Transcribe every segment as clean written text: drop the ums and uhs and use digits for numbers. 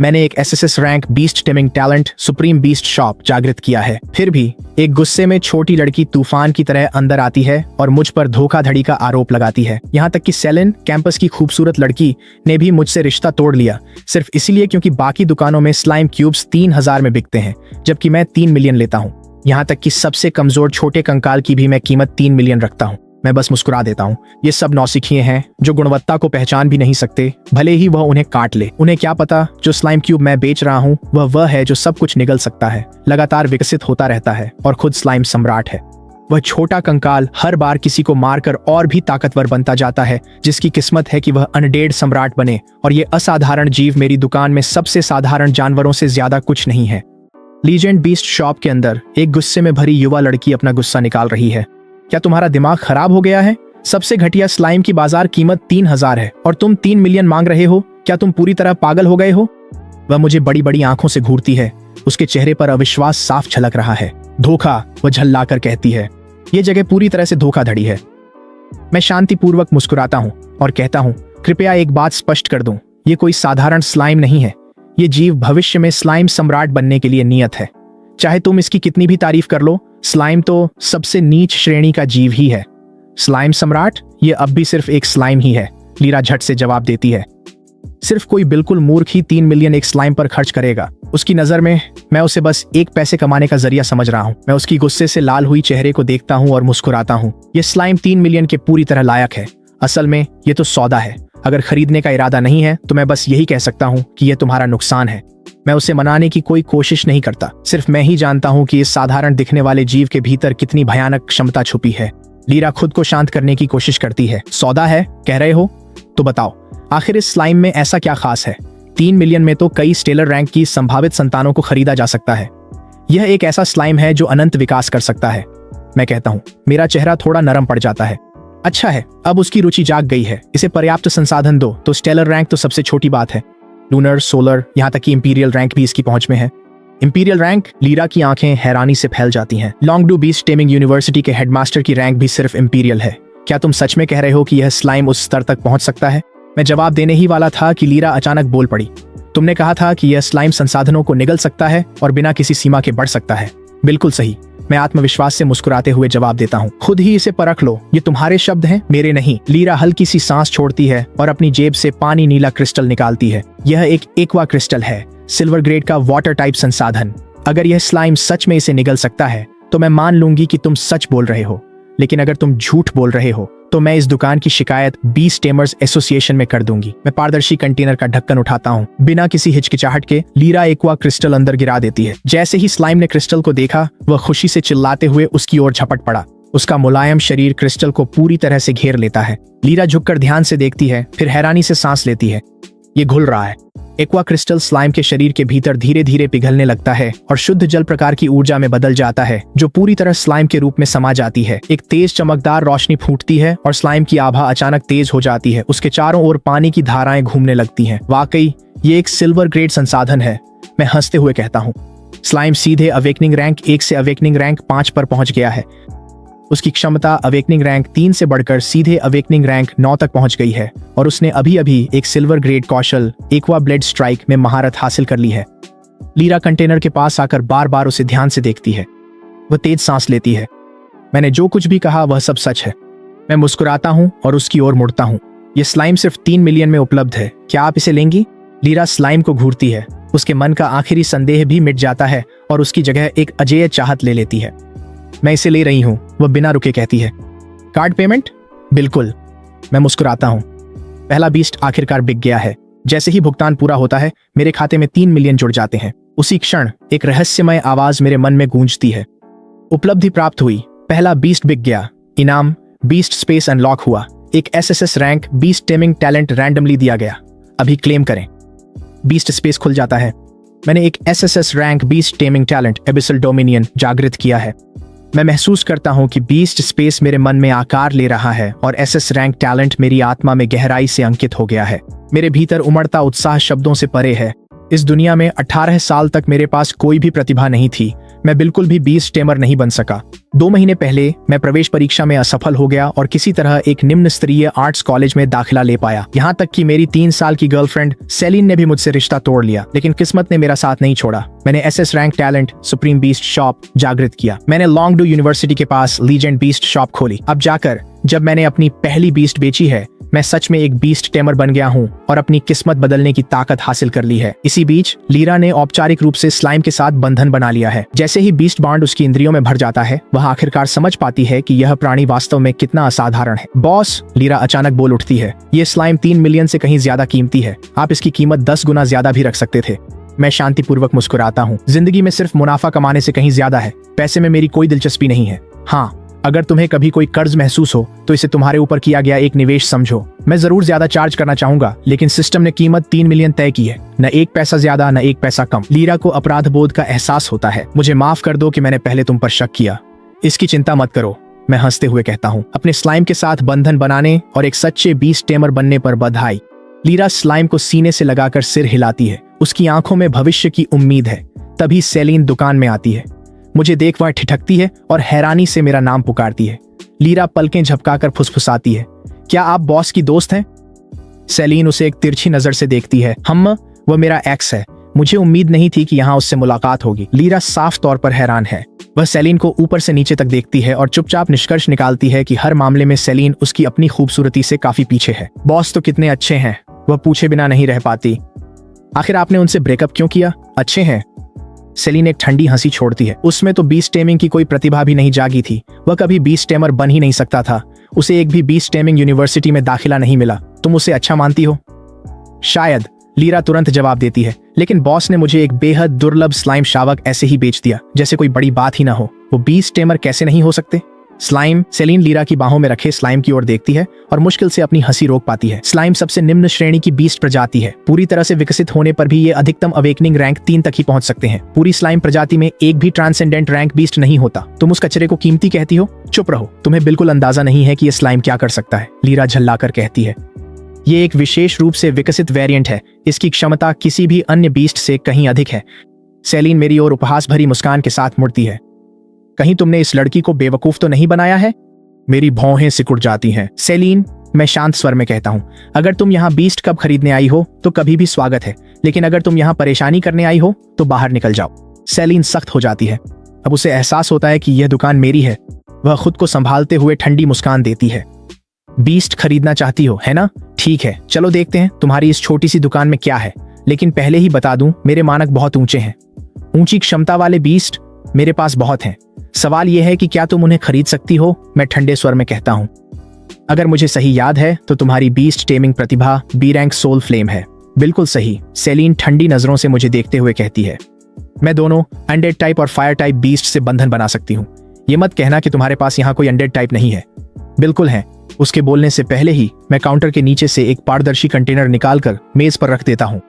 मैंने एक SSS rank beast taming talent supreme beast shop जागृत किया है। फिर भी एक गुस्से में छोटी लड़की तूफान की तरह अंदर आती है और मुझ पर धोखाधड़ी का आरोप लगाती है। यहाँ तक कि सेलिन, कैंपस की खूबसूरत लड़की, ने भी मुझसे रिश्ता तोड़ लिया, सिर्फ इसलिए क्योंकि बाकी दुकानों में स्लाइम क्यूब्स 3000 में बिकते हैं, जबकि मैं 3 मिलियन लेता हूँ। यहाँ तक कि सबसे कमजोर छोटे कंकाल की भी मैं कीमत 3 मिलियन रखता हूँ। मैं बस मुस्कुरा देता हूँ। ये सब नौसिखिए हैं जो गुणवत्ता को पहचान भी नहीं सकते, भले ही वह उन्हें काट ले। उन्हें क्या पता जो स्लाइम क्यूब मैं बेच रहा हूँ वह है जो सब कुछ निगल सकता है, लगातार विकसित होता रहता है और खुद स्लाइम सम्राट है। वह छोटा कंकाल हर बार किसी को मारकर और भी ताकतवर बनता जाता है, जिसकी किस्मत है कि वह अनडेड सम्राट बने। और ये असाधारण जीव मेरी दुकान में सबसे साधारण जानवरों से ज्यादा कुछ नहीं है। लीजेंड बीस्ट शॉप के अंदर एक गुस्से में भरी युवा लड़की अपना गुस्सा निकाल रही है। क्या तुम्हारा दिमाग खराब हो गया है? सबसे घटिया स्लाइम की बाजार कीमत 3000 है और तुम 3 मिलियन मांग रहे हो? क्या तुम पूरी तरह पागल हो गए हो? वह मुझे बड़ी बड़ी आंखों से घूरती है। उसके चेहरे पर अविश्वास साफ झलक रहा है। धोखा, वह झल्लाकर कहती है। यह जगह पूरी तरह से धोखाधड़ी है। मैं शांतिपूर्वक मुस्कुराता हूँ और कहता हूँ, कृपया एक बात स्पष्ट कर दूं, ये कोई साधारण स्लाइम नहीं है। ये जीव भविष्य में स्लाइम सम्राट बनने के लिए नियत है। चाहे तुम इसकी कितनी भी तारीफ कर लो, स्लाइम तो सबसे नीच श्रेणी का जीव ही है। स्लाइम सम्राट? ये अब भी सिर्फ एक स्लाइम ही है, लीरा झट से जवाब देती है। सिर्फ कोई बिल्कुल मूर्ख ही 3 मिलियन एक स्लाइम पर खर्च करेगा। उसकी नजर में मैं उसे बस एक पैसे कमाने का जरिया समझ रहा हूँ। मैं उसकी गुस्से से लाल हुई चेहरे को देखता हूँ और मुस्कुराता हूँ। ये स्लाइम 3 मिलियन के पूरी तरह लायक है। असल में ये तो सौदा है। अगर खरीदने का इरादा नहीं है तो मैं बस यही कह सकता हूँ कि यह तुम्हारा नुकसान है। मैं उसे मनाने की कोई कोशिश नहीं करता। सिर्फ मैं ही जानता हूँ कि इस साधारण दिखने वाले जीव के भीतर कितनी भयानक क्षमता छुपी है। लीरा खुद को शांत करने की कोशिश करती है। सौदा है कह रहे हो? तो बताओ, आखिर इस स्लाइम में ऐसा क्या खास है? 3 मिलियन में तो कई स्टेलर रैंक की संभावित संतानों को खरीदा जा सकता है। यह एक ऐसा स्लाइम है जो अनंत विकास कर सकता है। मैं कहता हूँ। मेरा चेहरा थोड़ा नरम पड़ जाता है। अच्छा है, अब उसकी रुचि जाग गई है। इसे पर्याप्त संसाधन दो तो स्टेलर रैंक तो सबसे छोटी बात है। लूनर, सोलर, यहाँ तक कि इंपीरियल रैंक भी इसकी पहुंच में है। Imperial rank? लीरा की आंखें हैरानी से फैल जाती हैं। लॉन्गडू बीस्ट टेमिंग यूनिवर्सिटी के हेडमास्टर की रैंक भी सिर्फ इंपीरियल है। क्या तुम सच में कह रहे हो कि यह स्लाइम उस स्तर तक पहुंच सकता है? मैं जवाब देने ही वाला था कि लीरा अचानक बोल पड़ी। तुमने कहा था कि यह स्लाइम संसाधनों को निगल सकता है और बिना किसी सीमा के बढ़ सकता है। बिल्कुल सही। मैं आत्मविश्वास से मुस्कुराते हुए जवाब देता हूँ। खुद ही इसे परख लो। ये तुम्हारे शब्द हैं, मेरे नहीं। लीरा हल्की सी सांस छोड़ती है और अपनी जेब से पानी नीला क्रिस्टल निकालती है। यह एक एक्वा क्रिस्टल है, सिल्वर ग्रेड का वाटर टाइप संसाधन। अगर यह स्लाइम सच में इसे निगल सकता है तो मैं मान लूंगी कि तुम सच बोल रहे हो। लेकिन अगर तुम झूठ बोल रहे हो तो मैं इस दुकान की शिकायत बीस्ट टेमर्स एसोसिएशन में कर दूंगी। मैं पारदर्शी कंटेनर का ढक्कन उठाता हूँ। बिना किसी हिचकिचाहट के लीरा एक्वा क्रिस्टल अंदर गिरा देती है। जैसे ही स्लाइम ने क्रिस्टल को देखा, वह खुशी से चिल्लाते हुए उसकी ओर झपट पड़ा। उसका मुलायम शरीर क्रिस्टल को पूरी तरह से घेर लेता है। लीरा झुककर ध्यान से देखती है, फिर हैरानी से सांस लेती है। ये घुल रहा है। एक्वा क्रिस्टल स्लाइम के शरीर के भीतर धीरे धीरे पिघलने लगता है और शुद्ध जल प्रकार की ऊर्जा में बदल जाता है, जो पूरी तरह स्लाइम के रूप में समा जाती है। एक तेज चमकदार रोशनी फूटती है और स्लाइम की आभा अचानक तेज हो जाती है। उसके चारों ओर पानी की धाराएं घूमने लगती हैं। वाकई ये एक सिल्वर ग्रेड संसाधन है, मैं हंसते हुए कहता हूँ। स्लाइम सीधे अवेकनिंग रैंक 1 से अवेकनिंग रैंक 5 पर पहुंच गया है। उसकी क्षमता अवेकनिंग रैंक 3 से बढ़कर सीधे अवेकनिंग रैंक 9 तक पहुंच गई है और उसने अभी अभी एक सिल्वर ग्रेड कौशल एक्वा ब्लेड स्ट्राइक में महारत हासिल कर ली है। लीरा कंटेनर के पास आकर बार बार उसे ध्यान से देखती है। वह तेज सांस लेती है। मैंने जो कुछ भी कहा वह सब सच है। मैं मुस्कुराता हूँ और उसकी ओर मुड़ता हूँ। यह स्लाइम सिर्फ 3 मिलियन में उपलब्ध है। क्या आप इसे लेंगी? लीरा स्लाइम को घूरती है। उसके मन का आखिरी संदेह भी मिट जाता है और उसकी जगह एक अजेय चाहत ले लेती है। मैं इसे ले रही हूँ, वह बिना रुके कहती है। Card payment? बिल्कुल। मैं मुस्कुराता हूँ। पहला बीस्ट आखिरकार बिक गया है। जैसे ही भुगतान पूरा होता है, मेरे खाते में 3 मिलियन जुड़ जाते हैं। उसी क्षण एक रहस्यमय आवाज मेरे मन में गूंजती है। उपलब्धि प्राप्त हुई। पहला बीस्ट बिक गया। इनाम बीस्ट स्पेस अनलॉक हुआ। एक SSS rank beast taming talent randomly दिया गया। अभी क्लेम करें। बीस्ट स्पेस खुल जाता है। मैंने एक SSS rank beast taming talent abyssal dominion जागृत किया है। मैं महसूस करता हूँ कि बीस्ट स्पेस मेरे मन में आकार ले रहा है और एसएस रैंक टैलेंट मेरी आत्मा में गहराई से अंकित हो गया है। मेरे भीतर उमड़ता उत्साह शब्दों से परे है। इस दुनिया में 18 साल तक मेरे पास कोई भी प्रतिभा नहीं थी। मैं बिल्कुल भी बीस्ट टेमर नहीं बन सका। 2 महीने पहले मैं प्रवेश परीक्षा में असफल हो गया और किसी तरह एक निम्न स्तरीय आर्ट्स कॉलेज में दाखिला ले पाया। यहाँ तक कि मेरी 3 साल की गर्लफ्रेंड सेलिन ने भी मुझसे रिश्ता तोड़ लिया, लेकिन किस्मत ने मेरा साथ नहीं छोड़ा। मैंने SS rank talent supreme beast shop जागृत किया। मैंने लॉन्गडू यूनिवर्सिटी के पास लीजेंड बीस्ट शॉप खोली। अब जाकर जब मैंने अपनी पहली बीस्ट बेची है, मैं सच में एक बीस्ट टेमर बन गया हूँ और अपनी किस्मत बदलने की ताकत हासिल कर ली है। इसी बीच लीरा ने औपचारिक रूप से स्लाइम के साथ बंधन बना लिया है। जैसे ही बीस्ट बॉन्ड उसकी इंद्रियों में भर जाता है, वह आखिरकार समझ पाती है कि यह प्राणी वास्तव में कितना असाधारण है। बॉस, लीरा अचानक बोल उठती है, ये स्लाइम 3 मिलियन से कहीं ज्यादा कीमती है। आप इसकी कीमत 10 गुना ज्यादा भी रख सकते थे। मैं शांतिपूर्वक मुस्कुराता हूँ। जिंदगी में सिर्फ मुनाफा कमाने से कहीं ज्यादा है। पैसे में मेरी कोई दिलचस्पी नहीं है। हाँ, अगर तुम्हें कभी कोई कर्ज महसूस हो तो इसे तुम्हारे ऊपर किया गया एक निवेश समझो। मैं जरूर ज्यादा चार्ज करना चाहूंगा, लेकिन सिस्टम ने कीमत 3 मिलियन तय की है। न 1 पैसा ज्यादा, न 1 पैसा कम। लीरा को अपराध बोध का एहसास होता है। मुझे माफ कर दो कि मैंने पहले तुम पर शक किया। इसकी चिंता मत करो, मैं हंसते हुए कहता हूँ। अपने स्लाइम के साथ बंधन बनाने और एक सच्चे बीस्ट टेमर बनने पर बधाई। लीरा स्लाइम को सीने से लगाकर सिर हिलाती है। उसकी आंखों में भविष्य की उम्मीद है। तभी सेलिन दुकान में आती है। मुझे देख वह ठिठकती है और हैरानी से मेरा नाम पुकारती है। लीरा पलकें झपकाकर फुसफुसाती है, क्या आप बॉस की दोस्त हैं? सेलिन उसे एक तिरछी नजर से देखती है। वह मेरा एक्स है। मुझे उम्मीद नहीं थी कि यहाँ उससे मुलाकात होगी। लीरा साफ तौर पर हैरान है। वह सेलिन को ऊपर से नीचे तक देखती है और चुपचाप निष्कर्ष निकालती है कि हर मामले में सेलिन उसकी अपनी खूबसूरती से काफी पीछे है। बॉस तो कितने अच्छे हैं, वह पूछे बिना नहीं रह पाती। आखिर आपने उनसे ब्रेकअप क्यों किया? अच्छे हैं। सेलिन एक ठंडी हंसी छोड़ती है। उसमें तो बीस्ट टेमिंग की कोई प्रतिभा भी नहीं जागी थी। वह कभी बीस्ट टेमर बन ही नहीं सकता था। उसे एक भी बीस्ट टेमिंग यूनिवर्सिटी में दाखिला नहीं मिला। तुम उसे अच्छा मानती हो? शायद, लीरा तुरंत जवाब देती है, लेकिन बॉस ने मुझे एक बेहद दुर्लभ स्लाइम शावक ऐसे ही बेच दिया, जैसे कोई बड़ी बात ही ना हो। वो बीस्ट टेमर कैसे नहीं हो सकते? स्लाइम। सेलिन लीरा की बाहों में रखे स्लाइम की ओर देखती है और मुश्किल से अपनी हंसी रोक पाती है। स्लाइम सबसे निम्न श्रेणी की बीस्ट प्रजाति है। पूरी तरह से विकसित होने पर भी ये अधिकतम अवेकनिंग रैंक 3 तक ही पहुंच सकते हैं। पूरी स्लाइम प्रजाति में एक भी ट्रांसेंडेंट रैंक बीस्ट नहीं होता। तुम उस कचरे को कीमती कहती हो? चुप रहो, तुम्हें बिल्कुल अंदाजा नहीं है कि ये स्लाइम क्या कर सकता है, लीरा झल्लाकर कहती है। ये एक विशेष रूप से विकसित वेरिएंट है। इसकी क्षमता किसी भी अन्य बीस्ट से कहीं अधिक है। सेलिन मेरी ओर उपहास भरी मुस्कान के साथ मुड़ती है। कहीं तुमने इस लड़की को बेवकूफ तो नहीं बनाया है? मेरी भौहें सिकुड़ जाती हैं। सेलिन, मैं शांत स्वर में कहता हूँ, अगर तुम यहाँ बीस्ट कप खरीदने आई हो तो कभी भी स्वागत है, लेकिन अगर तुम यहाँ परेशानी करने आई हो तो बाहर निकल जाओ। सेलिन सख्त हो जाती है। अब उसे एहसास होता है कि यह दुकान मेरी है। वह खुद को संभालते हुए ठंडी मुस्कान देती है। बीस्ट खरीदना चाहती हो, है ना? ठीक है, चलो देखते हैं तुम्हारी इस छोटी सी दुकान में क्या है। लेकिन पहले ही बता दूं, मेरे मानक बहुत ऊंचे हैं। ऊंची क्षमता वाले बीस्ट मेरे पास बहुत हैं। सवाल यह है कि क्या तुम उन्हें खरीद सकती हो? मैं ठंडे स्वर में कहता हूं। अगर मुझे सही याद है तो तुम्हारी बीस्ट टेमिंग प्रतिभा बी रैंक सोल फ्लेम है। बिल्कुल सही, सेलिन ठंडी नजरों से मुझे देखते हुए कहती है। मैं दोनों अनडेड टाइप और फायर टाइप बीस्ट से बंधन बना सकती हूँ। ये मत कहना कि तुम्हारे पास यहाँ कोई अनडेड टाइप नहीं है। बिल्कुल है। उसके बोलने से पहले ही मैं काउंटर के नीचे से एक पारदर्शी कंटेनर निकालकर मेज पर रख देता हूँ।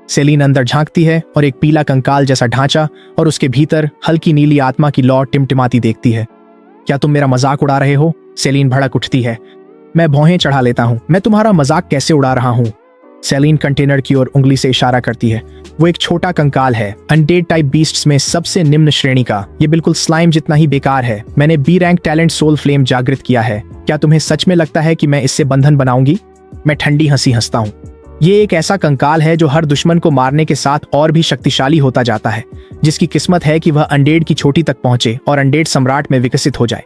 सेलिन अंदर झांकती है और एक पीला कंकाल जैसा ढांचा और उसके भीतर हल्की नीली आत्मा की लौ टिमटिमाती देखती है। क्या तुम मेरा मजाक उड़ा रहे हो? सेलिन भड़क उठती है। मैं भौहें चढ़ा लेता हूँ। मैं तुम्हारा मजाक कैसे उड़ा रहा हूँ? सेलिन कंटेनर की ओर उंगली से इशारा करती है। वो एक छोटा कंकाल है, अनडेड टाइप बीस्ट्स में सबसे निम्न श्रेणी का। ये बिल्कुल स्लाइम जितना ही बेकार है। मैंने B rank talent soul flame जागृत किया है। क्या तुम्हें सच में लगता है कि मैं इससे बंधन बनाऊंगी? मैं ठंडी हंसी हंसता हूँ। ये एक ऐसा कंकाल है जो हर दुश्मन को मारने के साथ और भी शक्तिशाली होता जाता है, जिसकी किस्मत है कि वह अनडेड की चोटी तक पहुंचे और अनडेड सम्राट में विकसित हो जाए।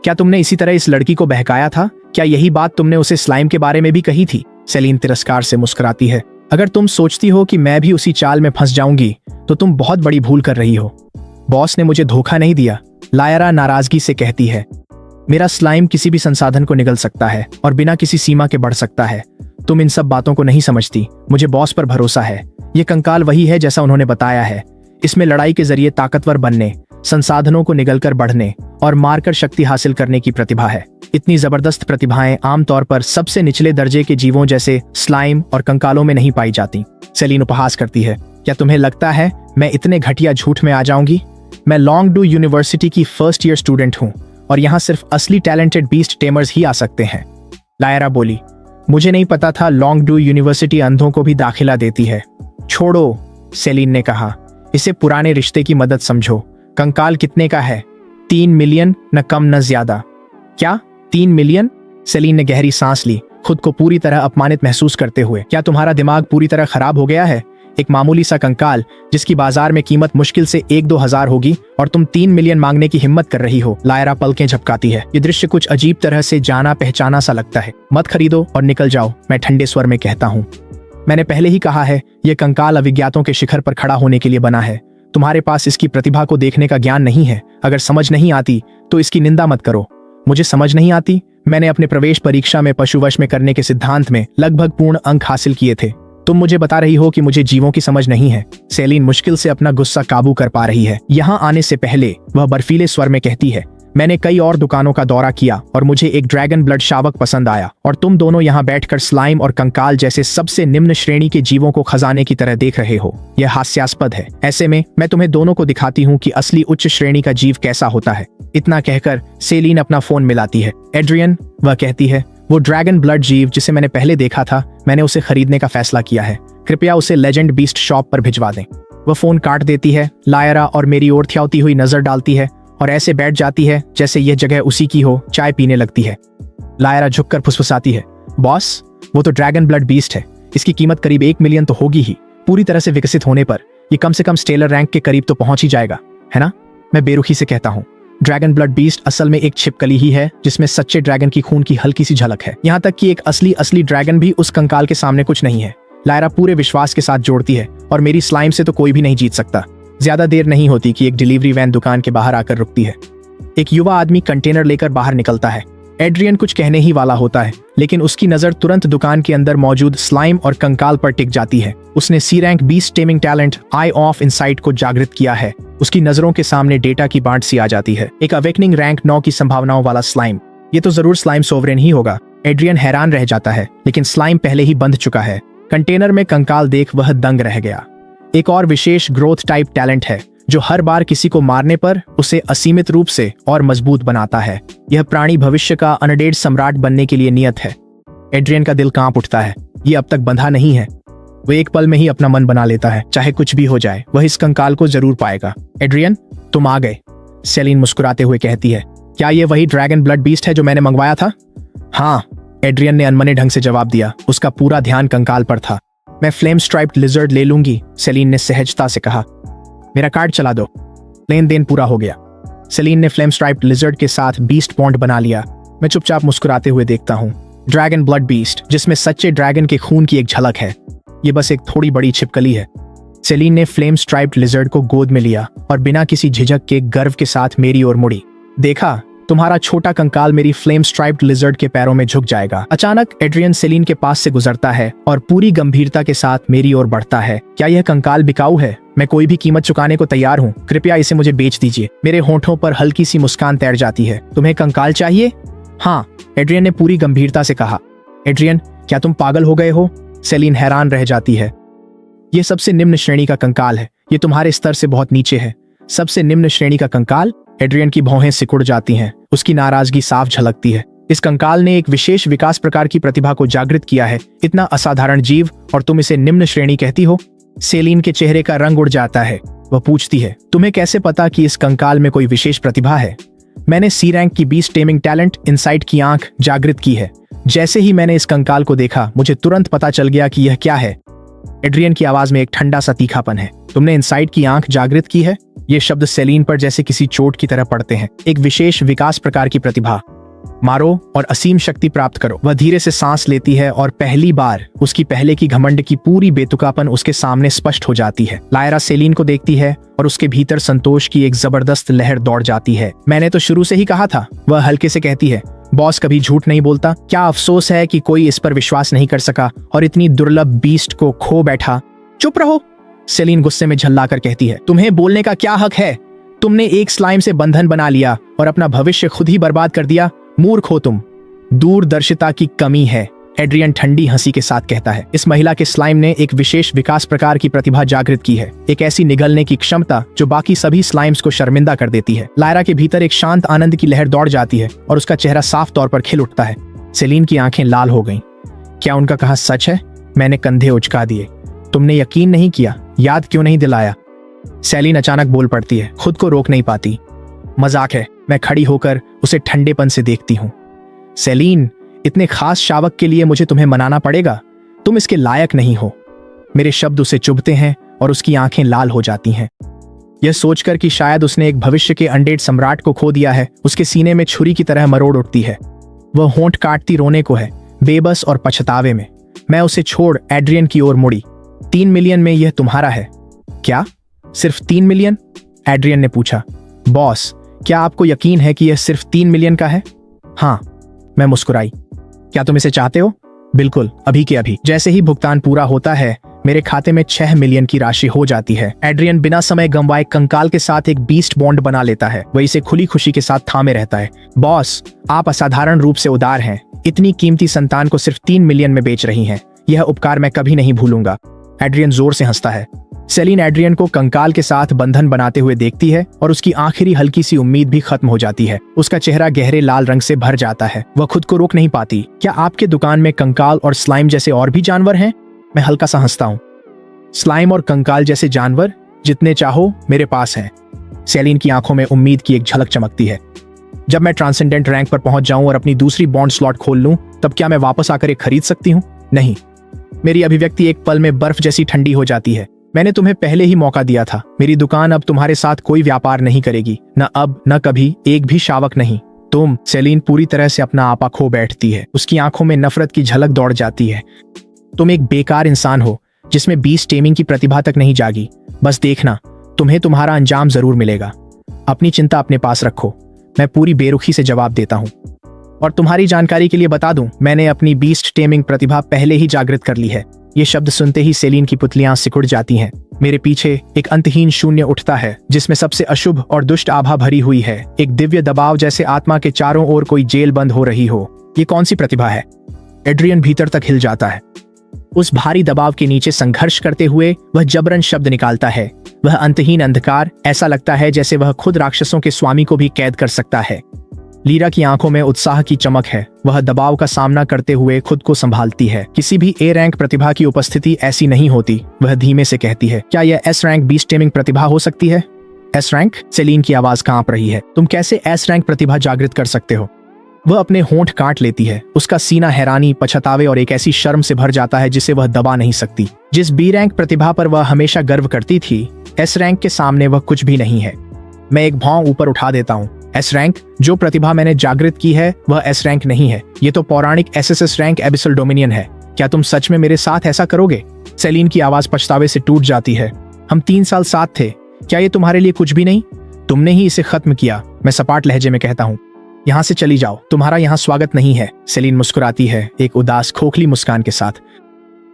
क्या तुमने इसी तरह इस लड़की को बहकाया था? क्या यही बात तुमने उसे स्लाइम के बारे में भी कही थी? सेलिन तिरस्कार से मुस्कुराती है। अगर तुम सोचती हो कि मैं भी उसी चाल में फंस जाऊंगी तो तुम बहुत बड़ी भूल कर रही हो। बॉस ने मुझे धोखा नहीं दिया, लायरा नाराजगी से कहती है। मेरा स्लाइम किसी भी संसाधन को निगल सकता है और बिना किसी सीमा के बढ़ सकता है। तुम इन सब बातों को नहीं समझती। मुझे बॉस पर भरोसा है। ये कंकाल वही है जैसा उन्होंने बताया है। इसमें लड़ाई के जरिए ताकतवर बनने, संसाधनों को निगलकर बढ़ने और मारकर शक्ति हासिल करने की प्रतिभा है। इतनी जबरदस्त प्रतिभाएं आमतौर पर सबसे निचले दर्जे के जीवों जैसे स्लाइम और कंकालों में नहीं पाई जाती। सेलिन उपहास करती है। क्या तुम्हें लगता है मैं इतने घटिया झूठ में आ जाऊंगी? मैं लॉन्गडू यूनिवर्सिटी की फर्स्ट ईयर स्टूडेंट हूँ और यहाँ सिर्फ असली टैलेंटेड बीस्ट टेमर्स ही आ सकते हैं। लायरा बोली। मुझे नहीं पता था लॉन्गडू यूनिवर्सिटी अंधों को भी दाखिला देती है। छोड़ो, सेलिन ने कहा। इसे पुराने रिश्ते की मदद समझो। कंकाल कितने का है? 3 मिलियन, न कम न ज्यादा। क्या 3 मिलियन? सेलिन ने गहरी सांस ली, खुद को पूरी तरह अपमानित महसूस करते हुए। क्या तुम्हारा दिमाग पूरी तरह खराब हो गया है? एक मामूली सा कंकाल जिसकी बाजार में कीमत मुश्किल से 1-2 हजार होगी और तुम 3 मिलियन मांगने की हिम्मत कर रही हो। लायरा पलकें झपकाती है। ये दृश्य कुछ अजीब तरह से जाना पहचाना सा लगता है। मत खरीदो और निकल जाओ, मैं ठंडे स्वर में कहता हूँ। मैंने पहले ही कहा है, ये कंकाल अविज्ञातों के शिखर पर खड़ा होने के लिए बना है। तुम्हारे पास इसकी प्रतिभा को देखने का ज्ञान नहीं है। अगर समझ नहीं आती तो इसकी निंदा मत करो। मुझे समझ नहीं आती? मैंने अपने प्रवेश परीक्षा में पशुवश में करने के सिद्धांत में लगभग पूर्ण अंक हासिल किए थे। तुम मुझे बता रही हो कि मुझे जीवों की समझ नहीं है। सेलिन मुश्किल से अपना गुस्सा काबू कर पा रही है। यहाँ आने से पहले वह बर्फीले स्वर में कहती है, मैंने कई और दुकानों का दौरा किया और मुझे एक ड्रैगन ब्लड शावक पसंद आया, और तुम दोनों यहाँ बैठकर स्लाइम और कंकाल जैसे सबसे निम्न श्रेणी के जीवों को खजाने की तरह देख रहे हो। यह हास्यास्पद है। ऐसे में मैं तुम्हें दोनों को दिखाती हूँ कि असली उच्च श्रेणी का जीव कैसा होता है। इतना कहकर सेलिन अपना फोन मिलाती है। एड्रियन, वह कहती है, वो ड्रैगन ब्लड जीव जिसे मैंने पहले देखा था, मैंने उसे खरीदने का फैसला किया है। कृपया उसे लेजेंड बीस्ट शॉप पर भिजवा दें। वह फोन काट देती है। लायरा और मेरी ओर थ्याती हुई नजर डालती है और ऐसे बैठ जाती है जैसे यह जगह उसी की हो। चाय पीने लगती है। लायरा झुककर फुसफुसाती है, बॉस, वो तो ड्रैगन ब्लड बीस्ट है। इसकी कीमत करीब 1 मिलियन तो होगी ही। पूरी तरह से विकसित होने पर ये कम से कम स्टेलर रैंक के करीब तो पहुंच ही जाएगा, है ना? मैं बेरुखी से कहता हूँ। ड्रैगन ब्लड बीस्ट असल में एक छिपकली ही है जिसमें सच्चे ड्रैगन की खून की हल्की सी झलक है। यहाँ तक कि एक असली ड्रैगन भी उस कंकाल के सामने कुछ नहीं है। लायरा पूरे विश्वास के साथ जोड़ती है, और मेरी स्लाइम से तो कोई भी नहीं जीत सकता। ज्यादा देर नहीं होती कि एक डिलीवरी वैन दुकान के बाहर आकर रुकती है। एक युवा आदमी कंटेनर लेकर बाहर निकलता है। एड्रियन कुछ कहने ही वाला होता है, लेकिन उसकी नजर तुरंत दुकान के अंदर मौजूद स्लाइम और कंकाल पर टिक जाती है। उसने C rank beast taming talent eye of insight को जागृत किया है। उसकी नजरों के सामने डेटा की बांट सी आ जाती है। एक अवेकनिंग रैंक 9 की संभावनाओं वाला स्लाइम। ये तो जरूर स्लाइम सोवरेन ही होगा। एड्रियन हैरान रह जाता है, लेकिन स्लाइम पहले ही बंध चुका है। कंटेनर में कंकाल देख वह दंग रह गया। एक और विशेष ग्रोथ टाइप टैलेंट है जो हर बार किसी को मारने पर उसे असीमित रूप से और मजबूत बनाता है। यह प्राणी भविष्य का अनडेड सम्राट बनने के लिए नियत है। एड्रियन का दिल कांप उठता है। ये अब तक बंधा नहीं है। वह एक पल में ही अपना मन बना लेता है। चाहे कुछ भी हो जाए, वह इस कंकाल को जरूर पाएगा। एड्रियन, तुम आ गए, सेलिन मुस्कुराते हुए कहती है। क्या ये वही ड्रैगन ब्लड बीस्ट है जो मैंने मंगवाया था? हाँ, एड्रियन ने अनमने ढंग से जवाब दिया। उसका पूरा ध्यान कंकाल पर था। मैं फ्लेम स्ट्राइप्ड लिजर्ड ले लूंगी, सेलिन ने सहजता से कहा। मेरा कार्ड चला दो। लेन देन पूरा हो गया। सेलिन ने फ्लेम स्ट्राइप्ड लिजर्ड के साथ बीस्ट बॉन्ड बना लिया। मैं चुपचाप मुस्कुराते हुए देखता हूँ। ड्रैगन ब्लड बीस्ट, जिसमें सच्चे ड्रैगन के खून की एक झलक है, ये बस एक थोड़ी बड़ी छिपकली है। सेलिन ने फ्लेम स्ट्राइप्ड लिजर्ड को गोद में लिया और बिना किसी झिझक के गर्व के साथ मेरी ओर मुड़ी। देखा, तुम्हारा छोटा कंकाल मेरी फ्लेम स्ट्राइप्ड लिजर्ड के पैरों में झुक जाएगा। अचानक एड्रियन सेलिन के पास से गुजरता है और पूरी गंभीरता के साथ मेरी ओर बढ़ता है। क्या यह कंकाल बिकाऊ है? मैं कोई भी कीमत चुकाने को तैयार हूँ। कृपया इसे मुझे बेच दीजिए। मेरे होंठों पर हल्की सी मुस्कान तैर जाती है। तुम्हें कंकाल चाहिए? हाँ, एड्रियन ने पूरी गंभीरता से कहा। एड्रियन, क्या तुम पागल हो गए हो? सेलिन हैरान रह जाती है। यह सबसे निम्न श्रेणी का कंकाल है। ये तुम्हारे स्तर से बहुत नीचे है। सबसे निम्न श्रेणी का कंकाल? एड्रियन की भौहें सिकुड़ जाती हैं। उसकी नाराजगी साफ झलकती है। इस कंकाल ने एक विशेष विकास प्रकार की प्रतिभा को जागृत किया है। इतना असाधारण जीव, और तुम इसे निम्न श्रेणी कहती हो? सेलिन के चेहरे का रंग उड़ जाता है। वह पूछती है, तुम्हें कैसे पता कि इस कंकाल में कोई विशेष प्रतिभा है? मैंने सी रैंक की बीस्ट टेमिंग टैलेंट इनसाइट की आंख जागृत की है। जैसे ही मैंने इस कंकाल को देखा, मुझे तुरंत पता चल गया कि यह क्या है। एड्रियन की आवाज में एक ठंडा सा तीखापन है। तुमने इनसाइट की आंख जागृत की है? ये शब्द सेलिन पर जैसे किसी चोट की तरह पड़ते हैं। एक विशेष विकास प्रकार की प्रतिभा। मारो और असीम शक्ति प्राप्त करो। वह धीरे से सांस लेती है और पहली बार उसकी पहले की घमंड की पूरी बेतुकापन उसके सामने स्पष्ट हो जाती है। लायरा सेलिन को देखती है और उसके भीतर संतोष की एक जबरदस्त लहर दौड़ जाती है। मैंने तो शुरू से ही कहा था, वह हल्के से कहती है। बॉस कभी झूठ नहीं बोलता। क्या अफसोस है कि कोई इस पर विश्वास नहीं कर सका और इतनी दुर्लभ बीस्ट को खो बैठा। चुप रहो, सेलिन गुस्से में झल्लाकर कहती है। तुम्हें बोलने का क्या हक है? तुमने एक स्लाइम से बंधन बना लिया और अपना भविष्य खुद ही बर्बाद कर दिया। मूर्ख हो तुम। दूरदर्शिता की कमी है, एड्रियन ठंडी हंसी के साथ कहता है। इस महिला के स्लाइम ने एक विशेष विकास प्रकार की प्रतिभा जागृत की है। एक ऐसी निगलने की क्षमता जो बाकी सभी स्लाइम्स को शर्मिंदा कर देती है। लायरा के भीतर एक शांत आनंद की लहर दौड़ जाती है और उसका चेहरा साफ तौर पर खिल उठता है। सेलिन की आंखें लाल हो गईं। क्या उनका कहा सच है? मैंने कंधे उचका दिए। तुमने यकीन नहीं किया, याद क्यों नहीं दिलाया? सेलिन अचानक बोल पड़ती है, खुद को रोक नहीं पाती। मजाक है। मैं खड़ी होकर उसे ठंडेपन से देखती हूँ। सेलिन, इतने खास शावक के लिए मुझे तुम्हें मनाना पड़ेगा। तुम इसके लायक नहीं हो। मेरे शब्द उसे चुभते हैं और उसकी आंखें लाल हो जाती हैं। यह सोचकर कि शायद उसने एक भविष्य के अनडेड सम्राट को खो दिया है, उसके सीने में छुरी की तरह मरोड़ उठती है। वह होंठ काटती रोने को है, बेबस और पछतावे में। मैं उसे छोड़ एड्रियन की ओर मुड़ी। 3 मिलियन में यह तुम्हारा है क्या? सिर्फ 3 मिलियन? एड्रियन ने पूछा। बॉस, क्या आपको यकीन है कि यह सिर्फ 3 मिलियन का है? हाँ, मैं मुस्कुराई। क्या तुम इसे चाहते हो? बिल्कुल, अभी के अभी। जैसे ही भुगतान पूरा होता है, मेरे खाते में 6 मिलियन की राशि हो जाती है। एड्रियन बिना समय गंवाए कंकाल के साथ एक बीस्ट बॉन्ड बना लेता है। वह इसे खुली खुशी के साथ थामे रहता है। बॉस, आप असाधारण रूप से उदार हैं। इतनी कीमती संतान को सिर्फ 3 मिलियन में बेच रही हैं। यह उपकार मैं कभी नहीं भूलूंगा। एड्रियन जोर से हंसता है। सेलिन एड्रियन को कंकाल के साथ बंधन बनाते हुए देखती है और उसकी आखिरी हल्की सी उम्मीद भी खत्म हो जाती है। उसका चेहरा गहरे लाल रंग से भर जाता है। वह खुद को रोक नहीं पाती। क्या आपके दुकान में कंकाल और स्लाइम जैसे और भी जानवर हैं? मैं हल्का सा हंसता हूँ। स्लाइम और कंकाल जैसे जानवर जितने चाहो मेरे पास हैं। सेलिन की आंखों में उम्मीद की एक झलक चमकती है। जब मैं ट्रांसेंडेंट रैंक पर पहुंच जाऊं और अपनी दूसरी बॉन्ड स्लॉट खोल लूं, तब क्या मैं वापस आकर एक खरीद सकती हूं? नहीं। मेरी अभिव्यक्ति एक पल में बर्फ जैसी ठंडी हो जाती है। मैंने तुम्हें पहले ही मौका दिया था। मेरी दुकान अब तुम्हारे साथ कोई व्यापार नहीं करेगी। न अब, न कभी, एक भी शावक नहीं। तुम। सेलिन पूरी तरह से अपना आपा खो बैठती है। उसकी आंखों में नफरत की झलक दौड़ जाती है। तुम एक बेकार इंसान हो जिसमें बीस्ट टेमिंग की प्रतिभा तक नहीं जागी। बस देखना, तुम्हें तुम्हारा अंजाम जरूर मिलेगा। अपनी चिंता अपने पास रखो। मैं पूरी बेरुखी से जवाब देता हूँ। और तुम्हारी जानकारी के लिए बता दूं, मैंने अपनी बीस्ट टेमिंग प्रतिभा पहले ही जागृत कर ली है। ये शब्द सुनते ही सेलिन की पुतलियां सिकुड़ जाती हैं। मेरे पीछे एक अंतहीन शून्य उठता है जिसमें सबसे अशुभ और दुष्ट आभा भरी हुई है। एक दिव्य दबाव, जैसे आत्मा के चारों ओर कोई जेल बंद हो रही हो। ये कौन सी प्रतिभा है? एड्रियन भीतर तक हिल जाता है। उस भारी दबाव के नीचे संघर्ष करते हुए वह जबरन शब्द निकालता है। वह अंतहीन अंधकार, ऐसा लगता है जैसे वह खुद राक्षसों के स्वामी को भी कैद कर सकता है। लीरा की आंखों में उत्साह की चमक है। वह दबाव का सामना करते हुए खुद को संभालती है। किसी भी ए रैंक प्रतिभा की उपस्थिति ऐसी नहीं होती। वह धीमे से कहती है, क्या यह एस रैंक बीस्ट टेमिंग प्रतिभा हो सकती है? S rank? सेलिन की आवाज कांप रही है। तुम कैसे एस रैंक प्रतिभा जागृत कर सकते हो? वह अपने होंठ काट लेती है। उसका सीना हैरानी, पछतावे और एक ऐसी शर्म से भर जाता है जिसे वह दबा नहीं सकती। जिस बी रैंक प्रतिभा पर वह हमेशा गर्व करती थी, एस रैंक के सामने वह कुछ भी नहीं है। मैं एक भौं ऊपर उठा देता हूँ। S rank? जो प्रतिभा मैंने जागृत की है वह एस रैंक नहीं है। ये तो पौराणिक एसएसएस रैंक एबिसल डोमिनियन है। क्या तुम सच में मेरे साथ ऐसा करोगे? सेलिन की आवाज पछतावे से टूट जाती है। हम 3 साल साथ थे। क्या ये तुम्हारे लिए कुछ भी नहीं? तुमने ही इसे खत्म किया। मैं सपाट लहजे में कहता हूँ। यहाँ से चली जाओ, तुम्हारा यहाँ स्वागत नहीं है। सेलिन मुस्कुराती है, एक उदास खोखली मुस्कान के साथ।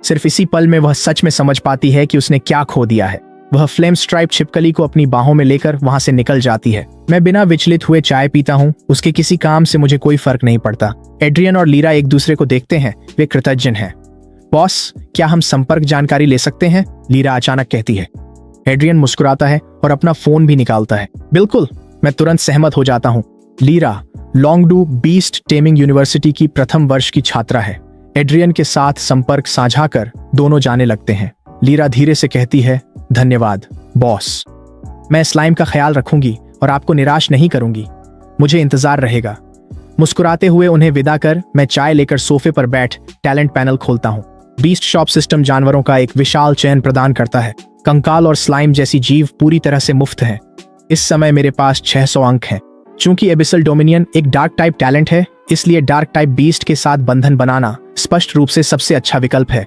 सिर्फ इसी पल में वह सच में समझ पाती है कि उसने क्या खो दिया है। वह फ्लेम स्ट्राइप छिपकली को अपनी बाहों में लेकर वहां से निकल जाती है। मैं बिना विचलित हुए चाय पीता हूँ। उसके किसी काम से मुझे कोई फर्क नहीं पड़ता। एड्रियन और लीरा एक दूसरे को देखते हैं। वे कृतज्ञ हैं। बॉस, क्या हम संपर्क जानकारी ले सकते हैं? लीरा अचानक कहती है। एड्रियन मुस्कुराता है और अपना फोन भी निकालता है। बिल्कुल, मैं तुरंत सहमत हो जाता हूँ। लीरा लॉन्गडू बीस्ट टेमिंग यूनिवर्सिटी की प्रथम वर्ष की छात्रा है। एड्रियन के साथ संपर्क साझा कर दोनों जाने लगते हैं। लीरा धीरे से कहती है, धन्यवाद बॉस। मैं स्लाइम का ख्याल रखूंगी और आपको निराश नहीं करूंगी। मुझे इंतजार रहेगा। मुस्कुराते हुए उन्हें विदा कर मैं चाय लेकर सोफे पर बैठ टैलेंट पैनल खोलता हूँ। बीस्ट शॉप सिस्टम जानवरों का एक विशाल चयन प्रदान करता है। कंकाल और स्लाइम जैसी जीव पूरी तरह से मुफ्त हैं। इस समय मेरे पास 600 अंक हैं। चूंकि एबिसल डोमिनियन एक डार्क टाइप टैलेंट है, इसलिए डार्क टाइप बीस्ट के साथ बंधन बनाना स्पष्ट रूप से सबसे अच्छा विकल्प है।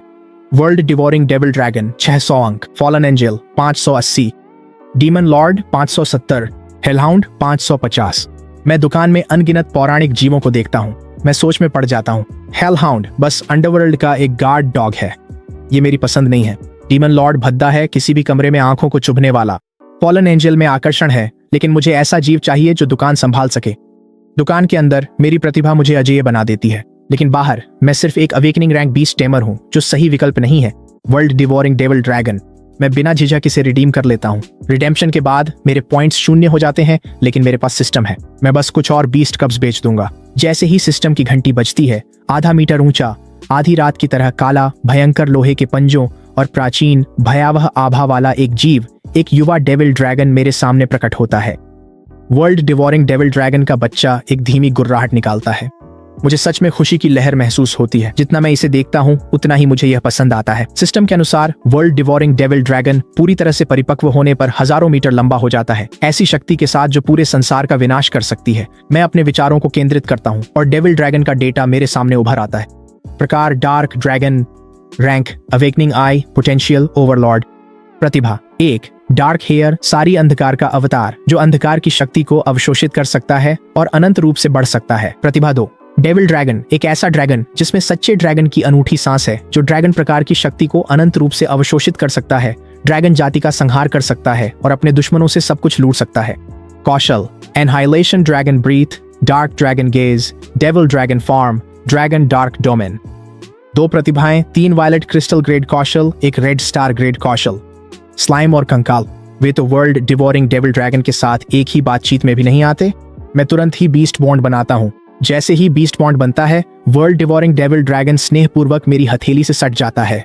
वर्ल्ड डिवोरिंग डेविल ड्रैगन 600 अंक, फॉलन एंजल 580, डीमन लॉर्ड 570, हेलहाउंड 550। मैं दुकान में अनगिनत पौराणिक जीवों को देखता हूँ। मैं सोच में पड़ जाता हूँ। हेलहाउंड बस अंडरवर्ल्ड का एक गार्ड डॉग है। ये मेरी पसंद नहीं है। डीमन लॉर्ड भद्दा है, किसी भी कमरे में आंखों को चुभने वाला। फॉलन एंजल में आकर्षण है, लेकिन मुझे ऐसा जीव चाहिए जो दुकान संभाल सके। दुकान के अंदर मेरी प्रतिभा मुझे अजेय बना देती है, लेकिन बाहर मैं सिर्फ एक अवेकनिंग रैंक बीस्ट टेमर हूँ, जो सही विकल्प नहीं है। World devouring devil dragon. मैं बिना झिझक इसे रिडीम कर लेता हूँ। रिडेम्पशन के बाद मेरे पॉइंट्स 0 हो जाते हैं, लेकिन मेरे पास सिस्टम है। मैं बस कुछ और बीस्ट कप्स बेच दूंगा। जैसे ही सिस्टम की घंटी बजती है, आधा मीटर ऊंचा, आधी रात की तरह काला, भयंकर लोहे के पंजों और प्राचीन भयावह आभा वाला एक जीव एक युवा डेविल ड्रैगन मेरे सामने प्रकट होता है। वर्ल्ड डिवोरिंग डेविल ड्रैगन का बच्चा एक धीमी गुर्राहट निकालता है। मुझे सच में खुशी की लहर महसूस होती है। जितना मैं इसे देखता हूँ उतना ही मुझे यह पसंद आता है। सिस्टम के अनुसार वर्ल्ड डिवोरिंग डेविल ड्रैगन पूरी तरह से परिपक्व होने पर हजारों मीटर लंबा हो जाता है, ऐसी शक्ति के साथ जो पूरे संसार का विनाश कर सकती है। मैं अपने विचारों को केंद्रित करता हूँ और डेविल ड्रैगन का डेटा मेरे सामने उभर आता है। प्रकार डार्क ड्रैगन, रैंक अवेकनिंग आई, पोटेंशियल ओवरलॉर्ड। प्रतिभा 1, डार्क हेयर, सारी अंधकार का अवतार जो अंधकार की शक्ति को अवशोषित कर सकता है और अनंत रूप से बढ़ सकता है। प्रतिभा 2, डेविल ड्रैगन, एक ऐसा ड्रैगन जिसमें सच्चे ड्रैगन की अनूठी सांस है, जो ड्रैगन प्रकार की शक्ति को अनंत रूप से अवशोषित कर सकता है, ड्रैगन जाति का संहार कर सकता है और अपने दुश्मनों से सब कुछ लूट सकता है। कौशल annihilation dragon breath, dark dragon gaze, devil dragon form, dragon dark domain. 2 प्रतिभाएं, 3 वायलेट क्रिस्टल ग्रेड कौशल, एक रेड स्टार ग्रेड कौशल। स्लाइम और कंकाल, वे तो वर्ल्ड डिवोरिंग डेविल ड्रैगन के साथ एक ही बातचीत में भी नहीं आते। मैं तुरंत ही बीस्ट बॉन्ड बनाता हूँ। जैसे ही बीस्ट बॉन्ड बनता है, वर्ल्ड डिवोरिंग डेविल ड्रैगन स्नेहपूर्वक मेरी हथेली से सट जाता है।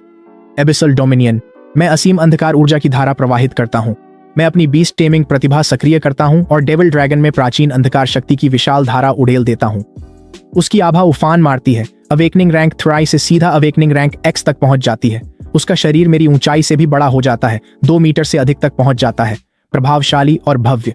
एबिसल डोमिनियन, मैं असीम अंधकार ऊर्जा की धारा प्रवाहित करता हूँ। मैं अपनी बीस्ट टेमिंग प्रतिभा सक्रिय करता हूँ और डेविल ड्रैगन में प्राचीन अंधकार शक्ति की विशाल धारा उड़ेल देता हूँ। उसकी आभा उफान मारती है। अवेकनिंग रैंक थ्राई से सीधा अवेकनिंग रैंक एक्स तक पहुंच जाती है। उसका शरीर मेरी ऊंचाई से भी बड़ा हो जाता है, 2 मीटर से अधिक तक पहुंच जाता है। प्रभावशाली और भव्य,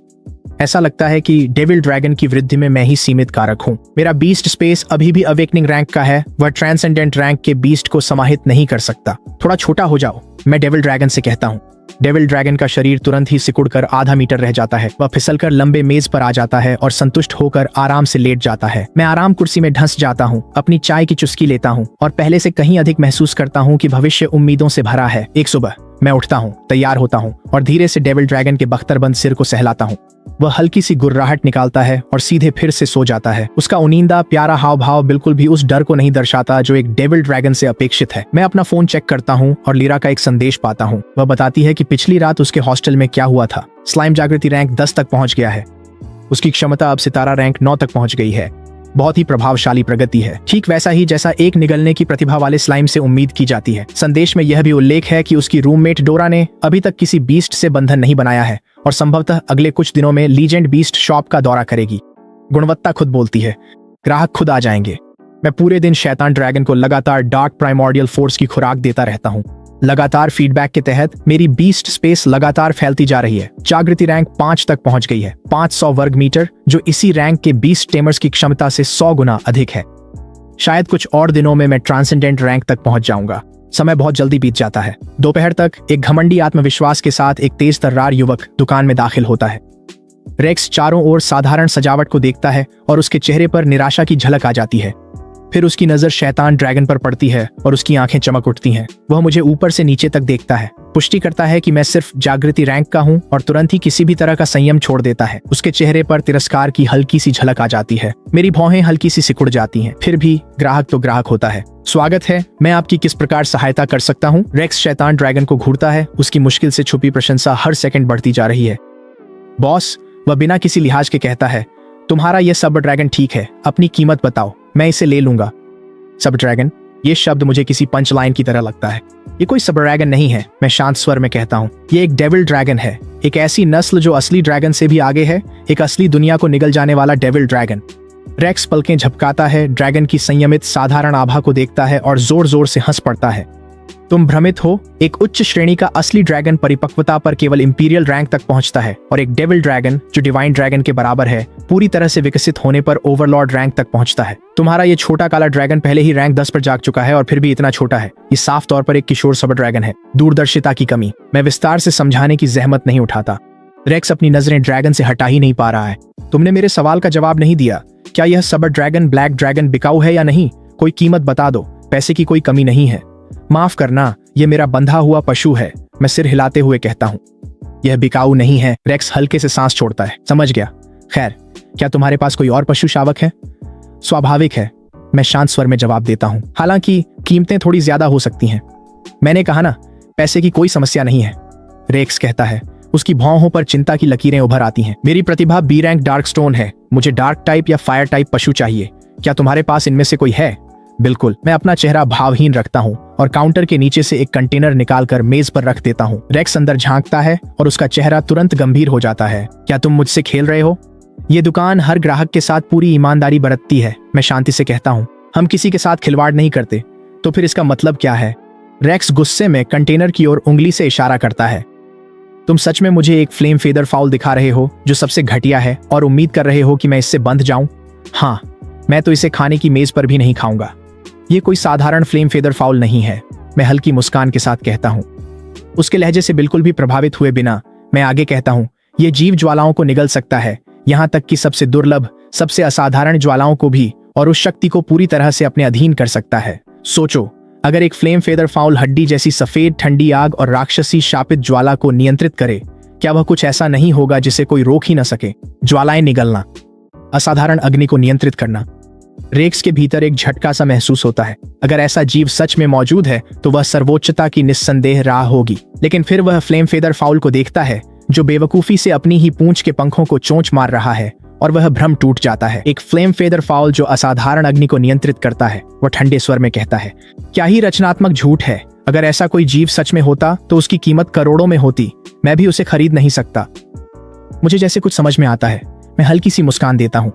ऐसा लगता है कि डेविल ड्रैगन की वृद्धि में मैं ही सीमित कारक हूं। मेरा बीस्ट स्पेस अभी भी अवेकनिंग रैंक का है, वह ट्रांसेंडेंट रैंक के बीस्ट को समाहित नहीं कर सकता। थोड़ा छोटा हो जाओ, मैं डेविल ड्रैगन से कहता हूं। डेविल ड्रैगन का शरीर तुरंत ही सिकुड़कर आधा मीटर रह जाता है। वह फिसलकर लंबे मेज पर आ जाता है और संतुष्ट होकर आराम से लेट जाता है। मैं आराम कुर्सी में ढंस जाता हूँ, अपनी चाय की चुस्की लेता हूँ और पहले से कहीं अधिक महसूस करता हूँ कि भविष्य उम्मीदों से भरा है। एक सुबह मैं उठता हूँ, तैयार होता हूँ और धीरे से डेविल ड्रैगन के बख्तरबंद सिर को सहलाता हूँ। वह हल्की सी गुर्राहट निकालता है और सीधे फिर से सो जाता है। उसका उनींदा प्यारा हाव भाव बिल्कुल भी उस डर को नहीं दर्शाता जो एक डेविल ड्रैगन से अपेक्षित है। मैं अपना फोन चेक करता हूँ और लीरा का एक संदेश पाता हूँ। वह बताती है कि पिछली रात उसके हॉस्टल में क्या हुआ था। स्लाइम जागृति रैंक 10 तक पहुंच गया है। उसकी क्षमता अब सितारा रैंक 9 तक पहुंच गई है। बहुत ही प्रभावशाली प्रगति है, ठीक वैसा ही जैसा एक निगलने की प्रतिभा वाले स्लाइम से उम्मीद की जाती है। संदेश में यह भी उल्लेख है कि उसकी रूममेट डोरा ने अभी तक किसी बीस्ट से बंधन नहीं बनाया है और संभवतः अगले कुछ दिनों में लीजेंड बीस्ट शॉप का दौरा करेगी। गुणवत्ता खुद बोलती है, ग्राहक खुद आ जाएंगे। मैं पूरे दिन शैतान ड्रैगन को लगातार डार्क प्राइमोर्डियल फोर्स की खुराक देता रहता हूँ। लगातार फीडबैक के तहत मेरी बीस्ट स्पेस लगातार फैलती जा रही है। जागृति रैंक 5 तक पहुंच गई है, 500 वर्ग मीटर, जो इसी रैंक के बीस्ट टेमर्स की क्षमता से 100 गुना अधिक है। शायद कुछ और दिनों में मैं ट्रांसेंडेंट रैंक तक पहुंच जाऊंगा। समय बहुत जल्दी बीत जाता है। दोपहर तक एक घमंडी आत्मविश्वास के साथ एक तेज तर्रार युवक दुकान में दाखिल होता है। रेक्स चारों ओर साधारण सजावट को देखता है और उसके चेहरे पर निराशा की झलक आ जाती है। फिर उसकी नजर शैतान ड्रैगन पर पड़ती है और उसकी आंखें चमक उठती हैं। वह मुझे ऊपर से नीचे तक देखता है, पुष्टि करता है कि मैं सिर्फ जागृति रैंक का हूं और तुरंत ही किसी भी तरह का संयम छोड़ देता है। उसके चेहरे पर तिरस्कार की हल्की सी झलक आ जाती है। मेरी भौहें हल्की सी सिकुड़ जाती हैं। फिर भी ग्राहक तो ग्राहक होता है। स्वागत है, मैं आपकी किस प्रकार सहायता कर सकता हूँ? रेक्स शैतान ड्रैगन को घूरता है। उसकी मुश्किल से छुपी प्रशंसा हर सेकंड बढ़ती जा रही है। बॉस, वह बिना किसी लिहाज के कहता है, तुम्हारा यह सब ड्रैगन ठीक है, अपनी कीमत बताओ, मैं इसे ले लूंगा। सब ड्रैगन, ये शब्द मुझे किसी पंच लाइन की तरह लगता है। ये कोई सब ड्रैगन नहीं है, मैं शांत स्वर में कहता हूँ। ये एक डेविल ड्रैगन है, एक ऐसी नस्ल जो असली ड्रैगन से भी आगे है, एक असली दुनिया को निगल जाने वाला डेविल ड्रैगन। रेक्स पलकें झपकाता है, ड्रैगन की संयमित साधारण आभा को देखता है और जोर जोर से हंस पड़ता है। तुम भ्रमित हो, एक उच्च श्रेणी का असली ड्रैगन परिपक्वता पर केवल इंपीरियल रैंक तक पहुंचता है और एक डेविल ड्रैगन जो डिवाइन ड्रैगन के बराबर है, पूरी तरह से विकसित होने पर ओवरलॉर्ड रैंक तक पहुंचता है। तुम्हारा ये छोटा काला ड्रैगन पहले ही रैंक 10 पर जाग चुका है और फिर भी इतना छोटा है। ये साफ तौर पर एक किशोर सब ड्रैगन है। दूरदर्शिता की कमी। मैं विस्तार से समझाने की जहमत नहीं उठाता। रेक्स अपनी नजरें ड्रैगन से हटा ही नहीं पा रहा है। तुमने मेरे सवाल का जवाब नहीं दिया। क्या यह सब ड्रैगन ब्लैक ड्रैगन बिकाऊ है या नहीं? कोई कीमत बता दो, पैसे की कोई कमी नहीं है। माफ करना, यह मेरा बंधा हुआ पशु है, मैं सिर हिलाते हुए कहता हूँ। यह बिकाऊ नहीं है। रेक्स हल्के से सांस छोड़ता है। समझ गया। खैर, क्या तुम्हारे पास कोई और पशु शावक है? स्वाभाविक है, मैं शांत स्वर में जवाब देता हूँ। हालांकि कीमतें थोड़ी ज्यादा हो सकती हैं। मैंने कहा ना, पैसे की कोई समस्या नहीं है, रेक्स कहता है। उसकी भौहों पर चिंता की लकीरें उभर आती हैं। मेरी प्रतिभा बी रैंक डार्क स्टोन है। मुझे डार्क टाइप या फायर टाइप पशु चाहिए। क्या तुम्हारे पास इनमें से कोई है? बिल्कुल। मैं अपना चेहरा भावहीन रखता हूँ और काउंटर के नीचे से एक कंटेनर निकालकर मेज पर रख देता हूँ। रेक्स अंदर झांकता है और उसका चेहरा तुरंत गंभीर हो जाता है। क्या तुम मुझसे खेल रहे हो? ये दुकान हर ग्राहक के साथ पूरी ईमानदारी बरतती है, मैं शांति से कहता हूँ। हम किसी के साथ खिलवाड़ नहीं करते। तो फिर इसका मतलब क्या है? रेक्स गुस्से में कंटेनर की ओर उंगली से इशारा करता है। तुम सच में मुझे एक फ्लेम फेदर फाउल दिखा रहे हो जो सबसे घटिया है और उम्मीद कर रहे हो कि मैं इससे बंध जाऊं? हाँ, मैं तो इसे खाने की मेज पर भी नहीं खाऊंगा। ये कोई साधारण फ्लेम फेदर फाउल नहीं है, मैं हल्की मुस्कान के साथ कहता हूँ। उसके लहजे से बिल्कुल भी प्रभावित हुए बिना मैं आगे कहता हूँ, ये जीव ज्वालाओं को निगल सकता है, यहाँ तक कि सबसे दुर्लभ, सबसे असाधारण ज्वालाओं को भी, और उस शक्ति को पूरी तरह से अपने अधीन कर सकता है। सोचो, अगर एक फ्लेम फेदर फाउल हड्डी जैसी सफेद ठंडी आग और राक्षसी शापित ज्वाला को नियंत्रित करे, क्या वह कुछ ऐसा नहीं होगा जिसे कोई रोक ही न सके? ज्वालाएं निगलना, असाधारण अग्नि को नियंत्रित करना। रेक्स के भीतर एक झटका सा महसूस होता है। अगर ऐसा जीव सच में मौजूद है तो वह सर्वोच्चता की निस्संदेह राह होगी। लेकिन फिर वह फ्लेम फेदर फाउल को देखता है जो बेवकूफी से अपनी ही पूंछ के पंखों को चोंच मार रहा है, और वह भ्रम टूट जाता है। एक फ्लेम फेदर फाउल जो असाधारण अग्नि को नियंत्रित करता है, वह ठंडे स्वर में कहता है, क्या ही रचनात्मक झूठ है। अगर ऐसा कोई जीव सच में होता तो उसकी कीमत करोड़ों में होती। मैं भी उसे खरीद नहीं सकता। मुझे जैसे कुछ समझ में आता है। मैं हल्की सी मुस्कान देता हूँ।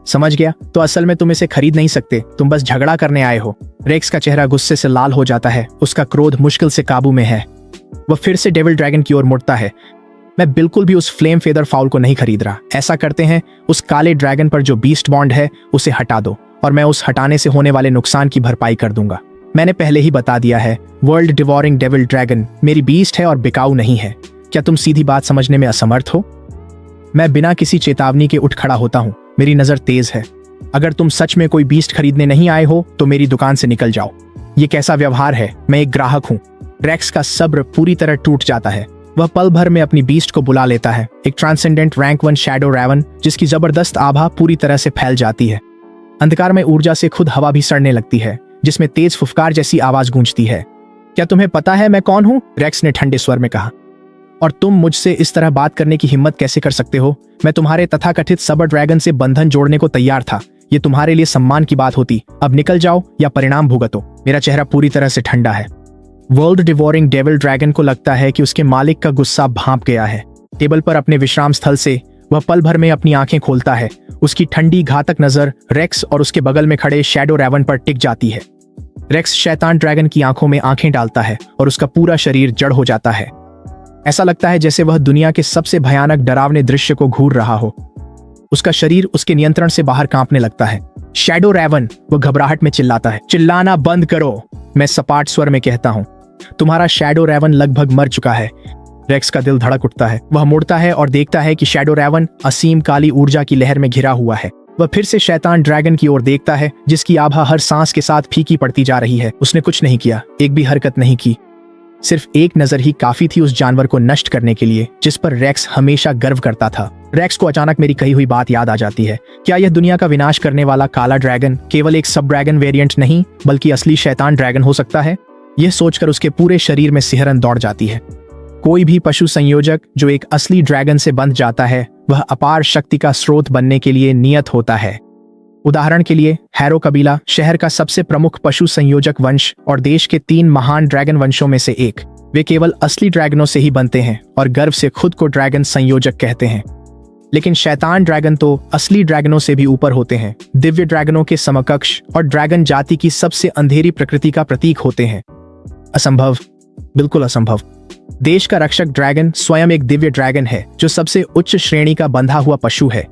समझ गया, तो असल में तुम इसे खरीद नहीं सकते, तुम बस झगड़ा करने आए हो। रेक्स का चेहरा गुस्से से लाल हो जाता है। उसका क्रोध मुश्किल से काबू में है। वह फिर से डेविल ड्रैगन की ओर मुड़ता है। मैं बिल्कुल भी उस फ्लेम फेदर फाउल को नहीं खरीद रहा। ऐसा करते हैं, उस काले ड्रैगन पर जो बीस्ट बॉन्ड है उसे हटा दो, और मैं उस हटाने से होने वाले नुकसान की भरपाई कर दूंगा। मैंने पहले ही बता दिया है, वर्ल्ड डिवोरिंग डेविल ड्रैगन मेरी बीस्ट है और बिकाऊ नहीं है। क्या तुम सीधी बात समझने में असमर्थ हो? मैं बिना किसी चेतावनी के उठ खड़ा होता हूँ। मेरी नजर तेज है। अगर तुम सच में कोई बीस्ट खरीदने नहीं आए हो तो मेरी दुकान से निकल जाओ। ये कैसा व्यवहार है? मैं एक ग्राहक हूँ। रेक्स का सब्र पूरी तरह टूट जाता है। वह पल भर में अपनी बीस्ट को बुला लेता है, एक ट्रांसेंडेंट रैंक 1 शैडो रैवन, जिसकी जबरदस्त आभा पूरी तरह से फैल जाती है। अंधकार में ऊर्जा से खुद हवा भी सड़ने लगती है, जिसमें तेज फुफकार जैसी आवाज गूंजती है। क्या तुम्हें पता है मैं कौन हूँ? रेक्स ने ठंडे स्वर में कहा। और तुम मुझसे इस तरह बात करने की हिम्मत कैसे कर सकते हो? मैं तुम्हारे तथाकथित सबर ड्रैगन से बंधन जोड़ने को तैयार था। ये तुम्हारे लिए सम्मान की बात होती। अब निकल जाओ या परिणाम भुगतो। मेरा चेहरा पूरी तरह से ठंडा है। वर्ल्ड डिवोरिंग डेविल ड्रैगन को लगता है कि उसके मालिक का गुस्सा भांप गया है। टेबल पर अपने विश्राम स्थल से वह पल भर में अपनी आंखें खोलता है। उसकी ठंडी घातक नजर रेक्स और उसके बगल में खड़े शैडो रैवन पर टिक जाती है। रेक्स शैतान ड्रैगन की आंखों में आंखें डालता है और उसका पूरा शरीर जड़ हो जाता है। ऐसा लगता है जैसे वह दुनिया के सबसे भयानक डरावने दृश्य को घूर रहा हो। उसका शरीर उसके नियंत्रण से बाहर कांपने लगता है। शैडो रैवन, वह घबराहट में चिल्लाता है। चिल्लाना बंद करो, मैं सपाट स्वर में कहता हूँ। तुम्हारा शैडो रैवन लगभग मर चुका है। रेक्स का दिल धड़क उठता है। वह मुड़ता है और देखता है कि शैडो रैवन असीम काली ऊर्जा की लहर में घिरा हुआ है। वह फिर से शैतान ड्रैगन की ओर देखता है, जिसकी आभा हर सांस के साथ फीकी पड़ती जा रही है। उसने कुछ नहीं किया, एक भी हरकत नहीं की। सिर्फ एक नजर ही काफी थी उस जानवर को नष्ट करने के लिए जिस पर रेक्स हमेशा गर्व करता था। रेक्स को अचानक मेरी कही हुई बात याद आ जाती है। क्या यह दुनिया का विनाश करने वाला काला ड्रैगन केवल एक सब ड्रैगन वेरिएंट नहीं, बल्कि असली शैतान ड्रैगन हो सकता है? यह सोचकर उसके पूरे शरीर में सिहरन दौड़ जाती है। कोई भी पशु संयोजक जो एक असली ड्रैगन से बंध जाता है, वह अपार शक्ति का स्रोत बनने के लिए नियत होता है। उदाहरण के लिए, हैरो कबीला शहर का सबसे प्रमुख पशु संयोजक वंश और देश के 3 महान ड्रैगन वंशों में से एक। वे केवल असली ड्रैगनों से ही बनते हैं और गर्व से खुद को ड्रैगन संयोजक कहते हैं। लेकिन शैतान ड्रैगन तो असली ड्रैगनों से भी ऊपर होते हैं, दिव्य ड्रैगनों के समकक्ष और ड्रैगन जाति की सबसे अंधेरी प्रकृति का प्रतीक होते हैं। असंभव, बिल्कुल असंभव। देश का रक्षक ड्रैगन स्वयं एक दिव्य ड्रैगन है जो सबसे उच्च श्रेणी का बंधा हुआ पशु है।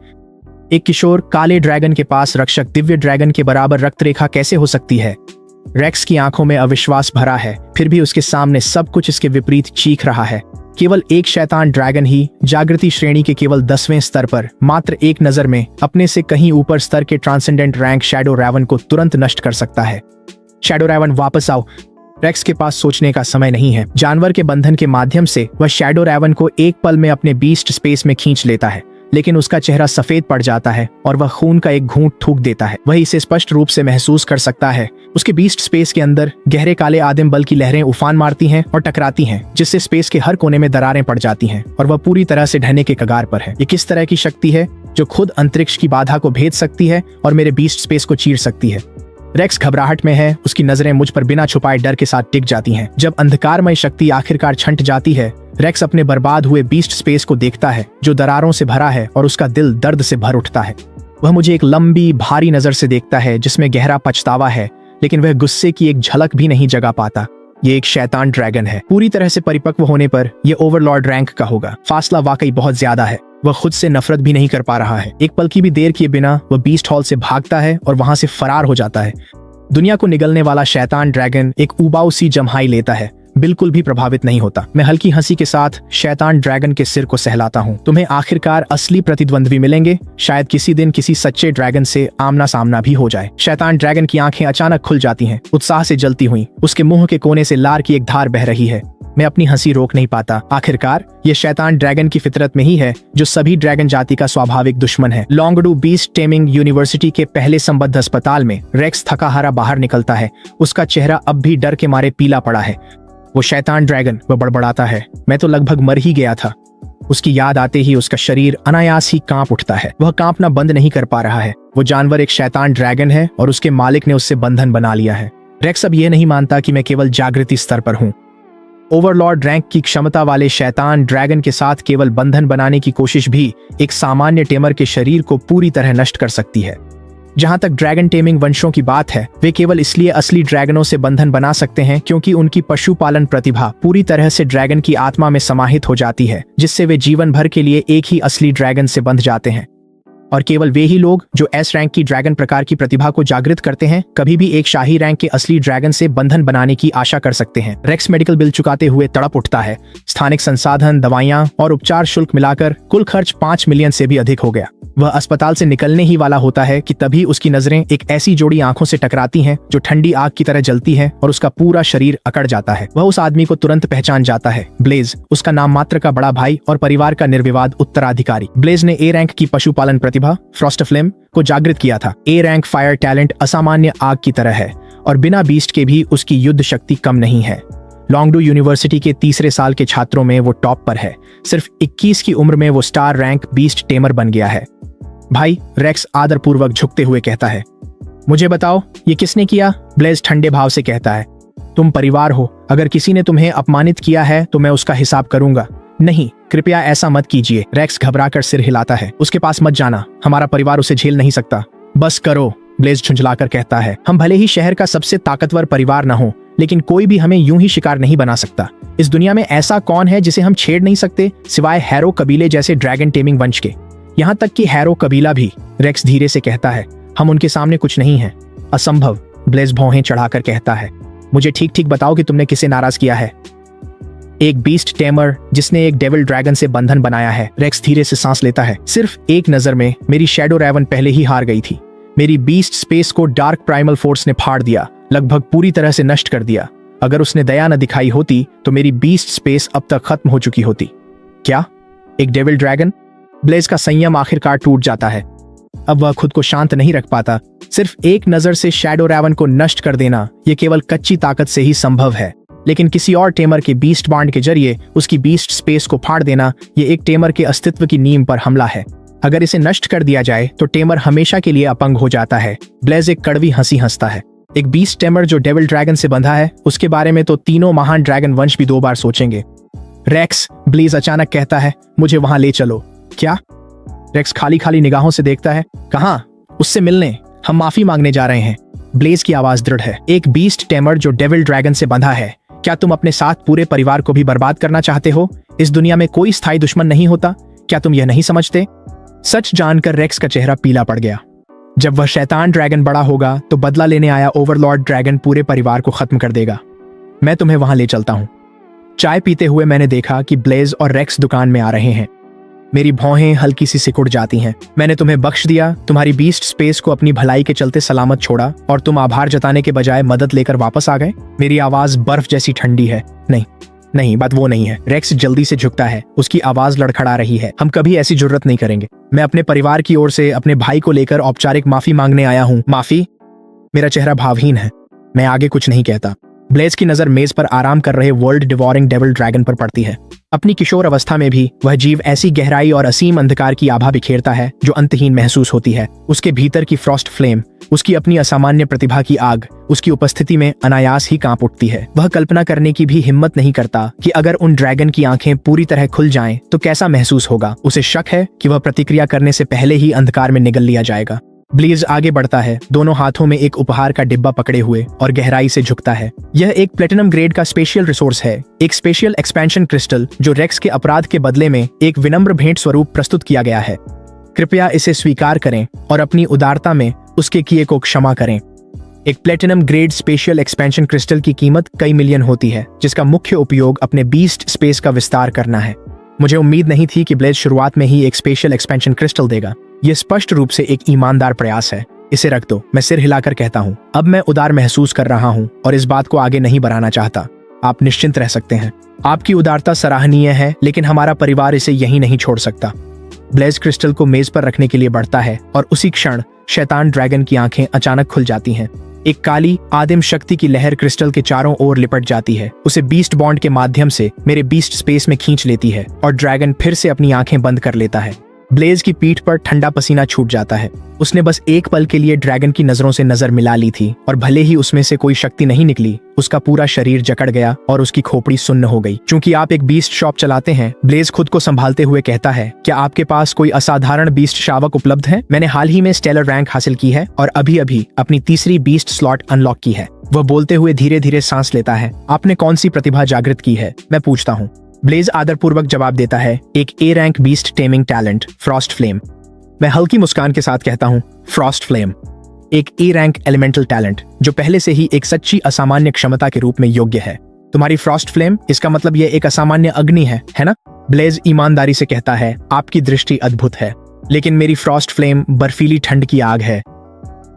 एक किशोर काले ड्रैगन के पास रक्षक दिव्य ड्रैगन के बराबर रक्तरेखा कैसे हो सकती है? रेक्स की आंखों में अविश्वास भरा है, फिर भी उसके सामने सब कुछ इसके विपरीत चीख रहा है। केवल एक शैतान ड्रैगन ही जागृति श्रेणी के केवल 10वें स्तर पर मात्र एक नजर में अपने से कहीं ऊपर स्तर के ट्रांसेंडेंट रैंक शैडो रैवन को तुरंत नष्ट कर सकता है। शैडो रैवन, वापस आओ। रेक्स के पास सोचने का समय नहीं है। जानवर के बंधन के माध्यम से वह शैडो रैवन को एक पल में अपने बीस्ट स्पेस में खींच लेता है, लेकिन उसका चेहरा सफेद पड़ जाता है और वह खून का एक घूंट थूक देता है। वह इसे स्पष्ट रूप से महसूस कर सकता है। उसके बीस्ट स्पेस के अंदर गहरे काले आदिम बल की लहरें उफान मारती हैं और टकराती हैं, जिससे स्पेस के हर कोने में दरारें पड़ जाती हैं और वह पूरी तरह से ढहने के कगार पर है। ये किस तरह की शक्ति है जो खुद अंतरिक्ष की बाधा को भेद सकती है और मेरे बीस्ट स्पेस को चीर सकती है? रेक्स घबराहट में है, उसकी नजरें मुझ पर बिना छुपाए डर के साथ टिक जाती हैं। जब अंधकारमय शक्ति आखिरकार छंट जाती है, रेक्स अपने बर्बाद हुए बीस्ट स्पेस को देखता है जो दरारों से भरा है और उसका दिल दर्द से भर उठता है। वह मुझे एक लंबी भारी नजर से देखता है जिसमें गहरा पछतावा है, लेकिन वह गुस्से की एक झलक भी नहीं जगा पाता। ये एक शैतान ड्रैगन है। पूरी तरह से परिपक्व होने पर यह ओवरलॉर्ड रैंक का होगा। फासला वाकई बहुत ज्यादा है। वह खुद से नफरत भी नहीं कर पा रहा है। एक पल की भी देर किए बिना वह बीस्ट हॉल से भागता है और वहां से फरार हो जाता है। दुनिया को निगलने वाला शैतान ड्रैगन एक उबाऊ सी जम्हाई लेता है, बिल्कुल भी प्रभावित नहीं होता। मैं हल्की हंसी के साथ शैतान ड्रैगन के सिर को सहलाता हूँ। तुम्हें आखिरकार असली प्रतिद्वंद्वी मिलेंगे। शायद किसी दिन किसी सच्चे ड्रैगन से आमना सामना भी हो जाए। शैतान ड्रैगन की आंखें अचानक खुल जाती हैं, उत्साह से जलती हुई। उसके मुंह के कोने से लार की एक धार बह रही है। मैं अपनी हंसी रोक नहीं पाता। आखिरकार ये शैतान ड्रैगन की फितरत में ही है, जो सभी ड्रैगन जाति का स्वाभाविक दुश्मन है। लॉन्गडू बीस्ट टेमिंग यूनिवर्सिटी के पहले संबद्ध अस्पताल में रेक्स थका हारा बाहर निकलता है। उसका चेहरा अब भी डर के मारे पीला पड़ा है। वो शैतान ड्रैगन, वह बड़बड़ाता है, मैं तो लगभग मर ही गया था। उसकी याद आते ही उसका शरीर अनायास ही कांप उठता है। वह कांपना बंद नहीं कर पा रहा है। वो जानवर एक शैतान ड्रैगन है और उसके मालिक ने उससे बंधन बना लिया है। रेक्स अब ये नहीं मानता कि मैं केवल जागृति स्तर पर हूँ। ओवरलॉर्ड रैंक की क्षमता वाले शैतान ड्रैगन के साथ केवल बंधन बनाने की कोशिश भी एक सामान्य टेमर के शरीर को पूरी तरह नष्ट कर सकती है। जहां तक ड्रैगन टेमिंग वंशों की बात है, वे केवल इसलिए असली ड्रैगनों से बंधन बना सकते हैं क्योंकि उनकी पशुपालन प्रतिभा पूरी तरह से ड्रैगन की आत्मा में समाहित हो जाती है, जिससे वे जीवन भर के लिए एक ही असली ड्रैगन से बंध जाते हैं। और केवल वे ही लोग जो एस रैंक की ड्रैगन प्रकार की प्रतिभा को जागृत करते हैं कभी भी एक शाही रैंक के असली ड्रैगन से बंधन बनाने की आशा कर सकते हैं। रेक्स मेडिकल बिल चुकाते हुए तड़प उठता है। स्थानिक संसाधन, दवाइयां और उपचार शुल्क मिलाकर कुल खर्च 5 मिलियन से भी अधिक हो गया। वह अस्पताल से निकलने ही वाला होता है कि तभी उसकी नजरें एक ऐसी जोड़ी आंखों से टकराती हैं जो ठंडी आग की तरह जलती है और उसका पूरा शरीर अकड़ जाता है। वह उस आदमी को तुरंत पहचान जाता है। ब्लेज, उसका नाम मात्र का बड़ा भाई और परिवार का निर्विवाद उत्तराधिकारी। ब्लेज ने ए रैंक की पशुपालन प्रतिभा फ्रॉस्टफ्लेम को जागृत किया था। ए रैंक फायर टैलेंट असामान्य आग की तरह है और बिना बीस्ट के भी उसकी युद्ध शक्ति कम नहीं है। लॉन्गडू यूनिवर्सिटी के तीसरे साल के छात्रों में वो टॉप पर है। सिर्फ 21 की उम्र में वो स्टार रैंक बीस्ट टेमर बन गया है। भाई, रेक्स आदरपूर्वक झुकते हुए कहता है। मुझे बताओ, ये किसने किया? ब्लेज ठंडे भाव से कहता है। तुम परिवार हो, अगर किसी ने तुम्हें अपमानित किया है तो मैं उसका हिसाब करूंगा। नहीं, कृपया ऐसा मत कीजिए। रेक्स घबराकर सिर हिलाता है। उसके पास मत जाना, हमारा परिवार उसे झेल नहीं सकता। बस करो, ब्लेज झुंझलाकर कहता है। हम भले ही शहर का सबसे ताकतवर परिवार न हो, लेकिन कोई भी हमें यूं ही शिकार नहीं बना सकता। इस दुनिया में ऐसा कौन है जिसे हम छेड़ नहीं सकते, सिवाय हैरो कबीले जैसे ड्रैगन टेमिंग वंश के। यहाँ तक कि हैरो कबीला भी, रेक्स धीरे से कहता है। हम उनके सामने कुछ नहीं है। असंभव, ब्लेज भौहें चढ़ाकर कहता है। मुझे ठीक ठीक बताओ कि तुमने किसे नाराज किया है? एक बीस्ट टेमर जिसने एक डेविल ड्रैगन से बंधन बनाया है। रेक्स धीरे से सांस लेता है। सिर्फ एक नजर में मेरी शैडो रेवन पहले ही हार गई थी। मेरी बीस्ट स्पेस को डार्क प्राइमल फोर्स ने फाड़ दिया, लगभग पूरी तरह से नष्ट कर दिया। अगर उसने दया न दिखाई होती तो मेरी बीस्ट स्पेस अब तक खत्म हो चुकी होती। क्या? एक डेविल ड्रैगन? ब्लेज का संयम आखिरकार टूट जाता है। अब वह खुद को शांत नहीं रख पाता। सिर्फ एक नजर से शैडो रेवन को नष्ट कर देना यह केवल कच्ची ताकत से ही संभव है, लेकिन किसी और टेमर के बीस्ट बॉन्ड के जरिए उसकी बीस्ट स्पेस को फाड़ देना यह एक टेमर के अस्तित्व की नींव पर हमला है। अगर इसे नष्ट कर दिया जाए तो टेमर हमेशा के लिए अपंग हो जाता है। ब्लेज एक कड़वी हंसी हंसता है। एक बीस्ट टेमर जो डेविल ड्रैगन से बंधा है, उसके बारे में तो तीनों महान ड्रैगन वंश भी 2 बार सोचेंगे। रेक्स, ब्लेज अचानक कहता है, मुझे वहां ले चलो। क्या? रेक्स खाली खाली निगाहों से देखता है। कहां? उससे मिलने। हम माफी मांगने जा रहे हैं। ब्लेज की आवाज दृढ़ है। एक बीस्ट टेमर जो डेविल ड्रैगन से बंधा है, क्या तुम अपने साथ पूरे परिवार को भी बर्बाद करना चाहते हो? इस दुनिया में कोई स्थायी दुश्मन नहीं होता। क्या तुम यह नहीं समझते? सच जानकर रेक्स का चेहरा पीला पड़ गया। जब वह शैतान ड्रैगन बड़ा होगा तो बदला लेने आया ओवरलॉर्ड ड्रैगन पूरे परिवार को खत्म कर देगा। मैं तुम्हें वहां ले चलता हूं। चाय पीते हुए मैंने देखा कि ब्लेज और रेक्स दुकान में आ रहे हैं। मेरी भौहें हल्की सी सिकुड़ जाती हैं। मैंने तुम्हें बख्श दिया, तुम्हारी बीस्ट स्पेस को अपनी भलाई के चलते सलामत छोड़ा, और तुम आभार जताने के बजाय मदद लेकर वापस आ गए। मेरी आवाज बर्फ जैसी ठंडी है। नहीं नहीं, बात वो नहीं है। रेक्स जल्दी से झुकता है। उसकी आवाज लड़खड़ा रही है। हम कभी ऐसी जुर्रत नहीं करेंगे। मैं अपने परिवार की ओर से अपने भाई को लेकर औपचारिक माफी मांगने आया हूँ। माफी? मेरा चेहरा भावहीन है। मैं आगे कुछ नहीं कहता। ब्लेज की नजर मेज पर आराम कर रहे वर्ल्ड डिवोरिंग डेविल ड्रैगन पर पड़ती है। अपनी किशोर अवस्था में भी वह जीव ऐसी गहराई और असीम अंधकार की आभा बिखेरता है जो अंतहीन महसूस होती है। उसके भीतर की फ्रॉस्ट फ्लेम, उसकी अपनी असामान्य प्रतिभा की आग, उसकी उपस्थिति में अनायास ही कांप उठती है। वह कल्पना करने की भी हिम्मत नहीं करता कि अगर उन ड्रैगन की आंखें पूरी तरह खुल जाएं तो कैसा महसूस होगा। उसे शक है कि वह प्रतिक्रिया करने से पहले ही अंधकार में निगल लिया जाएगा। ब्लेज आगे बढ़ता है, दोनों हाथों में एक उपहार का डिब्बा पकड़े हुए, और गहराई से झुकता है। यह एक प्लेटिनम ग्रेड का स्पेशल रिसोर्स है, एक स्पेशल एक्सपेंशन क्रिस्टल जो रेक्स के अपराध के बदले में एक विनम्र भेंट स्वरूप प्रस्तुत किया गया है। कृपया इसे स्वीकार करें और अपनी उदारता में उसके किए को क्षमा करें। एक platinum grade special expansion crystal की कीमत कई मिलियन होती है, जिसका मुख्य उपयोग अपने बीस्ट स्पेस का विस्तार करना है। मुझे उम्मीद नहीं थी कि ब्लेज शुरुआत में ही एक स्पेशल एक्सपेंशन क्रिस्टल देगा। यह स्पष्ट रूप से एक ईमानदार प्रयास है। इसे रख दो, मैं सिर हिलाकर कहता हूँ। अब मैं उदार महसूस कर रहा हूँ और इस बात को आगे नहीं बढ़ाना चाहता। आप निश्चिंत रह सकते हैं। आपकी उदारता सराहनीय है, लेकिन हमारा परिवार इसे यहीं नहीं छोड़ सकता। ब्लेज क्रिस्टल को मेज पर रखने के लिए बढ़ता है और उसी क्षण शैतान ड्रैगन की आंखें अचानक खुल जाती हैं। एक काली आदिम शक्ति की लहर क्रिस्टल के चारों ओर लिपट जाती है, उसे बीस्ट बॉन्ड के माध्यम से मेरे बीस्ट स्पेस में खींच लेती है और ड्रैगन फिर से अपनी आंखें बंद कर लेता है। ब्लेज की पीठ पर ठंडा पसीना छूट जाता है। उसने बस एक पल के लिए ड्रैगन की नजरों से नजर मिला ली थी और भले ही उसमें से कोई शक्ति नहीं निकली, उसका पूरा शरीर जकड़ गया और उसकी खोपड़ी सुन्न हो गई। चूंकि आप एक बीस्ट शॉप चलाते हैं, ब्लेज खुद को संभालते हुए कहता है, क्या आपके पास कोई असाधारण बीस्ट शावक उपलब्ध है? मैंने हाल ही में स्टेलर रैंक हासिल की है और अभी अभी अपनी तीसरी बीस्ट स्लॉट अनलॉक की है। वह बोलते हुए धीरे धीरे सांस लेता है। आपने कौन सी प्रतिभा जागृत की है? मैं पूछता हूँ। ब्लेज आदरपूर्वक जवाब देता है, एक A rank beast taming talent, frost flame. मैं हल्की मुस्कान के साथ कहता हूँ, फ्रॉस्ट फ्लेम एक ए रैंक एलिमेंटल टैलेंट जो पहले से ही एक सच्ची असामान्य क्षमता के रूप में योग्य है। तुम्हारी फ्रॉस्ट फ्लेम, इसका मतलब यह एक असामान्य अग्नि है ना? ब्लेज ईमानदारी से कहता है, आपकी दृष्टि अद्भुत है, लेकिन मेरी फ्रॉस्ट फ्लेम बर्फीली ठंड की आग है।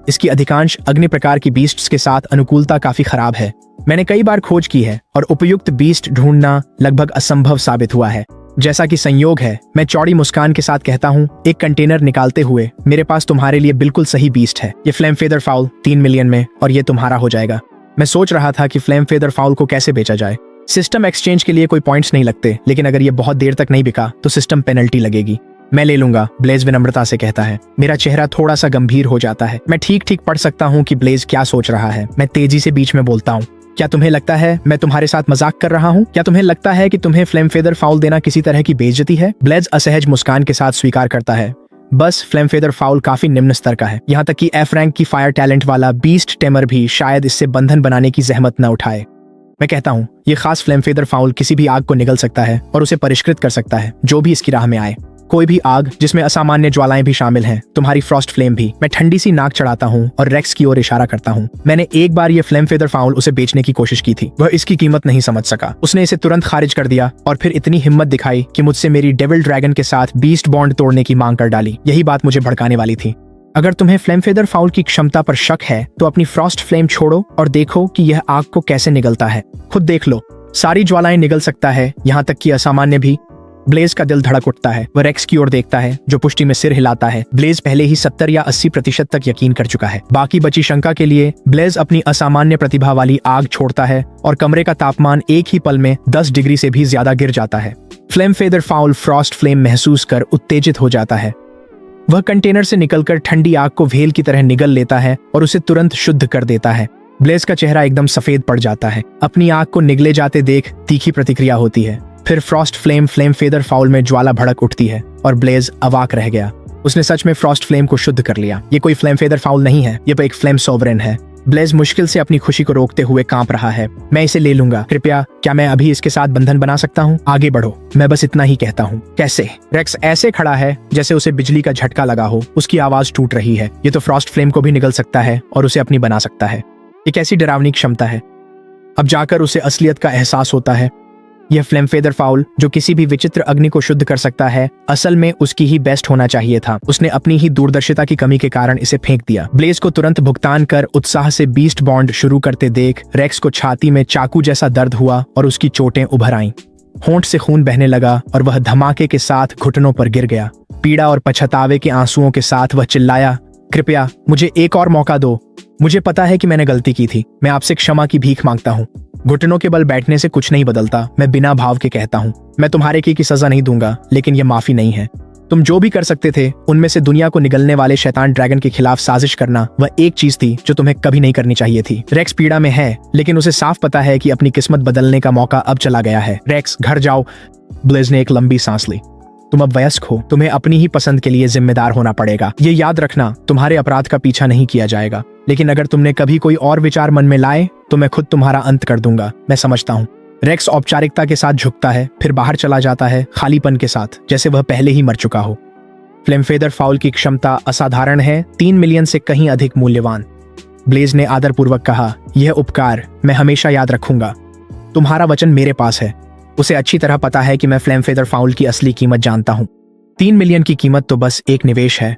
इसकी अधिकांश अग्नि प्रकार की बीस्ट्स के साथ अनुकूलता काफी खराब है। मैंने कई बार खोज की है और उपयुक्त बीस्ट ढूंढना लगभग असंभव साबित हुआ है। जैसा कि संयोग है, मैं चौड़ी मुस्कान के साथ कहता हूँ, एक कंटेनर निकालते हुए, मेरे पास तुम्हारे लिए बिल्कुल सही बीस्ट है। ये फ्लेम फेदर फाउल 3 मिलियन में, और ये तुम्हारा हो जाएगा। मैं सोच रहा था कि फ्लेम फेदर फाउल को कैसे बेचा जाए। सिस्टम एक्सचेंज के लिए कोई पॉइंट्स नहीं लगते, लेकिन अगर ये बहुत देर तक नहीं बिका तो सिस्टम पेनल्टी लगेगी। मैं ले लूंगा, ब्लेज विनम्रता से कहता है। मेरा चेहरा थोड़ा सा गंभीर हो जाता है। मैं ठीक ठीक पढ़ सकता हूँ कि ब्लेज क्या सोच रहा है। मैं तेजी से बीच में बोलता हूँ, क्या तुम्हें लगता है मैं तुम्हारे साथ मजाक कर रहा हूँ? क्या तुम्हें लगता है कि तुम्हें फ्लेम फेदर फाउल देना किसी तरह की बेइज्जती है? ब्लेज असहज मुस्कान के साथ स्वीकार करता है, बस फ्लेम फेदर फाउल काफी निम्न स्तर का है। यहाँ तक कि एफ रैंक की फायर टैलेंट वाला बीस्ट टेमर भी शायद इससे बंधन बनाने की जहमत न उठाए। मैं कहता हूँ, ये खास फ्लेम फेदर फाउल किसी भी आग को निगल सकता है और उसे परिष्कृत कर सकता है, जो भी इसकी राह में आए। कोई भी आग जिसमें असामान्य ज्वालाएं भी शामिल हैं, तुम्हारी फ्रॉस्ट फ्लेम भी। मैं ठंडी सी नाक चढ़ाता हूँ और रेक्स की ओर इशारा करता हूँ। मैंने एक बार ये फ्लेम फेदर फाउल उसे बेचने की कोशिश की थी। वह इसकी कीमत नहीं समझ सका। उसने इसे तुरंत खारिज कर दिया और फिर इतनी हिम्मत दिखाई कि मुझसे मेरी डेविल ड्रैगन के साथ बीस्ट बॉन्ड तोड़ने की मांग कर डाली। यही बात मुझे भड़काने वाली थी। अगर तुम्हें फ्लेम फेदर फाउल की क्षमता पर शक है तो अपनी फ्रॉस्ट फ्लेम छोड़ो और देखो कि यह आग को कैसे निगलता है। खुद देख लो, सारी ज्वालाएं निगल सकता है, यहाँ तक कि असामान्य भी। ब्लेज का दिल धड़क उठता है। वह रेक्स की ओर देखता है, जो पुष्टि में सिर हिलाता है। ब्लेज पहले ही 70 या 80% तक यकीन कर चुका है। बाकी बची शंका के लिए ब्लेज अपनी असामान्य प्रतिभा वाली आग छोड़ता है और कमरे का तापमान एक ही पल में 10 डिग्री से भी ज्यादा गिर जाता है। Flame feather foul Frost flame महसूस कर उत्तेजित हो जाता है। वह कंटेनर से निकलकर ठंडी आग को भेल की तरह निगल लेता है और उसे तुरंत शुद्ध कर देता है। ब्लेज का चेहरा एकदम सफेद पड़ जाता है। अपनी आग को निगले जाते देख तीखी प्रतिक्रिया होती है। फिर फ्रॉस्ट फ्लेम फेदर फाउल में ज्वाला भड़क उठती है और ब्लेज अवाक रह गया। उसने सच में फ्रॉस्ट फ्लेम को शुद्ध कर लिया। ये कोई फ्लेम फेदर फाउल नहीं है, ये एक फ्लेम सोवरेन है। ब्लेज मुश्किल से अपनी खुशी को रोकते हुए कांप रहा है। मैं इसे ले लूंगा, कृपया, क्या मैं अभी इसके साथ बंधन बना सकता हूँ? आगे बढ़ो, मैं बस इतना ही कहता हूँ। कैसे? रेक्स ऐसे खड़ा है जैसे उसे बिजली का झटका लगा हो। उसकी आवाज टूट रही है। ये तो फ्रॉस्ट फ्लेम को भी निगल सकता है और उसे अपनी बना सकता है। ये कैसी डरावनी क्षमता है। अब जाकर उसे असलियत का एहसास होता है। यह फ्लेम फेदर फाउल, जो किसी भी विचित्र अग्नि को शुद्ध कर सकता है, असल में उसकी ही बेस्ट होना चाहिए था। उसने अपनी ही दूरदर्शिता की कमी के कारण इसे फेंक दिया। ब्लेज को तुरंत भुगतान कर उत्साह से बीस्ट बॉन्ड शुरू करते देख रेक्स को छाती में चाकू जैसा दर्द हुआ और उसकी चोटें उभर आईं। होंठ से खून बहने लगा और वह धमाके के साथ घुटनों पर गिर गया। पीड़ा और पछतावे के आंसुओं के साथ वह चिल्लाया, कृपया मुझे एक और मौका दो। मुझे पता है कि मैंने गलती की थी। मैं आपसे क्षमा की भीख मांगता हूँ। घुटनों के बल बैठने से कुछ नहीं बदलता। मैं बिना भाव के कहता हूँ, मैं तुम्हारे की सजा नहीं दूंगा, लेकिन यह माफी नहीं है। तुम जो भी कर सकते थे उनमें से दुनिया को निगलने वाले शैतान ड्रैगन के खिलाफ साजिश करना वह एक चीज थी जो तुम्हें कभी नहीं करनी चाहिए थी। रेक्स पीड़ा में है, लेकिन उसे साफ पता है कि अपनी किस्मत बदलने का मौका अब चला गया है। रेक्स, घर जाओ। ब्लेज ने एक लंबी सांस ली। तुम अब वयस्क हो, तुम्हें अपनी ही पसंद के लिए जिम्मेदार होना पड़ेगा। ये याद रखना, तुम्हारे अपराध का पीछा नहीं किया जाएगा, लेकिन अगर तुमने कभी कोई और विचार मन में लाए तो मैं खुद तुम्हारा अंत कर दूंगा। मैं समझता हूँ। रेक्स औपचारिकता के साथ झुकता है, फिर बाहर चला जाता है, खालीपन के साथ, जैसे वह पहले ही मर चुका हो। फ्लेमफेदर फाउल की क्षमता असाधारण है, 3 मिलियन से कहीं अधिक मूल्यवान। ब्लेज ने आदरपूर्वक कहा, यह उपकार मैं हमेशा याद रखूंगा। तुम्हारा वचन मेरे पास है। उसे अच्छी तरह पता है कि मैं फ्लेमफेदर फाउल की असली कीमत जानता हूँ। 3 मिलियन की कीमत तो बस एक निवेश है।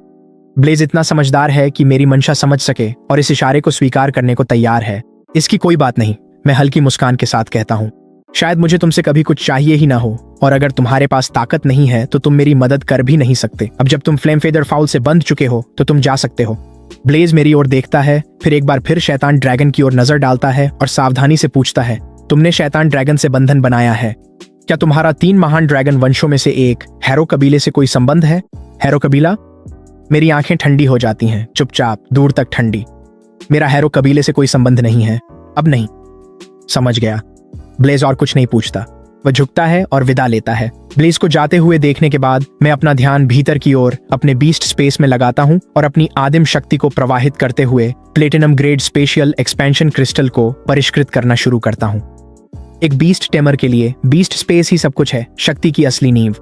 ब्लेज इतना समझदार है कि मेरी मंशा समझ सके और इस इशारे को स्वीकार करने को तैयार है। इसकी कोई बात नहीं, मैं हल्की मुस्कान के साथ कहता हूँ। शायद मुझे तुमसे कभी कुछ चाहिए ही ना हो, और अगर तुम्हारे पास ताकत नहीं है तो तुम मेरी मदद कर भी नहीं सकते। अब जब तुम फ्लेमफेदर फाउल से बंध चुके हो तो तुम जा सकते हो। ब्लेज मेरी ओर देखता है, फिर एक बार फिर शैतान ड्रैगन की ओर नजर डालता है और सावधानी से पूछता है, तुमने शैतान ड्रैगन से बंधन बनाया है। क्या तुम्हारा 3 महान ड्रैगन वंशों में से एक हैरो कबीले से कोई संबंध है? हैरो कबीला? मेरी आंखें ठंडी हो जाती हैं, चुपचाप, दूर तक ठंडी। मेरा हैरो कबीले से कोई संबंध नहीं है। अब नहीं। समझ गया। ब्लेज और कुछ नहीं पूछता। वह झुकता है और विदा लेता है। ब्लेज को जाते हुए देखने के बाद मैं अपना ध्यान भीतर की ओर अपने बीस्ट स्पेस में लगाता हूँ और अपनी आदिम शक्ति को प्रवाहित करते हुए platinum grade special expansion crystal को परिष्कृत करना शुरू करता हूँ। एक बीस्ट टेमर के लिए बीस्ट स्पेस ही सब कुछ है, शक्ति की असली नींव।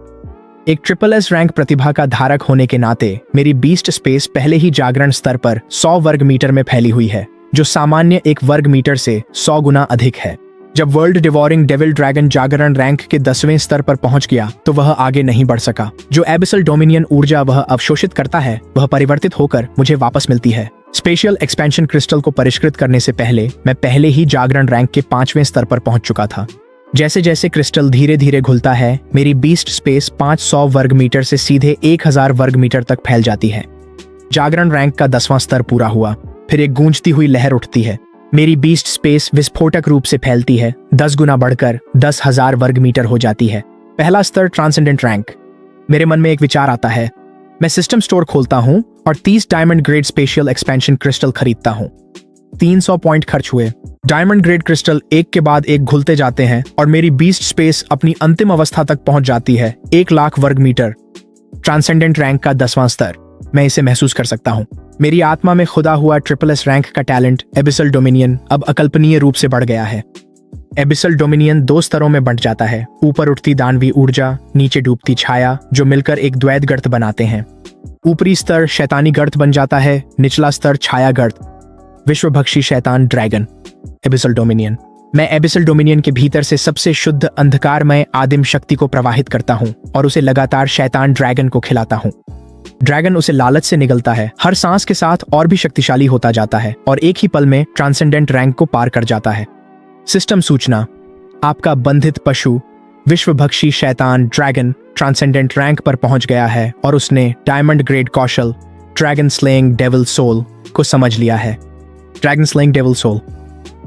एक SSS रैंक प्रतिभा का धारक होने के नाते मेरी बीस्ट स्पेस पहले ही जागरण स्तर पर 100 वर्ग मीटर में फैली हुई है, जो सामान्य 1 वर्ग मीटर से 100 गुना अधिक है। जब वर्ल्ड डिवोरिंग डेविल ड्रैगन जागरण रैंक के 10वें स्तर पर पहुंच गया तो वह आगे नहीं बढ़ सका। जो एबिसल डोमिनियन ऊर्जा वह अवशोषित करता है वह परिवर्तित होकर मुझे वापस मिलती है। स्पेशियल एक्सपेंशन क्रिस्टल को परिष्कृत करने से पहले मैं पहले ही जागरण रैंक के 5वें स्तर पर पहुंच चुका था। जैसे जैसे क्रिस्टल धीरे धीरे घुलता है, मेरी बीस्ट स्पेस 500 वर्ग मीटर से सीधे 1000 वर्ग मीटर तक फैल जाती है। जागरण रैंक का 10वां स्तर पूरा हुआ, फिर एक गूंजती हुई लहर उठती है। मेरी बीस्ट स्पेस विस्फोटक रूप से फैलती है, 10 गुना बढ़कर 10,000 वर्ग मीटर हो जाती है। पहला स्तर ट्रांसेंडेंट रैंक। मेरे मन में एक विचार आता है। मैं सिस्टम स्टोर खोलता हूँ और 30 diamond grade special expansion crystal खरीदता हूँ। 300 पॉइंट खर्च हुए। डायमंड ग्रेड क्रिस्टल एक के बाद एक घुलते जाते हैं और मेरी बीस्ट स्पेस अपनी अंतिम अवस्था तक पहुंच जाती है, 1 लाख वर्ग मीटर। ट्रांसेंडेंट रैंक का 10वां स्तर। मैं इसे महसूस कर सकता हूँ। मेरी आत्मा में खुदा हुआ SSS रैंक का टैलेंट एबिसल डोमिनियन अब अकल्पनीय रूप से बढ़ गया है। एबिसल डोमिनियन 2 स्तरों में बंट जाता है, ऊपर उठती दानवी ऊर्जा, नीचे डूबती छाया, जो मिलकर एक द्वैत गर्त बनाते हैं। ऊपरी स्तर शैतानी गर्त बन जाता है, निचला स्तर छाया गर्त। विश्वभक्षी शैतान ड्रैगन, एबिसल डोमिनियन। मैं एबिसल डोमिनियन के भीतर से सबसे शुद्ध अंधकारमय आदिम शक्ति को प्रवाहित करता हूँ और उसे लगातार शैतान ड्रैगन को खिलाता हूँ। ड्रैगन उसे लालच से निगलता है, हर सांस के साथ और भी शक्तिशाली होता जाता है और एक ही पल में ट्रांसेंडेंट रैंक को पार कर जाता है। सिस्टम सूचना, आपका बंधित पशु विश्वभक्षी शैतान ड्रैगन ट्रांसेंडेंट रैंक पर पहुंच गया है और उसने डायमंड ग्रेड कौशल ड्रैगन स्लेइंग डेविल सोल को समझ लिया है। Dragon slaying devil soul.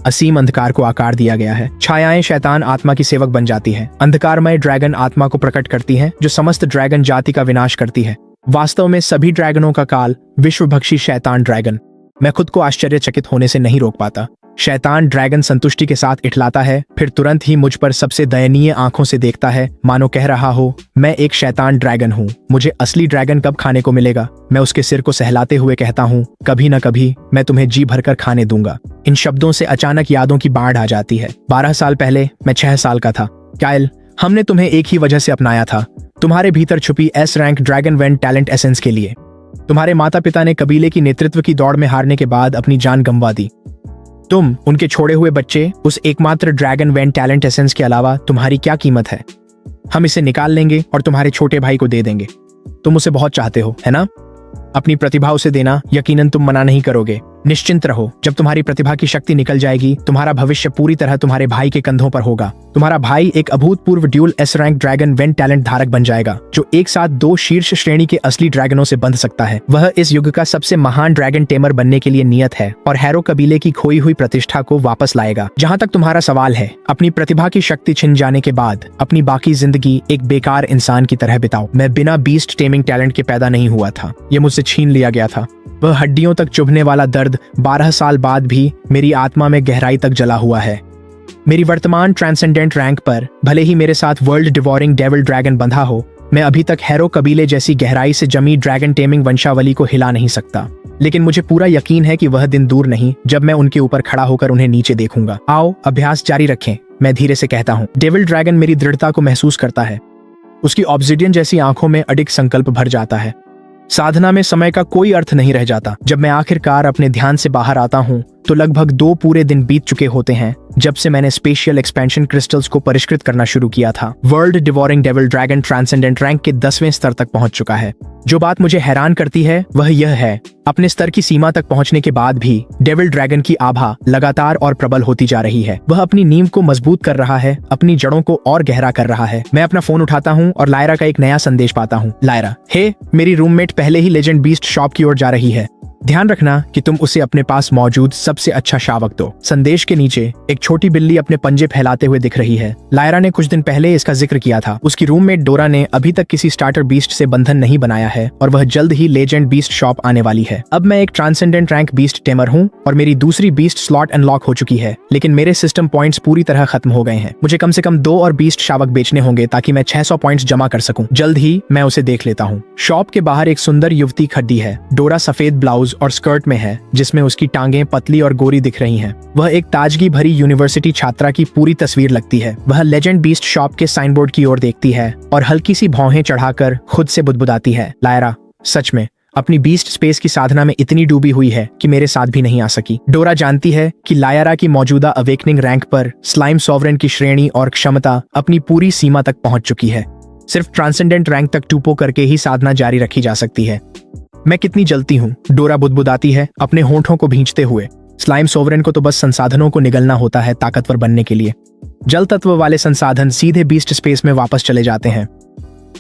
असीम अंधकार को आकार दिया गया है। छायाएं शैतान आत्मा की सेवक बन जाती है। अंधकारमय ड्रैगन आत्मा को प्रकट करती है, जो समस्त ड्रैगन जाति का विनाश करती है। वास्तव में सभी ड्रैगनों का काल विश्वभक्षी शैतान ड्रैगन। मैं खुद को आश्चर्यचकित होने से नहीं रोक पाता। शैतान ड्रैगन संतुष्टि के साथ इठलाता है, फिर तुरंत ही मुझ पर सबसे दयनीय आंखों से देखता है, मानो कह रहा हो, मैं एक शैतान ड्रैगन हूँ, मुझे असली ड्रैगन कब खाने को मिलेगा। मैं उसके सिर को सहलाते हुए कहता हूँ, कभी न कभी मैं तुम्हें जी भरकर खाने दूंगा। इन शब्दों से अचानक यादों की बाढ़ आ जाती है। 12 साल पहले मैं 6 साल का था। कायल, हमने तुम्हें एक ही वजह से अपनाया था, तुम्हारे भीतर छुपी S rank dragon went talent essence के लिए। तुम्हारे माता पिता ने कबीले की नेतृत्व की दौड़ में हारने के बाद अपनी जान गंवा दी। तुम, उनके छोड़े हुए बच्चे, उस एकमात्र ड्रैगन वेंट टैलेंट एसेंस के अलावा तुम्हारी क्या कीमत है? हम इसे निकाल लेंगे और तुम्हारे छोटे भाई को दे देंगे। तुम उसे बहुत चाहते हो, है ना? अपनी प्रतिभा उसे देना, यकीनन तुम मना नहीं करोगे। निश्चिंत रहो, जब तुम्हारी प्रतिभा की शक्ति निकल जाएगी, तुम्हारा भविष्य पूरी तरह तुम्हारे भाई के कंधों पर होगा। तुम्हारा भाई एक अभूतपूर्व dual S rank dragon when talent धारक बन जाएगा, जो एक साथ 2 शीर्ष श्रेणी के असली ड्रैगनों से बंध सकता है। वह इस युग का सबसे महान ड्रैगन टेमर बनने के लिए नियत है और हैरो कबीले की खोई हुई प्रतिष्ठा को वापस लाएगा। जहाँ तक तुम्हारा सवाल है, अपनी प्रतिभा की शक्ति छिन जाने के बाद अपनी बाकी जिंदगी एक बेकार इंसान की तरह बिताओ। मैं बिना बीस्ट टेमिंग टैलेंट के पैदा नहीं हुआ था, ये मुझसे छीन लिया गया था। वह हड्डियों तक चुभने वाला दर्द 12 साल बाद भी मेरी आत्मा में गहराई तक जला हुआ है। मेरी वर्तमान ट्रांसेंडेंट रैंक पर भले ही मेरे साथ वर्ल्ड डिवोरिंग डेविल ड्रैगन बंधा हो, मैं अभी तक हैरो कबीले जैसी गहराई से जमी ड्रैगन टेमिंग वंशावली को हिला नहीं सकता। लेकिन मुझे पूरा यकीन है कि वह दिन दूर नहीं जब मैं उनके ऊपर खड़ा होकर उन्हें नीचे देखूंगा। आओ अभ्यास जारी रखें, मैं धीरे से कहता हूँ। डेविल ड्रैगन मेरी दृढ़ता को महसूस करता है। उसकी ऑब्सिडियन जैसी आंखों में अडिग संकल्प भर जाता है। साधना में समय का कोई अर्थ नहीं रह जाता। जब मैं आखिरकार अपने ध्यान से बाहर आता हूँ तो लगभग 2 पूरे दिन बीत चुके होते हैं जब से मैंने स्पेशियल एक्सपेंशन क्रिस्टल्स को परिष्कृत करना शुरू किया था। World devouring devil dragon transcendent rank के 10वें स्तर तक पहुंच चुका है। जो बात मुझे हैरान करती है वह यह है, अपने स्तर की सीमा तक पहुंचने के बाद भी डेविल ड्रैगन की आभा लगातार और प्रबल होती जा रही है। वह अपनी नींव को मजबूत कर रहा है, अपनी जड़ों को और गहरा कर रहा है। मैं अपना फोन उठाता हूँ और लायरा का एक नया संदेश पाता हूँ। लायरा, हे, मेरी रूममेट पहले ही लेजेंड बीस्ट शॉप की ओर जा रही है। ध्यान रखना कि तुम उसे अपने पास मौजूद सबसे अच्छा शावक दो। संदेश के नीचे एक छोटी बिल्ली अपने पंजे फैलाते हुए दिख रही है। लायरा ने कुछ दिन पहले इसका जिक्र किया था। उसकी रूममेट डोरा ने अभी तक किसी स्टार्टर बीस्ट से बंधन नहीं बनाया है और वह जल्द ही लेजेंड बीस्ट शॉप आने वाली है। अब मैं एक ट्रांसेंडेंट रैंक बीस्ट टेमर हूँ और मेरी दूसरी बीस्ट स्लॉट अनलॉक हो चुकी है, लेकिन मेरे सिस्टम पॉइंट्स पूरी तरह खत्म हो गए हैं। मुझे कम से कम 2 और बीस्ट शावक बेचने होंगे ताकि मैं 600 पॉइंट्स जमा कर सकूं। जल्द ही मैं उसे देख लेता हूँ। शॉप के बाहर एक सुंदर युवती खड़ी है। डोरा सफेद ब्लाउज और स्कर्ट में है, जिसमें उसकी टांगें पतली और गोरी दिख रही हैं। वह एक ताजगी भरी यूनिवर्सिटी छात्रा की पूरी तस्वीर लगती है। वह लेजेंड बीस्ट शॉप के साइन बोर्ड की ओर देखती है और हल्की सी भौहें चढ़ाकर खुद से बुदबुदाती है। लायरा सच में अपनी बीस्ट स्पेस की साधना में इतनी डूबी हुई है कि मेरे साथ भी नहीं आ सकी। डोरा जानती है कि लायरा की मौजूदा अवेकनिंग रैंक पर स्लाइम सॉवरेन की श्रेणी और क्षमता अपनी पूरी सीमा तक पहुंच चुकी है। सिर्फ ट्रांसेंडेंट रैंक तक टूपो करके ही साधना जारी रखी जा सकती है। मैं कितनी जलती हूँ, डोरा बुदबुदाती है अपने होंठों को भींचते हुए। स्लाइम सोवरेन को तो बस संसाधनों को निगलना होता है ताकतवर बनने के लिए। जल तत्व वाले संसाधन सीधे बीस्ट स्पेस में वापस चले जाते हैं।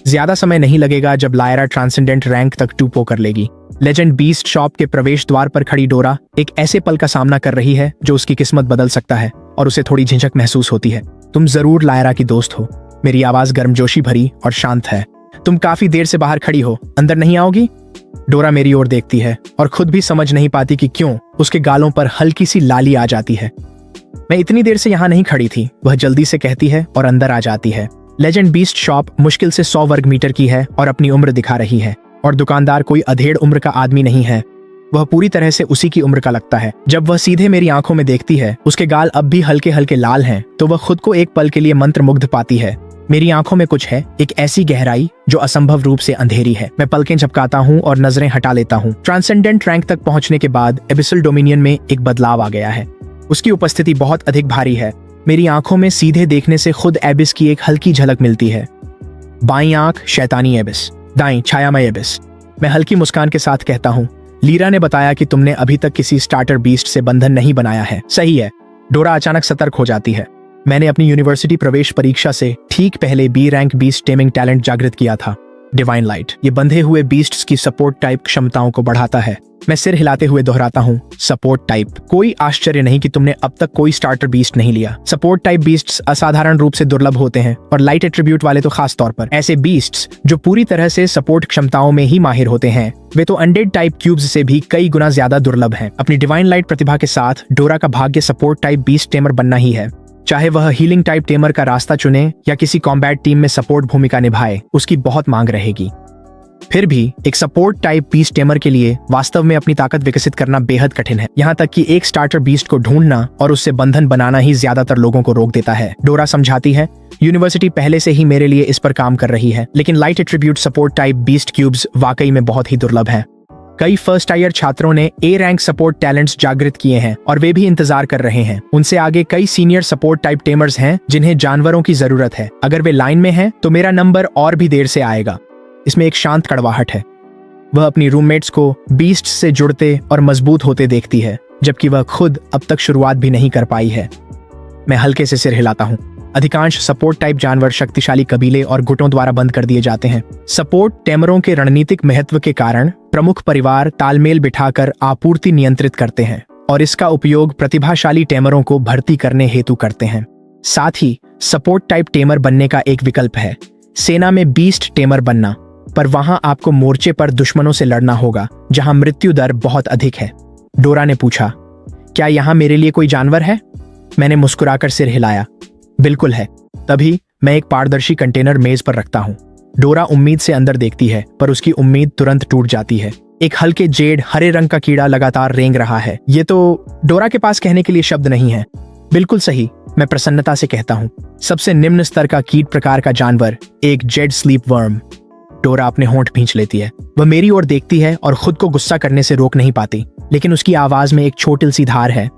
ज्यादा समय नहीं लगेगा जब लायरा ट्रांसेंडेंट रैंक तक टूपो कर लेगी। लेजेंड बीस्ट शॉप के प्रवेश द्वार पर खड़ी डोरा एक ऐसे पल का सामना कर रही है जो उसकी किस्मत बदल सकता है और उसे थोड़ी झिझक महसूस होती है। तुम जरूर लायरा की दोस्त हो। मेरी आवाज गर्मजोशी भरी और शांत है। तुम काफी देर से बाहर खड़ी हो, अंदर नहीं आओगी? डोरा मेरी ओर देखती है और खुद भी समझ नहीं पाती कि क्यों उसके गालों पर हल्की सी लाली आ जाती है। मैं इतनी देर से यहाँ नहीं खड़ी थी, वह जल्दी से कहती है और अंदर आ जाती है। लेजेंड बीस्ट शॉप मुश्किल से 100 वर्ग मीटर की है और अपनी उम्र दिखा रही है और दुकानदार कोई अधेड़ उम्र का आदमी नहीं है। वह पूरी तरह से उसी की उम्र का लगता है। जब वह सीधे मेरी आंखों में देखती है, उसके गाल अब भी हल्के हल्के लाल हैं, तो वह खुद को एक पल के लिए मंत्रमुग्ध पाती है। मेरी आंखों में कुछ है, एक ऐसी गहराई जो असंभव रूप से अंधेरी है। मैं पलकें झपकाता हूँ और नजरें हटा लेता हूँ। ट्रांसेंडेंट रैंक तक पहुँचने के बाद एबिसल डोमिनियन में एक बदलाव आ गया है। उसकी उपस्थिति बहुत अधिक भारी है। मेरी आंखों में सीधे देखने से खुद एबिस की एक हल्की झलक मिलती है। बाईं आंख शैतानी एबिस, दाईं छायामय एबिस। मैं हल्की मुस्कान के साथ कहता हूँ, लीरा ने बताया कि तुमने अभी तक किसी स्टार्टर बीस्ट से बंधन नहीं बनाया है, सही है? डोरा अचानक सतर्क हो जाती है। मैंने अपनी यूनिवर्सिटी प्रवेश परीक्षा से ठीक पहले B rank beast taming talent जागृत किया था, डिवाइन लाइट। ये बंधे हुए बीस्ट्स की सपोर्ट टाइप क्षमताओं को बढ़ाता है। मैं सिर हिलाते हुए दोहराता हूँ, सपोर्ट टाइप। कोई आश्चर्य नहीं कि तुमने अब तक कोई स्टार्टर बीस्ट नहीं लिया। सपोर्ट टाइप बीस्ट्स असाधारण रूप से दुर्लभ होते हैं और लाइट एट्रीब्यूट वाले तो खास तौर पर। ऐसे बीस्ट्स जो पूरी तरह से सपोर्ट क्षमताओं में ही माहिर होते हैं, वे तो अनडेड टाइप क्यूब्स से भी कई गुना ज्यादा दुर्लभ हैं। अपनी डिवाइन लाइट प्रतिभा के साथ डोरा का भाग्य सपोर्ट टाइप बीस्ट टेमर बनना ही है। चाहे वह हीलिंग टाइप टेमर का रास्ता चुने या किसी कॉम्बैट टीम में सपोर्ट भूमिका निभाए, उसकी बहुत मांग रहेगी। फिर भी एक सपोर्ट टाइप बीस्ट टेमर के लिए वास्तव में अपनी ताकत विकसित करना बेहद कठिन है। यहाँ तक कि एक स्टार्टर बीस्ट को ढूंढना और उससे बंधन बनाना ही ज्यादातर लोगों को रोक देता है। डोरा समझाती है, यूनिवर्सिटी पहले से ही मेरे लिए इस पर काम कर रही है, लेकिन light attribute support type beast cubes वाकई में बहुत ही दुर्लभ हैं। कई फर्स्ट ईयर छात्रों ने ए रैंक सपोर्ट टैलेंट्स जागृत किए हैं और वे भी इंतजार कर रहे हैं। उनसे आगे कई सीनियर सपोर्ट टाइप टेमर्स हैं जिन्हें जानवरों की जरूरत है। अगर वे लाइन में हैं तो मेरा नंबर और भी देर से आएगा। इसमें एक शांत कड़वाहट है। वह अपनी रूममेट्स को बीस्ट से जुड़ते और मजबूत होते देखती है, जबकि वह खुद अब तक शुरुआत भी नहीं कर पाई है। मैं हल्के से सिर हिलाता हूँ। अधिकांश सपोर्ट टाइप जानवर शक्तिशाली कबीले और गुटों द्वारा बंद कर दिए जाते हैं। सपोर्ट टेमरों के रणनीतिक महत्व के कारण प्रमुख परिवार तालमेल बिठाकर आपूर्ति नियंत्रित करते हैं और इसका उपयोग प्रतिभाशाली टेमरों को भर्ती करने हेतु करते हैं। साथ ही सपोर्ट टाइप टेमर बनने का एक विकल्प है सेना में बीस्ट टेमर बनना, पर वहां आपको मोर्चे पर दुश्मनों से लड़ना होगा जहां मृत्यु दर बहुत अधिक है। डोरा ने पूछा, क्या यहाँ मेरे लिए कोई जानवर है? मैंने मुस्कुराकर सिर हिलाया। बिल्कुल है। तभी मैं एक पारदर्शी कंटेनर मेज पर रखता हूँ। डोरा उम्मीद से अंदर देखती है, पर उसकी उम्मीद तुरंत टूट जाती है। एक हल्के जेड हरे रंग का कीड़ा लगातार रेंग रहा है। ये तो डोरा के पास कहने के लिए शब्द नहीं है। बिल्कुल सही, मैं प्रसन्नता से कहता हूँ। सबसे निम्न स्तर का कीट प्रकार का जानवर, एक जेड स्लीप वर्म। डोरा अपने होंठ भींच लेती है। वह मेरी ओर देखती है और खुद को गुस्सा करने से रोक नहीं पाती, लेकिन उसकी आवाज में एक छोटी सी धार है।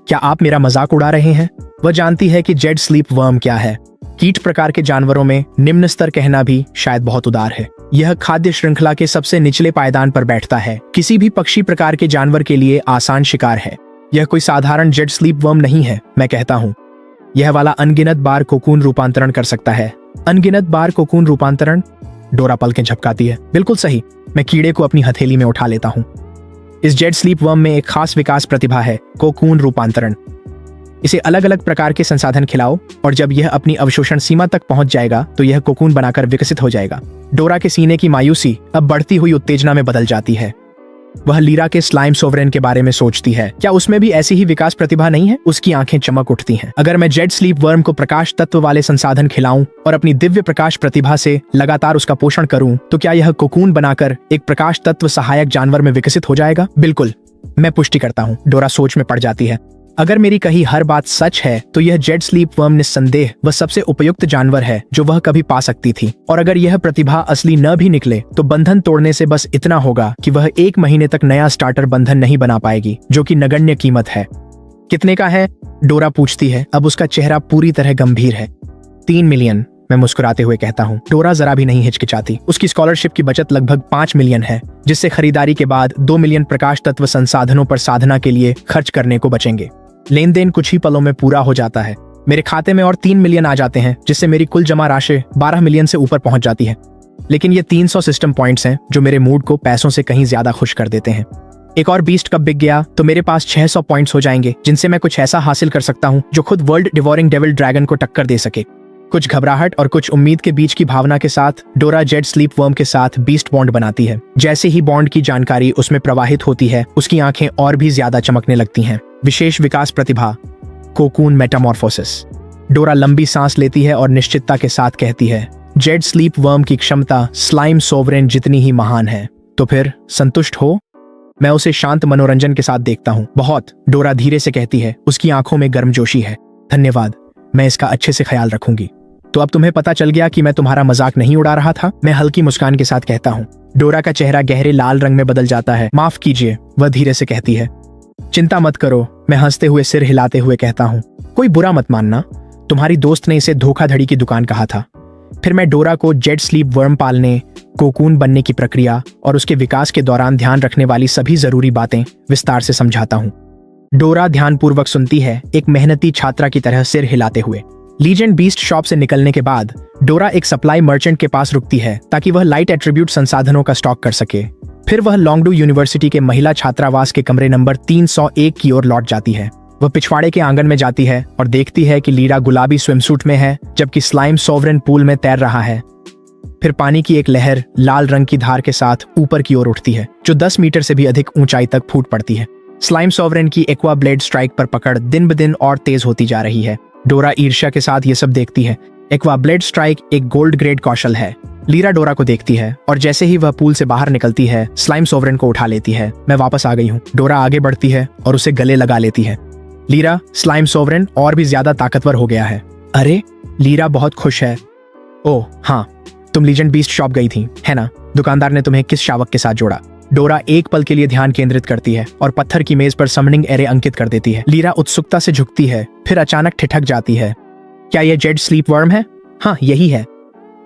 क्या आप मेरा मजाक उड़ा रहे हैं? वह जानती है कि जेड स्लीप वर्म क्या है। कीट प्रकार के जानवरों में निम्न स्तर कहना भी शायद बहुत उदार है। यह खाद्य श्रृंखला के सबसे निचले पायदान पर बैठता है। किसी भी पक्षी प्रकार के जानवर के लिए आसान शिकार है। यह कोई साधारण जेड स्लीप वर्म नहीं है, मैं कहता हूँ। यह वाला अनगिनत बार कोकून रूपांतरण कर सकता है। अनगिनत बार कोकून रूपांतरण? डोरा पलकें झपकाती है। बिल्कुल सही। मैं कीड़े को अपनी हथेली में उठा लेता हूँ। इस जेड स्लीप वर्म में एक खास विकास प्रतिभा है, कोकून रूपांतरण। इसे अलग अलग प्रकार के संसाधन खिलाओ और जब यह अपनी अवशोषण सीमा तक पहुंच जाएगा तो यह कोकून बनाकर विकसित हो जाएगा। डोरा के सीने की मायूसी अब बढ़ती हुई उत्तेजना में बदल जाती है। वह लीरा के स्लाइम सोवरेन के बारे में सोचती है। क्या उसमें भी ऐसी ही विकास प्रतिभा नहीं है? उसकी आंखें चमक उठती हैं। अगर मैं जेड स्लीप वर्म को प्रकाश तत्व वाले संसाधन खिलाऊं और अपनी दिव्य प्रकाश प्रतिभा से लगातार उसका पोषण करूं, तो क्या यह कोकून बनाकर एक प्रकाश तत्व सहायक जानवर में विकसित हो जाएगा? बिल्कुल, मैं पुष्टि करता हूँ। डोरा सोच में पड़ जाती है। अगर मेरी कही हर बात सच है तो यह जेड स्लीप वर्म निस्संदेह वह सबसे उपयुक्त जानवर है जो वह कभी पा सकती थी। और अगर यह प्रतिभा असली न भी निकले तो बंधन तोड़ने से बस इतना होगा कि वह 1 महीने तक नया स्टार्टर बंधन नहीं बना पाएगी, जो कि नगण्य कीमत है। कितने का है? डोरा पूछती है। अब उसका चेहरा पूरी तरह गंभीर है। 3 मिलियन, मैं मुस्कुराते हुए कहता हूँ। डोरा जरा भी नहीं हिचकिचाती। उसकी स्कॉलरशिप की बचत लगभग 5 मिलियन है, जिससे खरीदारी के बाद 2 मिलियन प्रकाश तत्व संसाधनों पर साधना के लिए खर्च करने को बचेंगे। लेन देन कुछ ही पलों में पूरा हो जाता है। मेरे खाते में और 3 मिलियन आ जाते हैं, जिससे मेरी कुल जमा राशि 12 मिलियन से ऊपर पहुंच जाती है। लेकिन ये 300 सिस्टम पॉइंट्स हैं जो मेरे मूड को पैसों से कहीं ज्यादा खुश कर देते हैं। एक और बीस्ट कब बिक गया तो मेरे पास 600 पॉइंट्स हो जाएंगे, जिनसे मैं कुछ ऐसा हासिल कर सकता हूँ जो खुद वर्ल्ड डिवोरिंग डेविल ड्रैगन को टक्कर दे सके। कुछ घबराहट और कुछ उम्मीद के बीच की भावना के साथ डोरा जेड स्लीप वर्म के साथ बीस्ट बॉन्ड बनाती है। जैसे ही बॉन्ड की जानकारी उसमें प्रवाहित होती है, उसकी आंखें और भी ज्यादा चमकने लगती हैं। विशेष विकास प्रतिभा, कोकून मेटामॉर्फोसिस। डोरा लंबी सांस लेती है और निश्चितता के साथ कहती है, जेड स्लीप वर्म की क्षमता स्लाइम सोवरेन जितनी ही महान है। तो फिर संतुष्ट हो? मैं उसे शांत मनोरंजन के साथ देखता हूँ। बहुत, डोरा धीरे से कहती है। उसकी आंखों में गर्मजोशी है। धन्यवाद, मैं इसका अच्छे से ख्याल रखूंगी। तो अब तुम्हें पता चल गया कि मैं तुम्हारा मजाक नहीं उड़ा रहा था? मैं हल्की मुस्कान के साथ कहता हूँ। डोरा का चेहरा गहरे लाल रंग में बदल जाता है। माफ कीजिए, वह धीरे से कहती है। चिंता मत करो, मैं हंसते हुए सिर हिलाते हुए कहता हूँ। कोई बुरा मत मानना, तुम्हारी दोस्त ने इसे धोखाधड़ी की दुकान कहा था। फिर मैं डोरा को जेड स्लीप वर्म पालने, कोकून बनने की प्रक्रिया और उसके विकास के दौरान ध्यान रखने वाली सभी जरूरी बातें विस्तार से समझाता हूँ। डोरा ध्यानपूर्वक सुनती है, एक मेहनती छात्रा की तरह सिर हिलाते हुए। लीजेंड बीस्ट शॉप से निकलने के बाद डोरा एक सप्लाई मर्चेंट के पास रुकती है ताकि वह लाइट एट्रीब्यूट संसाधनों का स्टॉक कर सके। फिर वह लॉन्गडू यूनिवर्सिटी के महिला छात्रावास के कमरे नंबर 301 की ओर लौट जाती है। वह पिछवाड़े के आंगन में जाती है और देखती है कि लीरा गुलाबी स्विमसूट में है, जबकि स्लाइम सोवरेन पूल में तैर रहा है। फिर पानी की एक लहर लाल रंग की धार के साथ ऊपर की ओर उठती है, जो 10 मीटर से भी अधिक ऊंचाई तक फूट पड़ती है। स्लाइम सोवरेन की एक्वा ब्लेड स्ट्राइक पर पकड़ दिन ब दिन और तेज होती जा रही है। डोरा ईर्ष्या के साथ ये सब देखती है। एक्वा ब्लेड स्ट्राइक एक गोल्ड ग्रेड कौशल है। लीरा डोरा को देखती है और जैसे ही वह पूल से बाहर निकलती है, स्लाइम सोवरेन को उठा लेती है। मैं वापस आ गई हूँ। डोरा आगे बढ़ती है और उसे गले लगा लेती है। लीरा, स्लाइम सोवरेन और भी ज्यादा ताकतवर हो गया है। अरे, लीरा बहुत खुश है। ओह हाँ, तुम लीजेंड बीस्ट शॉप गई थी, है ना? दुकानदार ने तुम्हें किस शावक के साथ जोड़ा? डोरा एक पल के लिए ध्यान केंद्रित करती है और पत्थर की मेज पर समनिंग एरे अंकित कर देती है। लीरा उत्सुकता से झुकती है, फिर अचानक ठिठक जाती है। क्या यह जेड स्लीप वर्म है? हाँ, यही है।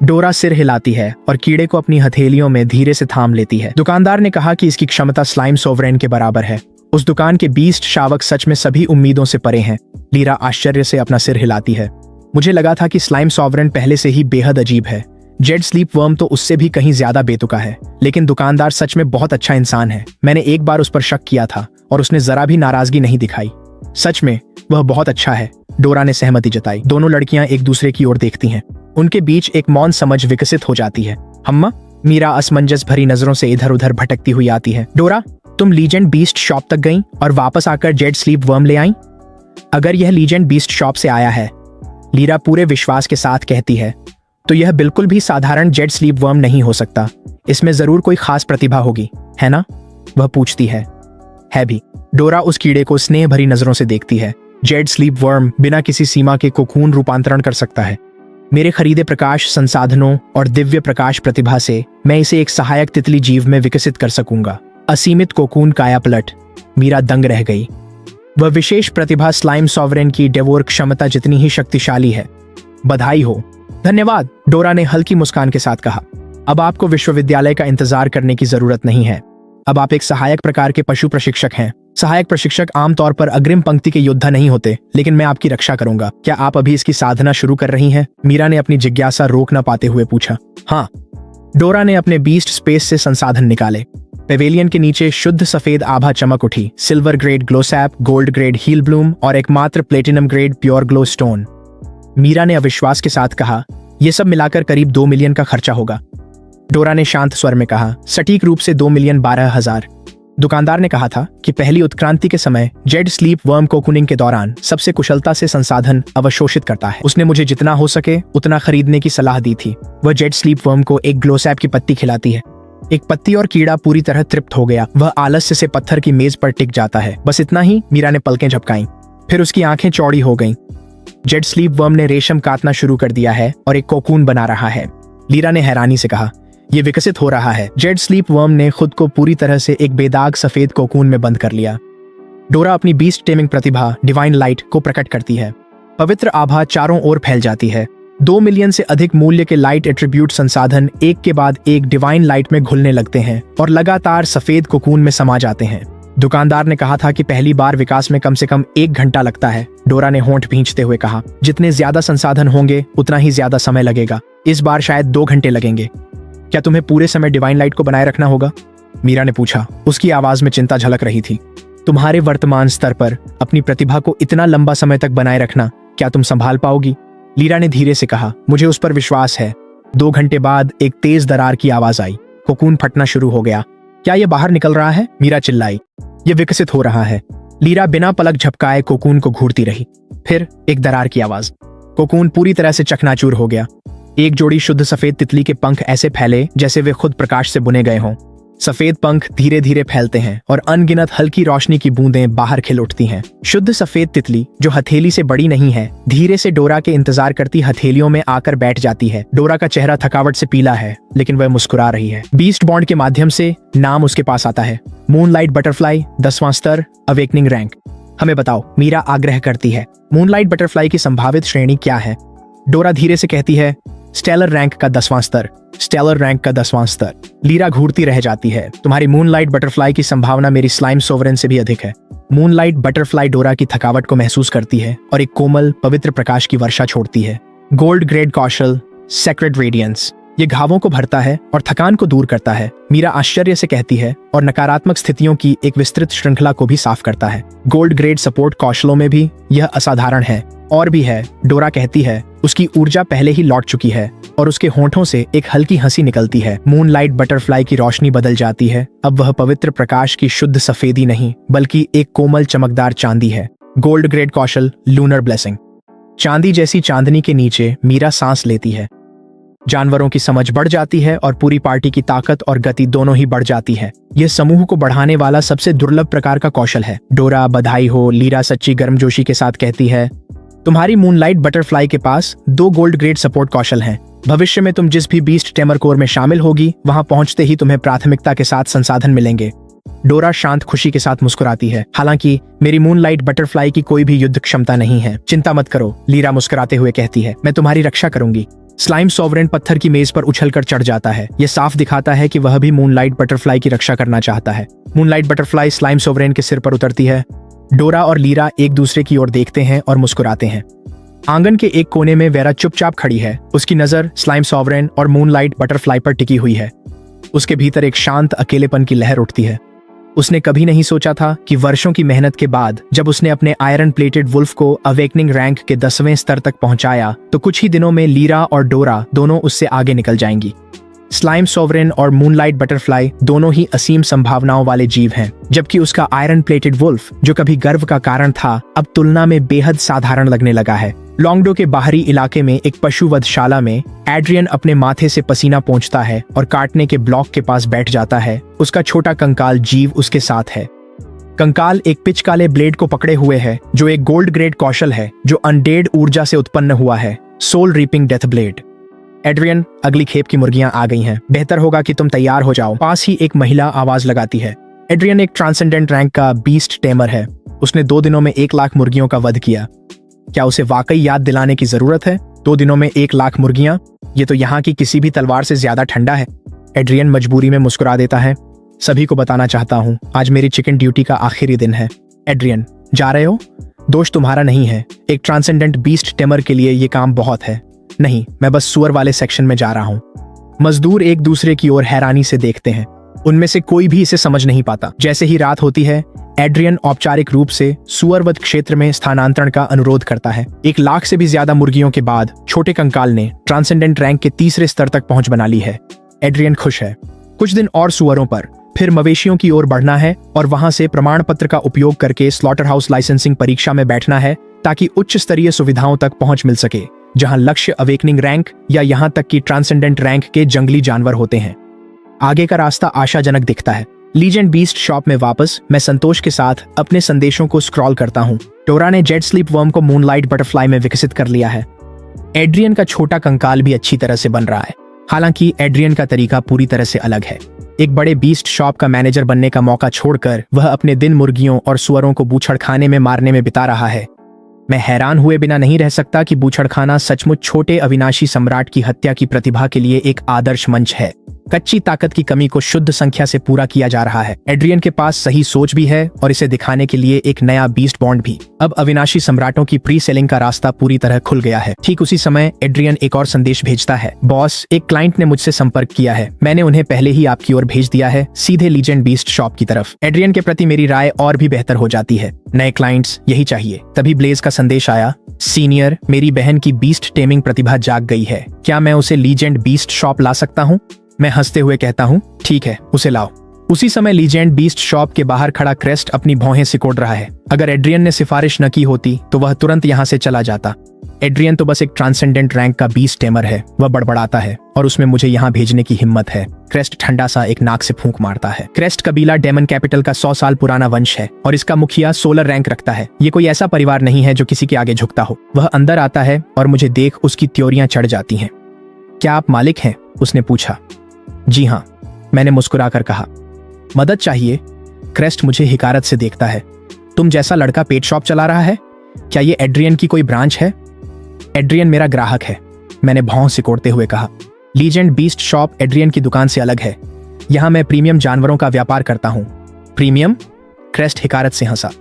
डोरा सिर हिलाती है और कीड़े को अपनी हथेलियों में धीरे से थाम लेती है। दुकानदार ने कहा कि इसकी क्षमता स्लाइम सोवरेन के बराबर है। उस दुकान के बीस्ट शावक सच में सभी उम्मीदों से परे हैं। लीरा आश्चर्य से अपना सिर हिलाती है। मुझे लगा था कि स्लाइम सोवरेन पहले से ही बेहद अजीब है। जेड स्लीप वर्म तो उससे भी कहीं ज्यादा बेतुका है, लेकिन दुकानदार सच में बहुत अच्छा इंसान है। मैंने एक बार उस पर शक किया था और उसने जरा भी नाराजगी नहीं दिखाई। सच में वह बहुत अच्छा है। डोरा ने सहमति जताई। दोनों लड़कियां एक दूसरे की ओर देखती हैं। उनके बीच एक मौन समझ विकसित हो जाती है। हम्मा, मीरा असमंजस भरी नजरों से इधर उधर भटकती हुई आती है। डोरा, तुम लीजेंड बीस्ट शॉप तक गईं और वापस आकर जेड स्लीप वर्म ले आईं? अगर यह लीजेंड बीस्ट शॉप से आया है, लीरा पूरे विश्वास के साथ कहती है, तो यह बिल्कुल भी साधारण जेड स्लीप वर्म नहीं हो सकता। इसमें जरूर कोई खास प्रतिभा होगी, है ना? वह पूछती है भी। डोरा उस कीड़े को स्नेह भरी नजरों से देखती है। जेड स्लीप वर्म बिना किसी सीमा के कोकून रूपांतरण कर सकता है। मेरे खरीदे प्रकाश संसाधनों और दिव्य प्रकाश प्रतिभा से मैं इसे एक सहायक तितली जीव में विकसित कर सकूंगा। असीमित कोकून कायापलट। मीरा दंग रह गई। वह विशेष प्रतिभा स्लाइम सॉवरेन की डेवोर क्षमता जितनी ही शक्तिशाली है। बधाई हो। धन्यवाद, डोरा ने हल्की मुस्कान के साथ कहा। अब आपको विश्वविद्यालय का इंतजार करने की जरूरत नहीं है। अब आप एक सहायक प्रकार के पशु प्रशिक्षक हैं। सहायक प्रशिक्षक आमतौर पर अग्रिम पंक्ति के योद्धा नहीं होते, लेकिन मैं आपकी रक्षा करूंगा। क्या आप अभी इसकी साधना शुरू कर रही हैं? मीरा ने अपनी जिज्ञासा रोक न पाते हुए पूछा। हाँ। डोरा ने अपने बीस्ट स्पेस से संसाधन निकाले। पेवेलियन के नीचे शुद्ध सफेद आभा चमक उठी। सिल्वर ग्रेड ग्लोसैप, गोल्ड ग्रेड हील ब्लूम और एकमात्र platinum grade pure glow stone. Meera ने अविश्वास के साथ कहा, यह सब मिलाकर करीब 2 मिलियन का खर्चा होगा। डोरा ने शांत स्वर में कहा, सटीक रूप से 2,12,000। दुकानदार ने कहा था कि पहली उत्क्रांति के समय जेड स्लीप वर्म कोकूनिंग के दौरान सबसे कुशलता से संसाधन अवशोषित करता है। उसने मुझे जितना हो सके उतना खरीदने की सलाह दी थी। वह जेड स्लीप वर्म को एक ग्लोसैप की पत्ती खिलाती है। एक पत्ती और कीड़ा पूरी तरह तृप्त हो गया। वह आलस्य से पत्थर की मेज पर टिक जाता है। बस इतना ही। मीरा ने पलकें झपकाईं। फिर उसकी आंखें चौड़ी हो गईं। जेड स्लीप वर्म ने रेशम काटना शुरू कर दिया है और एक कोकून बना रहा है। लीरा ने हैरानी से कहा, यह विकसित हो रहा है। जेड स्लीप वर्म ने खुद को पूरी तरह से एक बेदाग सफेद कोकून में बंद कर लिया। डोरा अपनी बीस्ट टेमिंग प्रतिभा डिवाइन लाइट को प्रकट करती है। पवित्र आभा चारों ओर फैल जाती है। 2 मिलियन से अधिक मूल्य के लाइट एट्रीब्यूट संसाधन एक के बाद एक डिवाइन लाइट में घुलने लगते हैं और लगातार सफेद कोकून में समा जाते हैं। दुकानदार ने कहा था कि पहली बार विकास में कम से कम 1 घंटा लगता है। डोरा ने होंठ भींचते हुए कहा, जितने ज्यादा संसाधन होंगे उतना ही ज्यादा समय लगेगा। इस बार शायद 2 घंटे लगेंगे। क्या तुम्हें पूरे समय डिवाइन लाइट को बनाए रखना होगा? मीरा ने पूछा। उसकी आवाज में चिंता झलक रही थी। तुम्हारे वर्तमान स्तर पर अपनी प्रतिभा को इतना लंबा समय तक बनाए रखना क्या तुम संभाल पाओगी? लीरा ने धीरे से कहा, मुझे उस पर विश्वास है। 2 घंटे बाद एक तेज दरार की आवाज आई। कोकून फटना शुरू हो गया। क्या यह बाहर निकल रहा है? मीरा चिल्लाई। यह विकसित हो रहा है। लीरा बिना पलक झपकाए कोकून को घूरती रही। फिर एक दरार की आवाज। कोकून पूरी तरह से चकनाचूर हो गया। एक जोड़ी शुद्ध सफेद तितली के पंख ऐसे फैले जैसे वे खुद प्रकाश से बुने गए हों। सफेद पंख धीरे धीरे फैलते हैं और अनगिनत हल्की रोशनी की बूंदें बाहर खिल उठती हैं। शुद्ध सफेद तितली, जो हथेली से बड़ी नहीं है, धीरे से डोरा के इंतजार करती हथेलियों में आकर बैठ जाती है। डोरा का चेहरा थकावट से पीला है, लेकिन वह मुस्कुरा रही है। बीस्ट बॉन्ड के माध्यम से नाम उसके पास आता है, मूनलाइट बटरफ्लाई, 10वां स्तर, अवेकनिंग रैंक। हमें बताओ, मीरा आग्रह करती है। मूनलाइट बटरफ्लाई की संभावित श्रेणी क्या है? डोरा धीरे से कहती है, स्टेलर रैंक का 10वां स्तर। स्टेलर रैंक का 10वां स्तर। लीरा घूरती रह जाती है। तुम्हारी मूनलाइट बटरफ्लाई की संभावना मेरी स्लाइम सोवरेन से भी अधिक है। मूनलाइट बटरफ्लाई डोरा की थकावट को महसूस करती है और एक कोमल पवित्र प्रकाश की वर्षा छोड़ती है। गोल्ड ग्रेड कौशल, सेक्रेड रेडियंस। ये घावों को भरता है और थकान को दूर करता है। मीरा आश्चर्य से कहती है, और नकारात्मक स्थितियों की एक विस्तृत श्रृंखला को भी साफ करता है। गोल्ड ग्रेड सपोर्ट कौशलों में भी यह असाधारण है। और भी है, डोरा कहती है। उसकी ऊर्जा पहले ही लौट चुकी है और उसके होंठों से एक हल्की हंसी निकलती है। मूनलाइट बटरफ्लाई की रोशनी बदल जाती है। अब वह पवित्र प्रकाश की शुद्ध सफेदी नहीं, बल्कि एक कोमल चमकदार चांदी है। गोल्ड ग्रेड कौशल, लूनर ब्लेसिंग। चांदी जैसी चांदनी के नीचे मीरा सांस लेती है। जानवरों की समझ बढ़ जाती है और पूरी पार्टी की ताकत और गति दोनों ही बढ़ जाती है। यह समूह को बढ़ाने वाला सबसे दुर्लभ प्रकार का कौशल है। डोरा, बधाई हो, लीरा सच्ची गर्मजोशी के साथ कहती है। तुम्हारी मूनलाइट बटरफ्लाई के पास 2 गोल्ड ग्रेड सपोर्ट कौशल हैं। भविष्य में तुम जिस भी बीस्ट टेमर कोर में शामिल होगी, वहां पहुंचते ही तुम्हें प्राथमिकता के साथ संसाधन मिलेंगे। डोरा शांत खुशी के साथ मुस्कुराती है। हालांकि मेरी मूनलाइट बटरफ्लाई की कोई भी युद्ध क्षमता नहीं है। चिंता मत करो, लीरा मुस्कुराते हुए कहती है। मैं तुम्हारी रक्षा करूंगी। स्लाइम सॉवरेन पत्थर की मेज पर उछलकर चढ़ जाता है। यह साफ दिखाता है कि वह भी मूनलाइट बटरफ्लाई की रक्षा करना चाहता है। मूनलाइट बटरफ्लाई स्लाइम सॉवरेन के सिर पर उतरती है। डोरा और लीरा एक दूसरे की ओर देखते हैं और मुस्कुराते हैं। आंगन के एक कोने में वेरा चुपचाप खड़ी है। उसकी नजर स्लाइम सॉवरेन और मूनलाइट बटरफ्लाई पर टिकी हुई है। उसके भीतर एक शांत अकेलेपन की लहर उठती है। उसने कभी नहीं सोचा था कि वर्षों की मेहनत के बाद जब उसने अपने आयरन प्लेटेड वुल्फ को अवेकनिंग रैंक के 10वें स्तर तक पहुंचाया तो कुछ ही दिनों में लीरा और डोरा दोनों उससे आगे निकल जाएंगी। स्लाइम सॉवरेन और मूनलाइट बटरफ्लाई दोनों ही असीम संभावनाओं वाले जीव हैं, जबकि उसका आयरन प्लेटेड वुल्फ जो कभी गर्व का कारण था अब तुलना में बेहद साधारण लगने लगा है। लॉन्गडो के बाहरी इलाके में एक पशुवधशाला में एड्रियन अपने माथे से पसीना पोंछता है और काटने के ब्लॉक के पास बैठ जाता है। उसका छोटा कंकाल जीव उसके साथ है। कंकाल एक पिच काले ब्लेड को पकड़े हुए है जो एक गोल्ड ग्रेड कौशल है जो अनडेड ऊर्जा से उत्पन्न हुआ है, soul reaping death blade. Adrian, अगली खेप की मुर्गियां आ गई हैं। बेहतर होगा कि तुम तैयार हो जाओ। पास ही एक महिला आवाज लगाती है। एड्रियन एक ट्रांसेंडेंट रैंक का बीस्ट टेमर है। उसने 2 दिनों में 1 लाख मुर्गियों का वध किया। क्या उसे वाकई याद दिलाने की जरूरत है? 2 दिनों में 1 लाख मुर्गियां, ये तो यहाँ की किसी भी तलवार से ज्यादा ठंडा है। एड्रियन मजबूरी में मुस्कुरा देता है। सभी को बताना चाहता हूँ, आज मेरी चिकन ड्यूटी का आखिरी दिन है। एड्रियन, जा रहे हो? दोष तुम्हारा नहीं है। एक ट्रांसेंडेंट बीस्ट टेमर के लिए ये काम बहुत है। नहीं, मैं बस सुअर वाले सेक्शन में जा रहा हूँ। मजदूर एक दूसरे की ओर हैरानी से देखते हैं। उनमें से कोई भी इसे समझ नहीं पाता। जैसे ही रात होती है, एड्रियन औपचारिक रूप से सुअरवध क्षेत्र में स्थानांतरण का अनुरोध करता है। 1 लाख से भी ज्यादा मुर्गियों के बाद छोटे कंकाल ने ट्रांसेंडेंट रैंक के 3रे स्तर तक पहुंच बना ली है। एड्रियन खुश है। कुछ दिन और सुअरों पर, फिर मवेशियों की ओर बढ़ना है और वहां से प्रमाण पत्र का उपयोग करके स्लॉटर हाउस लाइसेंसिंग परीक्षा में बैठना है ताकि उच्च स्तरीय सुविधाओं तक पहुंच मिल सके, जहां लक्ष्य अवेकनिंग रैंक या यहां तक कि ट्रांसेंडेंट रैंक के जंगली जानवर होते हैं। आगे का रास्ता आशाजनक दिखता है। लीजेंड बीस्ट शॉप में वापस मैं संतोष के साथ अपने संदेशों को स्क्रॉल करता हूँ। डोरा ने जेट स्लीप वर्म को मूनलाइट बटरफ्लाई में विकसित कर लिया है। एड्रियन का छोटा कंकाल भी अच्छी तरह से बन रहा है। हालांकि एड्रियन का तरीका पूरी तरह से अलग है। एक बड़े बीस्ट शॉप का मैनेजर बनने का मौका छोड़कर वह अपने दिन मुर्गियों और सुअरों को बूछड़खाने में मारने में बिता रहा है। मैं हैरान हुए बिना नहीं रह सकता कि बूछड़खाना सचमुच छोटे अविनाशी सम्राट की हत्या की प्रतिभा के लिए एक आदर्श मंच है। कच्ची ताकत की कमी को शुद्ध संख्या से पूरा किया जा रहा है। एड्रियन के पास सही सोच भी है और इसे दिखाने के लिए एक नया बीस्ट बॉन्ड भी। अब अविनाशी सम्राटों की प्री सेलिंग का रास्ता पूरी तरह खुल गया है। ठीक उसी समय एड्रियन एक और संदेश भेजता है। बॉस, एक क्लाइंट ने मुझसे संपर्क किया है। मैंने उन्हें पहले ही आपकी ओर भेज दिया है, सीधे लीजेंड बीस्ट शॉप की तरफ। एड्रियन के प्रति मेरी राय और भी बेहतर हो जाती है। नए क्लाइंट्स यही चाहिए। तभी ब्लेज का संदेश आया। सीनियर, मेरी बहन की बीस्ट टेमिंग प्रतिभा जाग गई है। क्या मैं उसे लीजेंड बीस्ट शॉप ला सकता हूँ? मैं हंसते हुए कहता हूँ, ठीक है, उसे लाओ। उसी समय लीजेंड बीस्ट शॉप के बाहर खड़ा क्रेस्ट अपनी भौहें सिकोड़ रहा है। अगर एड्रियन ने सिफारिश न की होती तो वह तुरंत यहाँ से चला जाता। एड्रियन तो बस एक ट्रांसेंडेंट रैंक का बीस्ट टेमर है। वह बड़बड़ाता है और उसमें मुझे यहाँ भेजने की हिम्मत है। क्रेस्ट ठंडा सा एक नाक से फूंक मारता है। क्रेस्ट कबीला डेमन कैपिटल का 100 साल पुराना वंश है और इसका मुखिया सोलर रैंक रखता है। ये कोई ऐसा परिवार नहीं है जो किसी के आगे झुकता हो। वह अंदर आता है और मुझे देख उसकी त्योरियां चढ़ जाती हैं। क्या आप मालिक हैं? उसने पूछा। जी हाँ, मैंने मुस्कुराकर कहा। मदद चाहिए? क्रेस्ट मुझे हिकारत से देखता है। तुम जैसा लड़का पेट शॉप चला रहा है? क्या ये एड्रियन की कोई ब्रांच है? एड्रियन मेरा ग्राहक है, मैंने भौं सिकोड़ते हुए कहा। लीजेंड बीस्ट शॉप एड्रियन की दुकान से अलग है। यहां मैं प्रीमियम जानवरों का व्यापार करता हूं। प्रीमियम? क्रेस्ट हिकारत से हंसा।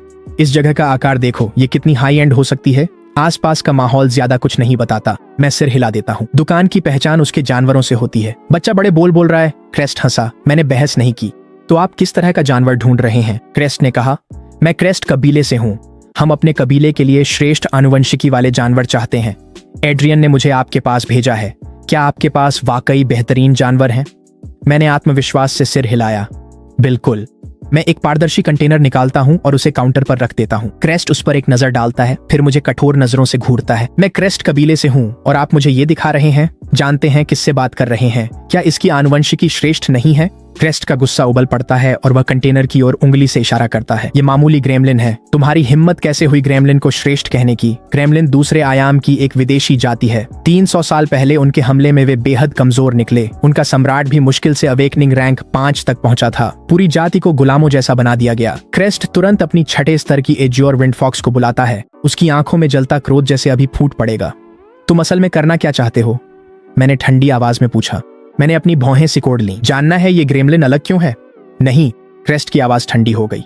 इस जगह का आकार देखो, ये कितनी हाई एंड हो सकती है। आसपास का माहौल ज्यादा कुछ नहीं बताता। मैं सिर हिला देता हूँ। दुकान की पहचान उसके जानवरों से होती है। बच्चा बड़े बोल रहा है। क्रेस्ट हंसा। मैंने बहस नहीं की। तो आप किस तरह का जानवर ढूंढ रहे हैं? क्रेस्ट ने कहा। मैं क्रेस्ट कबीले से हूँ। हम अपने कबीले के लिए श्रेष्ठ आनुवंशिकी वाले जानवर चाहते हैं। एड्रियन ने मुझे आपके पास भेजा है। क्या आपके पास वाकई बेहतरीन जानवर हैं? मैंने आत्मविश्वास से सिर हिलाया। बिल्कुल। मैं एक पारदर्शी कंटेनर निकालता हूं और उसे काउंटर पर रख देता हूं। क्रेस्ट उस पर एक नजर डालता है, फिर मुझे कठोर नजरों से घूरता है। मैं क्रेस्ट कबीले से हूं और आप मुझे ये दिखा रहे हैं? जानते हैं किससे बात कर रहे हैं? क्या इसकी आनुवंशिकी श्रेष्ठ नहीं है? क्रेस्ट का गुस्सा उबल पड़ता है और वह कंटेनर की ओर उंगली से इशारा करता है। ये मामूली ग्रेमलिन है। तुम्हारी हिम्मत कैसे हुई ग्रेमलिन को श्रेष्ठ कहने की? ग्रेमलिन दूसरे आयाम की एक विदेशी जाति है। 300 साल पहले उनके हमले में वे बेहद कमजोर निकले। उनका सम्राट भी मुश्किल से अवेकनिंग रैंक 5 तक पहुंचा था। पूरी जाति को गुलामों जैसा बना दिया गया। क्रेस्ट तुरंत अपनी 6ठे स्तर की एज्योर विंडफॉक्स को बुलाता है। उसकी आंखों में जलता क्रोध जैसे अभी फूट पड़ेगा। तुम असल में करना क्या चाहते हो? मैंने ठंडी आवाज में पूछा। मैंने अपनी भौहें सिकोड़ ली। जानना है ये ग्रेमलिन अलग क्यों है? नहीं, क्रेस्ट की आवाज ठंडी हो गई।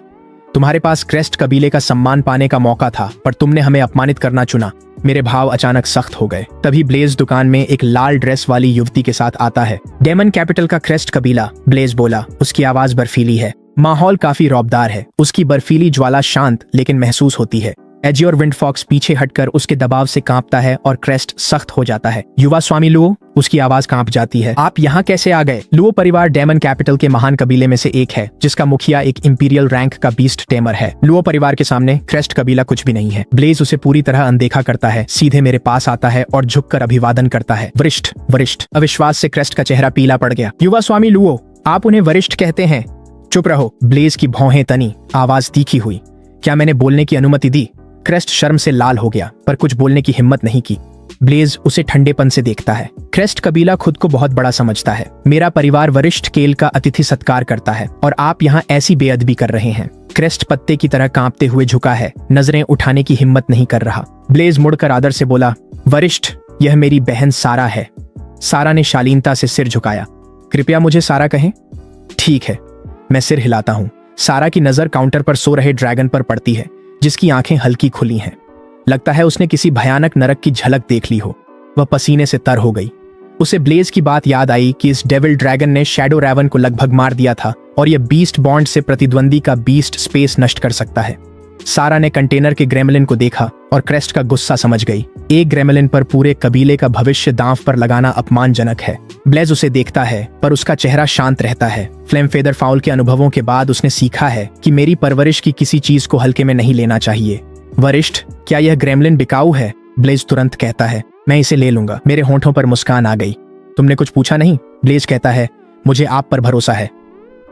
तुम्हारे पास क्रेस्ट कबीले का सम्मान पाने का मौका था, पर तुमने हमें अपमानित करना चुना। मेरे भाव अचानक सख्त हो गए। तभी ब्लेज दुकान में एक लाल ड्रेस वाली युवती के साथ आता है। डेमन कैपिटल का क्रेस्ट कबीला, ब्लेज बोला। उसकी आवाज बर्फीली है। माहौल काफी रौबदार है। उसकी बर्फीली ज्वाला शांत लेकिन महसूस होती है। एजी और विंडफॉक्स पीछे हटकर उसके दबाव से कांपता है और क्रेस्ट सख्त हो जाता है। युवा स्वामी लुओ, उसकी आवाज कांप जाती है। आप यहाँ कैसे आ गए? लुओ परिवार डेमन कैपिटल के महान कबीले में से एक है, जिसका मुखिया एक इंपीरियल रैंक का बीस्ट टेमर है। लुओ परिवार के सामने क्रेस्ट कबीला कुछ भी नहीं है। ब्लेज उसे पूरी तरह अनदेखा करता है, सीधे मेरे पास आता है और झुककर अभिवादन करता है। वरिष्ठ, वरिष्ठ। अविश्वास से क्रेस्ट का चेहरा पीला पड़ गया। युवा स्वामी लुओ, आप उन्हें वरिष्ठ कहते हैं? चुप रहो। ब्लेज की भौहें तनी, आवाज तीखी हुई। क्या मैंने बोलने की अनुमति दी? क्रेस्ट शर्म से लाल हो गया, पर कुछ बोलने की हिम्मत नहीं की। ब्लेज उसे ठंडेपन से देखता है। क्रेस्ट कबीला खुद को बहुत बड़ा समझता है। मेरा परिवार वरिष्ठ केल का अतिथि सत्कार करता है और आप यहाँ ऐसी बेअदबी कर रहे हैं। क्रेस्ट पत्ते की तरह कांपते हुए झुका है, नजरें उठाने की हिम्मत नहीं कर रहा। ब्लेज मुड़कर आदर से बोला, वरिष्ठ, यह मेरी बहन सारा है। सारा ने शालीनता से सिर झुकाया। कृपया मुझे सारा कहें। ठीक है। मैं सिर हिलाता हूँ। सारा की नजर काउंटर पर सो रहे ड्रैगन पर पड़ती है, जिसकी आंखें हल्की खुली हैं। लगता है उसने किसी भयानक नरक की झलक देख ली हो। वह पसीने से तर हो गई। उसे ब्लेज की बात याद आई कि इस डेविल ड्रैगन ने शैडो रैवन को लगभग मार दिया था और यह बीस्ट बॉन्ड से प्रतिद्वंदी का बीस्ट स्पेस नष्ट कर सकता है। सारा ने कंटेनर के ग्रेमलिन को देखा और क्रेस्ट का गुस्सा समझ गई। एक ग्रेमलिन पर पूरे कबीले का भविष्य दांव पर लगाना अपमानजनक है। ब्लेज उसे देखता है, पर उसका चेहरा शांत रहता है। फ्लेम फेदर फाउल के अनुभवों के बाद उसने सीखा है कि मेरी परवरिश की किसी चीज को हल्के में नहीं लेना चाहिए। वरिष्ठ, क्या यह ग्रेमलिन बिकाऊ है? ब्लेज तुरंत कहता है, मैं इसे ले लूंगा। मेरे होंठों पर मुस्कान आ गई। तुमने कुछ पूछा नहीं? ब्लेज कहता है, मुझे आप पर भरोसा है,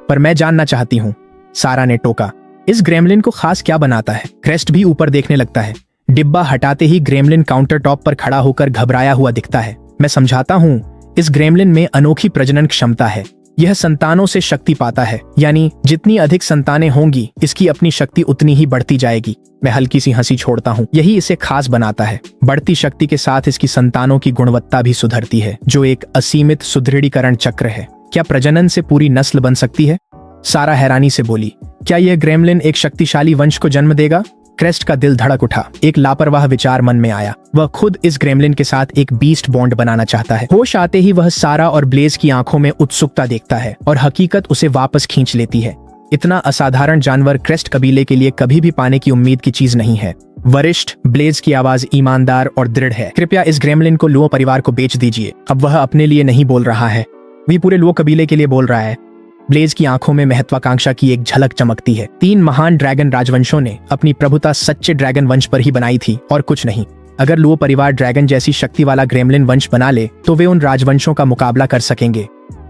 पर मैं जानना चाहती हूँ। सारा ने टोका, इस ग्रेमलिन को खास क्या बनाता है? क्रेस्ट भी ऊपर देखने लगता है। डिब्बा हटाते ही ग्रेमलिन काउंटर टॉप पर खड़ा होकर घबराया हुआ दिखता है। मैं समझाता हूँ, इस ग्रेमलिन में अनोखी प्रजनन क्षमता है। यह संतानों से शक्ति पाता है, यानी जितनी अधिक संतानें होंगी, इसकी अपनी शक्ति उतनी ही बढ़ती जाएगी। मैं हल्की सी हंसी छोड़ता हूँ। यही इसे खास बनाता है। बढ़ती शक्ति के साथ इसकी संतानों की गुणवत्ता भी सुधरती है, जो एक असीमित सुदृढ़ीकरण चक्र है। क्या प्रजनन से पूरी नस्ल बन सकती है? सारा हैरानी से बोली, क्या यह ग्रेमलिन एक शक्तिशाली वंश को जन्म देगा? क्रेस्ट का दिल धड़क उठा। एक लापरवाह विचार मन में आया। वह खुद इस ग्रेमलिन के साथ एक बीस्ट बॉन्ड बनाना चाहता है। होश आते ही वह सारा और ब्लेज की आंखों में उत्सुकता देखता है और हकीकत उसे वापस खींच लेती है। इतना असाधारण जानवर क्रेस्ट कबीले के लिए कभी भी पाने की उम्मीद की चीज नहीं है। वरिष्ठ, ब्लेज की आवाज ईमानदार और दृढ़ है। कृपया इस ग्रेमलिन को लुओ परिवार को बेच दीजिए। अब वह अपने लिए नहीं बोल रहा है, वह पूरे लुओ कबीले के लिए बोल रहा है। ब्लेज की आंखों में महत्वाकांक्षा की एक झलक चमकती है। 3 महान ड्रैगन राजवंशों ने अपनी प्रभुता सच्चे ड्रैगन वंश पर ही बनाई थी और कुछ नहीं। अगर लुओ परिवार ड्रैगन जैसी शक्ति वाला ग्रेमलिन वंश बना ले तो वे उन राजवंशों का मुकाबला कर सकेंगे।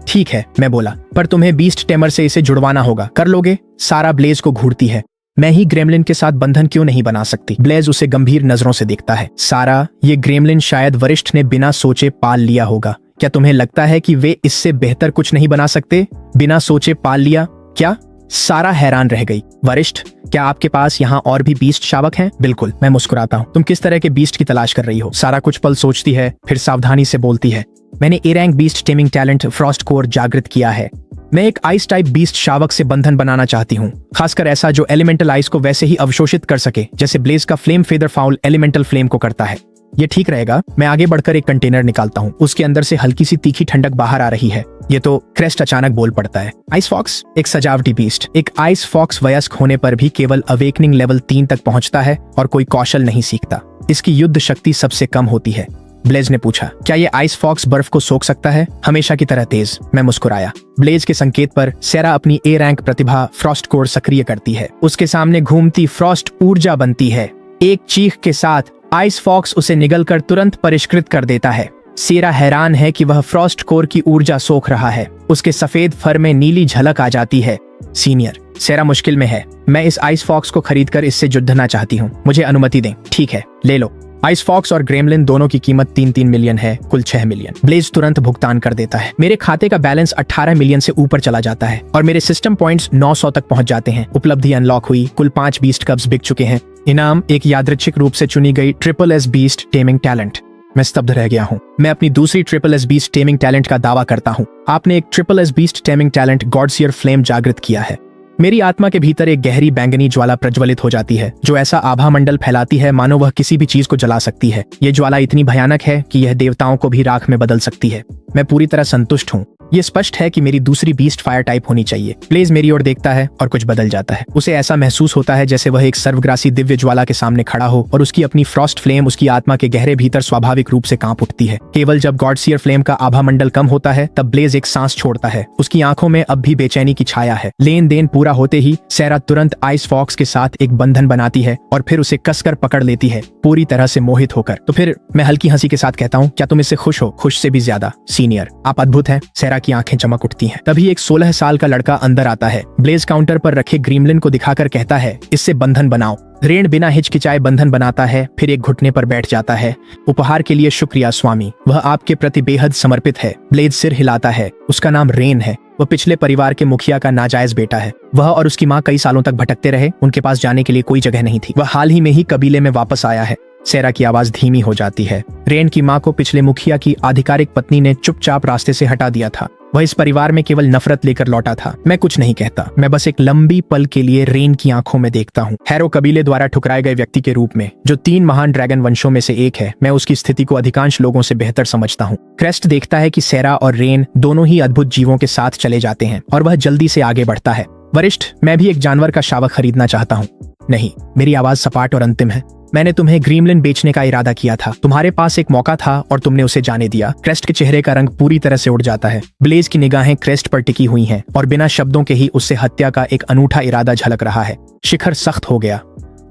ठीक है, मैं बोला, पर तुम्हें बीस्ट टेमर से इसे जुड़वाना होगा। कर लोगे? सारा ब्लेज को घूरती है। मैं ही ग्रेमलिन के साथ बंधन क्यों नहीं बना सकती? ब्लेज उसे गंभीर नजरों से देखता है। सारा, ये ग्रेमलिन शायद वरिष्ठ ने बिना सोचे पाल लिया होगा। क्या तुम्हें लगता है कि वे इससे बेहतर कुछ नहीं बना सकते? बिना सोचे पाल लिया? क्या? सारा हैरान रह गई। वरिष्ठ, क्या आपके पास यहाँ और भी बीस्ट शावक हैं? बिल्कुल, मैं मुस्कुराता हूँ। तुम किस तरह के बीस्ट की तलाश कर रही हो? सारा कुछ पल सोचती है, फिर सावधानी से बोलती है, मैंने A rank beast taming talent frost core जागृत किया है। मैं एक आइस टाइप बीस्ट शावक से बंधन बनाना चाहती हूँ, खासकर ऐसा जो एलिमेंटल आइस को वैसे ही अवशोषित कर सके जैसे ब्लेज का flame feather foul elemental flame को करता है। ये ठीक रहेगा। मैं आगे बढ़कर एक कंटेनर निकालता हूँ। उसके अंदर से हल्की सी तीखी ठंडक बाहर आ रही है। ये तो क्रेस्ट अचानक बोल पड़ता है। आइस फॉक्स एक सजावटी बीस्ट। एक आइस फॉक्स वयस्क होने पर भी केवल अवेकनिंग लेवल 3 तक पहुंचता है और कोई कौशल नहीं सीखता। इसकी युद्ध शक्ति सबसे कम होती है। ब्लेज ने पूछा, क्या ये आइस फॉक्स बर्फ को सोख सकता है? हमेशा की तरह तेज। मैं मुस्कुराया। ब्लेज के संकेत पर सेरा अपनी A rank Pratibha Frost core सक्रिय करती है। उसके सामने घूमती फ्रॉस्ट ऊर्जा बनती है। एक चीख के साथ आइस फॉक्स उसे निगलकर तुरंत परिष्कृत कर देता है। सेरा हैरान है कि वह फ्रॉस्ट कोर की ऊर्जा सोख रहा है। उसके सफेद फर में नीली झलक आ जाती है। सीनियर, सेरा मुश्किल में है। मैं इस आइस फॉक्स को खरीदकर इससे जुद्धना चाहती हूँ। मुझे अनुमति दें। ठीक है, ले लो। आइस फॉक्स और ग्रेमलिन दोनों की कीमत 3-3 मिलियन है, कुल 6 मिलियन। ब्लेज तुरंत भुगतान कर देता है। मेरे खाते का बैलेंस 18 मिलियन से ऊपर चला जाता है और मेरे सिस्टम पॉइंट्स 900 तक पहुंच जाते हैं। उपलब्धि अनलॉक हुई। कुल 5 बीस्ट कब्स बिक चुके हैं। इनाम एक यादृच्छिक रूप से चुनी गई triple S beast taming talent. मैं स्तब्ध रह गया हूँ। मैं अपनी दूसरी triple S beast taming talent का दावा करता हूँ। आपने एक triple S beast taming talent godsire flame जागृत किया है। मेरी आत्मा के भीतर एक गहरी बैंगनी ज्वाला प्रज्वलित हो जाती है, जो ऐसा आभा मंडल फैलाती है मानो वह किसी भी चीज को जला सकती है। ये ज्वाला इतनी भयानक है कि यह देवताओं को भी राख में बदल सकती है। मैं पूरी तरह संतुष्ट हूँ। ये स्पष्ट है कि मेरी दूसरी बीस्ट फायर टाइप होनी चाहिए। ब्लेज मेरी ओर देखता है और कुछ बदल जाता है। उसे ऐसा महसूस होता है जैसे वह एक सर्वग्रासी दिव्य ज्वाला के सामने खड़ा हो और उसकी अपनी फ्रॉस्ट फ्लेम उसकी आत्मा के गहरे भीतर स्वाभाविक रूप से कांप उठती है। केवल जब गॉडसियर फ्लेम का आभा मंडल कम होता है तब ब्लेज एक सांस छोड़ता है। उसकी आंखों में अब भी बेचैनी की छाया है। लेन देन पूरा होते ही सैरा तुरंत आइस फॉक्स के साथ एक बंधन बनाती है और फिर उसे कसकर पकड़ लेती है, पूरी तरह से मोहित होकर। तो फिर मैं हल्की हंसी के साथ कहता हूँ, क्या तुम इससे खुश हो? खुश से भी ज्यादा सीनियर, आप अद्भुत हैं। सैरा की आंखें चमक उठती हैं। तभी एक 16 साल का लड़का अंदर आता है। ब्लेज काउंटर पर रखे ग्रीमलिन को दिखाकर कहता है, इससे बंधन बनाओ। रेन बिना हिचकिचाए बंधन बनाता है, फिर एक घुटने पर बैठ जाता है। उपहार के लिए शुक्रिया स्वामी, वह आपके प्रति बेहद समर्पित है। ब्लेज सिर हिलाता है। उसका नाम रेन है। वह पिछले परिवार के मुखिया का नाजायज बेटा है। वह और उसकी माँ कई सालों तक भटकते रहे। उनके पास जाने के लिए कोई जगह नहीं थी। वह हाल ही में ही कबीले में वापस आया है। सैरा की आवाज धीमी हो जाती है। रेन की माँ को पिछले मुखिया की आधिकारिक पत्नी ने चुपचाप रास्ते से हटा दिया था। वह इस परिवार में केवल नफरत लेकर लौटा था। मैं कुछ नहीं कहता। मैं बस एक लंबी पल के लिए रेन की आंखों में देखता हूँ। हैरो कबीले द्वारा ठुकराए गए व्यक्ति के रूप में, जो 3 महान ड्रैगन वंशों में से एक है, मैं उसकी स्थिति को अधिकांश लोगों से बेहतर समझता हूँ। क्रेस्ट देखता है कि सैरा और रेन दोनों ही अद्भुत जीवों के साथ चले जाते हैं और वह जल्दी से आगे बढ़ता है। वरिष्ठ, मैं भी एक जानवर का शावक खरीदना चाहता हूँ। नहीं, मेरी आवाज सपाट और अंतिम है। मैंने तुम्हें ग्रीमलिन बेचने का इरादा किया था। तुम्हारे पास एक मौका था और तुमने उसे जाने दिया। क्रेस्ट के चेहरे का रंग पूरी तरह से उड़ जाता है। ब्लेज की निगाहें क्रेस्ट पर टिकी हुई हैं और बिना शब्दों के ही उससे हत्या का एक अनूठा इरादा झलक रहा है। शिखर सख्त हो गया।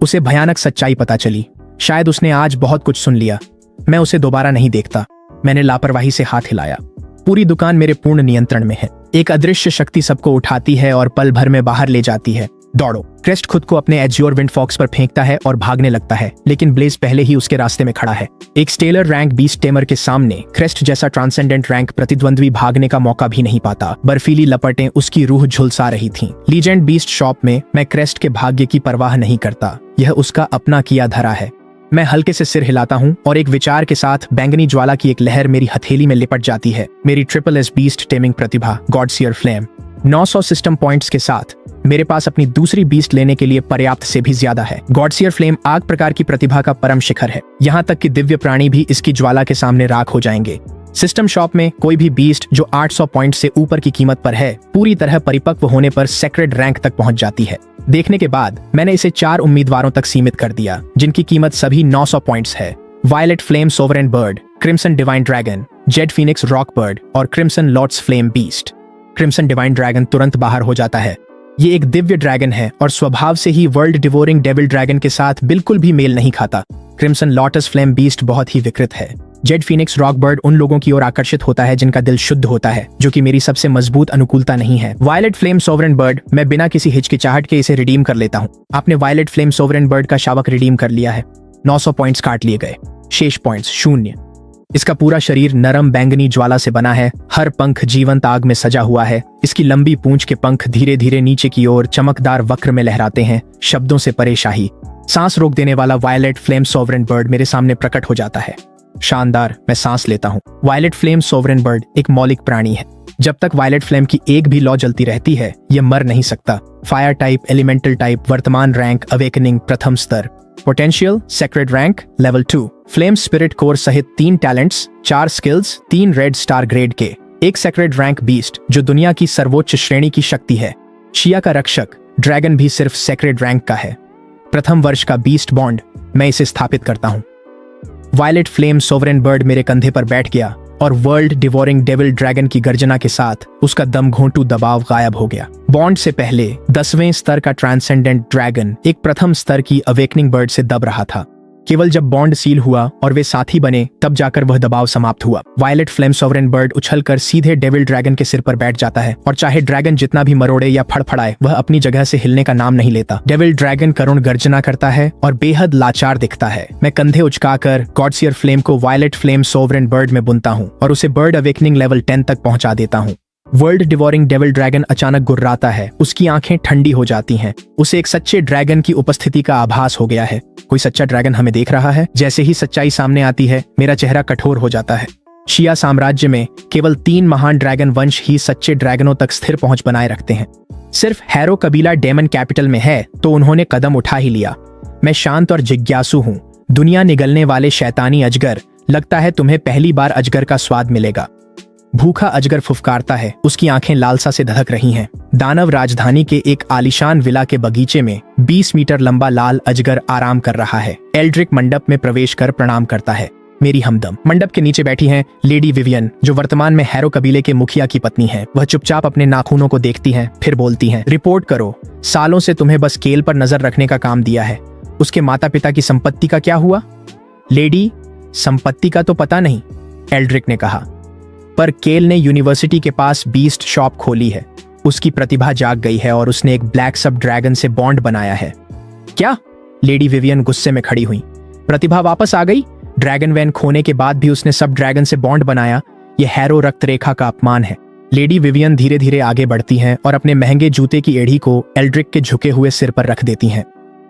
उसे भयानक सच्चाई पता चली। शायद उसने आज बहुत कुछ सुन लिया। मैं उसे दोबारा नहीं देखता। मैंने लापरवाही से हाथ हिलाया। पूरी दुकान मेरे पूर्ण नियंत्रण में है। एक अदृश्य शक्ति सबको उठाती है और पल भर में बाहर ले जाती है। दौड़ो। क्रेस्ट खुद को अपने एज्योर विंड फॉक्स पर फेंकता है और भागने लगता है, लेकिन ब्लेज पहले ही उसके रास्ते में खड़ा है। एक स्टेलर रैंक बीस्ट टेमर के सामने क्रेस्ट जैसा ट्रांसेंडेंट रैंक प्रतिद्वंद्वी भागने का मौका भी नहीं पाता। बर्फीली लपटें उसकी रूह झुलसा रही थीं। लीजेंड बीस्ट शॉप में मैं क्रेस्ट के भाग्य की परवाह नहीं करता। यह उसका अपना किया धरा है। मैं हल्के से सिर हिलाता हूँ और एक विचार के साथ बैंगनी ज्वाला की एक लहर मेरी हथेली में लिपट जाती है। मेरी ट्रिपल एस बीस्ट टेमिंग प्रतिभा गॉडसियर फ्लेम 900 सिस्टम पॉइंट्स के साथ मेरे पास अपनी दूसरी बीस्ट लेने के लिए पर्याप्त से भी ज्यादा है। गॉडसियर फ्लेम आग प्रकार की प्रतिभा का परम शिखर है। यहाँ तक कि दिव्य प्राणी भी इसकी ज्वाला के सामने राख हो जाएंगे। सिस्टम शॉप में कोई भी बीस्ट जो 800 पॉइंट से ऊपर की कीमत पर है, पूरी तरह परिपक्व होने पर सेक्रेड रैंक तक पहुंच जाती है। देखने के बाद मैंने इसे 4 उम्मीदवारों तक सीमित कर दिया, जिनकी कीमत सभी 900 पॉइंट्स है। Violet flame sovereign bird, crimson divine dragon, jade phoenix roc bird और crimson lord's flame beast. Crimson divine dragon तुरंत बाहर हो जाता है। ये एक दिव्य ड्रैगन है और स्वभाव से ही वर्ल्ड डिवोरिंग डेविल ड्रैगन के साथ बिल्कुल भी मेल नहीं खाता। क्रिम्सन लॉटस फ्लेम बीस्ट बहुत ही विकृत है। जेड फीनिक्स रॉक बर्ड उन लोगों की ओर आकर्षित होता है जिनका दिल शुद्ध होता है, जो कि मेरी सबसे मजबूत अनुकूलता नहीं है। वायलेट फ्लेम सोवरेन बर्ड, मैं बिना किसी हिचकिचाहट के इसे रिडीम कर लेता हूँ। आपने वायलेट फ्लेम सोवरेन बर्ड का शावक रिडीम कर लिया है। 900 पॉइंट्स काट लिए गए। शेष पॉइंट्स 0। इसका पूरा शरीर नरम बैंगनी ज्वाला से बना है। हर पंख जीवंत आग में सजा हुआ है। इसकी लंबी पूंछ के पंख धीरे धीरे नीचे की ओर चमकदार वक्र में लहराते हैं, शब्दों से परे शाही। सांस रोक देने वाला वायलेट फ्लेम सोवरेन बर्ड मेरे सामने प्रकट हो जाता है। शानदार, मैं सांस लेता हूँ। वायलेट फ्लेम सोवरेन बर्ड एक मौलिक प्राणी है। जब तक वायलेट फ्लेम की एक भी लॉ जलती रहती है, यह मर नहीं सकता। फायर टाइप, एलिमेंटल टाइप, वर्तमान रैंक, अवेकनिंग प्रथम स्तर, potential sacred rank level 2, flame spirit core सहित 3 talents, 4 skills, 3 red star grade के, एक सेक्रेड रैंक बीस्ट जो दुनिया की सर्वोच्च श्रेणी की शक्ति है। शिया का रक्षक ड्रैगन भी सिर्फ सेक्रेड रैंक का है। प्रथम वर्ष का बीस्ट बॉन्ड, मैं इसे स्थापित करता हूँ। वायलेट फ्लेम सोवरेन बर्ड मेरे कंधे पर बैठ गया और वर्ल्ड डिवोरिंग डेविल ड्रैगन की गर्जना के साथ उसका दम घोंटू दबाव गायब हो गया। बॉन्ड से पहले 10वें स्तर का ट्रांसेंडेंट ड्रैगन एक प्रथम स्तर की अवेकनिंग बर्ड से दब रहा था। केवल जब बॉन्ड सील हुआ और वे साथी बने, तब जाकर वह दबाव समाप्त हुआ। वायलेट फ्लेम सोवरेन बर्ड उछलकर सीधे डेविल ड्रैगन के सिर पर बैठ जाता है और चाहे ड्रैगन जितना भी मरोड़े या फड़फड़ाए, वह अपनी जगह से हिलने का नाम नहीं लेता। डेविल ड्रैगन करुण गर्जना करता है और बेहद लाचार दिखता है। मैं कंधे उचकाकर गॉडसियर फ्लेम को वायलेट फ्लेम सोवरेन बर्ड में बुनता हूँ और उसे बर्ड अवेकनिंग लेवल 10 तक पहुंचा देता हूँ। वर्ल्ड डिवोरिंग डेविल ड्रैगन अचानक गुर्राता है। उसकी आंखें ठंडी हो जाती हैं। उसे एक सच्चे ड्रैगन की उपस्थिति का आभास हो गया है। कोई सच्चा ड्रैगन हमें देख रहा है। जैसे ही सच्चाई सामने आती है, मेरा चेहरा कठोर हो जाता है। शिया साम्राज्य में केवल 3 महान ड्रैगन वंश ही सच्चे ड्रैगनों तक स्थिर पहुंच बनाए रखते हैं। सिर्फ हैरो कबीला डेमन कैपिटल में है, तो उन्होंने कदम उठा ही लिया। मैं शांत और जिज्ञासु हूँ। दुनिया निगलने वाले शैतानी अजगर, लगता है तुम्हें पहली बार अजगर का स्वाद मिलेगा। भूखा अजगर फुफकारता है। उसकी आंखें लालसा से धधक रही हैं। दानव राजधानी के एक आलीशान विला के बगीचे में 20 मीटर लंबा लाल अजगर आराम कर रहा है। एल्ड्रिक मंडप में प्रवेश कर प्रणाम करता है। मेरी हमदम। मंडप के नीचे बैठी हैं लेडी विवियन, जो वर्तमान में हैरो कबीले के मुखिया की पत्नी है। वह चुपचाप अपने नाखूनों को देखती हैं, फिर बोलती हैं, रिपोर्ट करो। सालों से तुम्हें बस केल पर नजर रखने का काम दिया है। उसके माता पिता की संपत्ति का क्या हुआ? लेडी, संपत्ति का तो पता नहीं, एल्ड्रिक ने कहा, पर केल ने यूनिवर्सिटी के पास बीस्ट शॉप खोली है। उसकी प्रतिभा जाग गई है और उसने एक ब्लैक सब ड्रैगन से बॉन्ड बनाया है। क्या? लेडी विवियन गुस्से में खड़ी हुई। प्रतिभा वापस आ गई? ड्रैगन वैन खोने के बाद भी उसने सब ड्रैगन से बॉन्ड बनाया? यह हैरो रक्त रेखा का अपमान है। लेडी विवियन धीरे धीरे आगे बढ़ती हैं और अपने महंगे जूते की एड़ी को एल्ड्रिक के झुके हुए सिर पर रख देती हैं।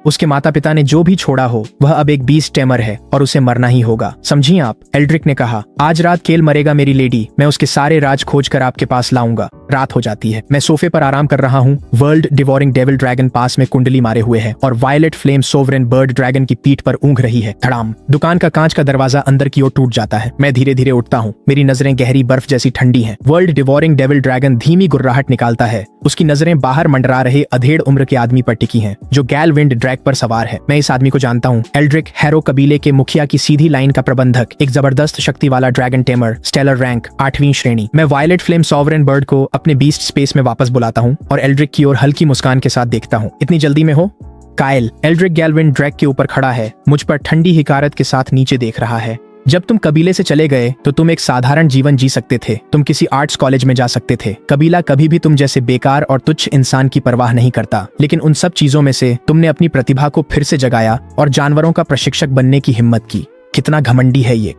उसके माता पिता ने जो भी छोड़ा हो, वह अब एक बीस्ट टेमर है और उसे मरना ही होगा, समझिए आप? एल्ड्रिक ने कहा, आज रात केल मरेगा मेरी लेडी। मैं उसके सारे राज खोज कर आपके पास लाऊंगा। रात हो जाती है। मैं सोफे पर आराम कर रहा हूँ। वर्ल्ड डिवोरिंग डेविल ड्रैगन पास में कुंडली मारे हुए है और violet flame sovereign bird dragon की पीठ पर ऊँघ रही है। धड़ाम! दुकान का कांच का दरवाजा अंदर की ओर टूट जाता है। मैं धीरे धीरे उठता हूँ। मेरी नजरें गहरी बर्फ जैसी ठंडी हैं। वर्ल्ड डिवोरिंग डेविल ड्रैगन धीमी गुर्राहट निकालता है। उसकी नजरें बाहर मंडरा रहे अधेड़ उम्र के आदमी पर टिकी हैं, जो गैलविंड ड्रैग पर सवार है। मैं इस आदमी को जानता हूँ। एल्ड्रिक, हैरो कबीले के मुखिया की सीधी लाइन का प्रबंधक, एक जबरदस्त शक्ति वाला ड्रैगन टेमर, स्टेलर रैंक 8वीं श्रेणी। मैं वायलेट फ्लेम सॉवरेन बर्ड को अपने बीस्ट स्पेस में वापस बुलाता हूँ और एल्ड्रिक की ओर हल्की मुस्कान के साथ देखता हूँ। इतनी जल्दी में हो? कायल। एल्ड्रिक गैलविंड ड्रैग के ऊपर खड़ा है, मुझ पर ठंडी हिकारत के साथ नीचे देख रहा है। जब तुम कबीले से चले गए तो तुम एक साधारण जीवन जी सकते थे। तुम किसी आर्ट्स कॉलेज में जा सकते थे। कबीला कभी भी तुम जैसे बेकार और तुच्छ इंसान की परवाह नहीं करता। लेकिन उन सब चीजों में से तुमने अपनी प्रतिभा को फिर से जगाया और जानवरों का प्रशिक्षक बनने की हिम्मत की। कितना घमंडी है ये!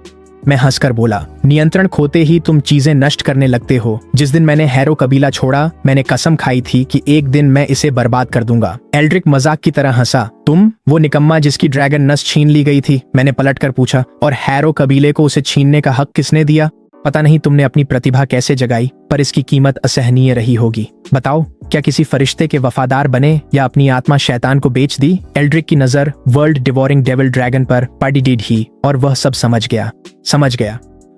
मैं हंसकर बोला, नियंत्रण खोते ही तुम चीजें नष्ट करने लगते हो। जिस दिन मैंने हैरो कबीला छोड़ा, मैंने कसम खाई थी कि एक दिन मैं इसे बर्बाद कर दूंगा। एल्ड्रिक मजाक की तरह हंसा। तुम? वो निकम्मा जिसकी ड्रैगन नस छीन ली गई थी? मैंने पलटकर पूछा। और हैरो कबीले को उसे छीनने का हक किसने दिया? पता नहीं तुमने अपनी प्रतिभा कैसे जगाई, पर इसकी कीमत असहनीय रही होगी। बताओ, क्या किसी फरिश्ते के वफादार बने या अपनी आत्मा शैतान को बेच दी? एल्ड्रिक की नजर वर्ल्ड डिवोरिंग डेविल ड्रैगन पर पड़ी ही और वह सब समझ गया।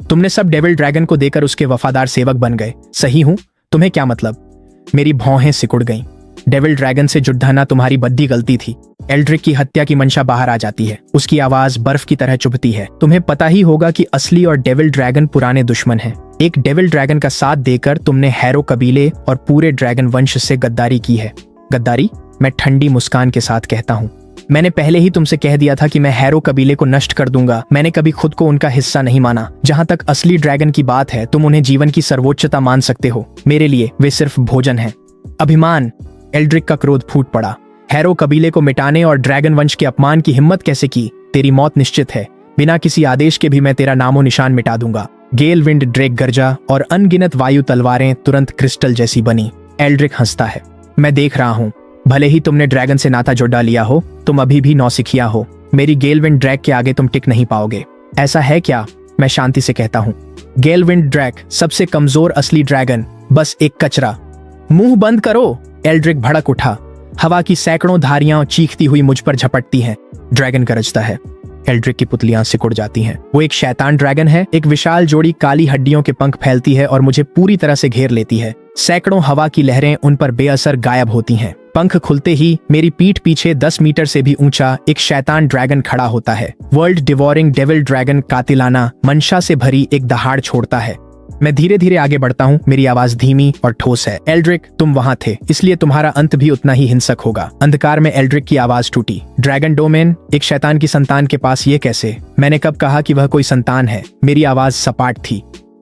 तुमने सब डेविल ड्रैगन को देकर उसके वफादार सेवक बन गए, सही हूं? तुम्हें क्या मतलब? मेरी भौहें सिकुड़ गईं। डेविल ड्रैगन से जुड़ना तुम्हारी बद्दी गलती थी। एल्ड्रिक की हत्या की मंशा बाहर आ जाती है। उसकी आवाज बर्फ की तरह चुभती है। तुम्हें पता ही होगा कि असली और डेविल ड्रैगन पुराने दुश्मन हैं। एक डेविल ड्रैगन का साथ देकर तुमने हैरो कबीले और पूरे ड्रैगन वंश से गद्दारी की है। गद्दारी? मैं ठंडी मुस्कान के साथ कहता हूँ। मैंने पहले ही तुमसे कह दिया था कि मैं हैरो कबीले को नष्ट कर दूंगा। मैंने कभी खुद को उनका हिस्सा नहीं माना। जहां तक असली ड्रैगन की बात है, तुम उन्हें जीवन की सर्वोच्चता मान सकते हो। मेरे लिए वे सिर्फ भोजन है। अभिमान! एल्ड्रिक का क्रोध फूट पड़ा। हैरो कबीले को मिटाने और ड्रैगन वंश के अपमान की हिम्मत कैसे की? तेरी मौत निश्चित है। बिना किसी आदेश के भी मैं तेरा नामो निशान मिटा दूंगा। गेलविंड ड्रैग गरजा और अनगिनत वायु तलवारें तुरंत क्रिस्टल जैसी बनी। एल्ड्रिक हंसता है। मैं देख रहा हूँ। भले ही तुमने ड्रैगन से नाता जोड़ा लिया हो, तुम अभी भी नौसिखिया हो। मेरी गेलविंड ड्रैग के आगे तुम टिक नहीं पाओगे। ऐसा है क्या? मैं शांति से कहता हूँ। गेलविंड ड्रैग, सबसे कमजोर असली ड्रैगन, बस एक कचरा। मुंह बंद करो! एल्ड्रिक भड़क उठा। हवा की सैकड़ों धारियां चीखती हुई मुझ पर झपटती हैं। ड्रैगन गरजता है। एल्ड्रिक की पुतलियां सिकुड़ जाती हैं। वो एक शैतान ड्रैगन है। एक विशाल जोड़ी काली हड्डियों के पंख फैलती है और मुझे पूरी तरह से घेर लेती है। सैकड़ों हवा की लहरें उन पर बेअसर गायब होती हैं। पंख खुलते ही मेरी पीठ पीछे 10 मीटर से भी ऊंचा एक शैतान ड्रैगन खड़ा होता है। वर्ल्ड डिवोरिंग डेविल ड्रैगन कातिलाना मंशा से भरी एक दहाड़ छोड़ता है। मैं धीरे धीरे आगे बढ़ता हूँ। मेरी आवाज धीमी और ठोस है। एल्ड्रिक, तुम वहां थे, इसलिए तुम्हारा अंत भी उतना ही हिंसक होगा। अंधकार में एल्ड्रिक की आवाज टूटी। ड्रैगन डोमेन, एक शैतान की संतान के पास ये कैसे? मैंने कब कहा कि वह कोई संतान है? मेरी आवाज सपाट थी।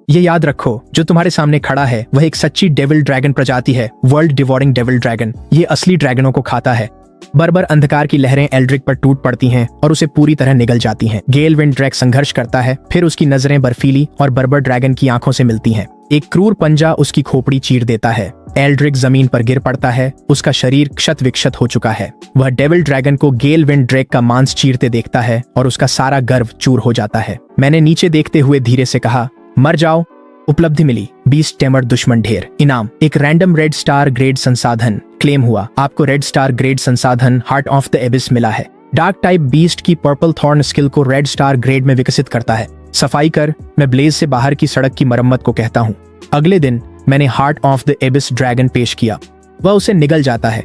ये याद रखो, जो तुम्हारे सामने खड़ा है वह एक सच्ची डेविल ड्रैगन प्रजाति है। World devouring devil dragon. ये असली ड्रैगनों को खाता है। बर्बर अंधकार की लहरें एल्ड्रिक पर टूट पड़ती हैं और उसे पूरी तरह निगल जाती हैं। गेलविंड ड्रैग संघर्ष करता है, फिर उसकी नजरें बर्फीली और बर्बर ड्रैगन की आंखों से मिलती हैं। एक क्रूर पंजा उसकी खोपड़ी चीर देता है। एल्ड्रिक जमीन पर गिर पड़ता है, उसका शरीर क्षत विक्षत हो चुका है। वह डेविल ड्रैगन को गेल विंड ड्रैग का मांस चीरते देखता है और उसका सारा गर्व चूर हो जाता है। मैंने नीचे देखते हुए धीरे से कहा, मर जाओ। उपलब्धि मिली, बीस्ट टेमर दुश्मन ढेर। इनाम, एक रैंडम रेड स्टार ग्रेड संसाधन। क्लेम हुआ, आपको रेड स्टार ग्रेड संसाधन हार्ट ऑफ द एबिस मिला है। डार्क टाइप बीस्ट की पर्पल थॉर्न स्किल को रेड स्टार ग्रेड में विकसित करता है। सफाई कर, मैं ब्लेज से बाहर की सड़क की मरम्मत को कहता हूँ। अगले दिन मैंने हार्ट ऑफ द एबिस ड्रैगन पेश किया। वह उसे निगल जाता है,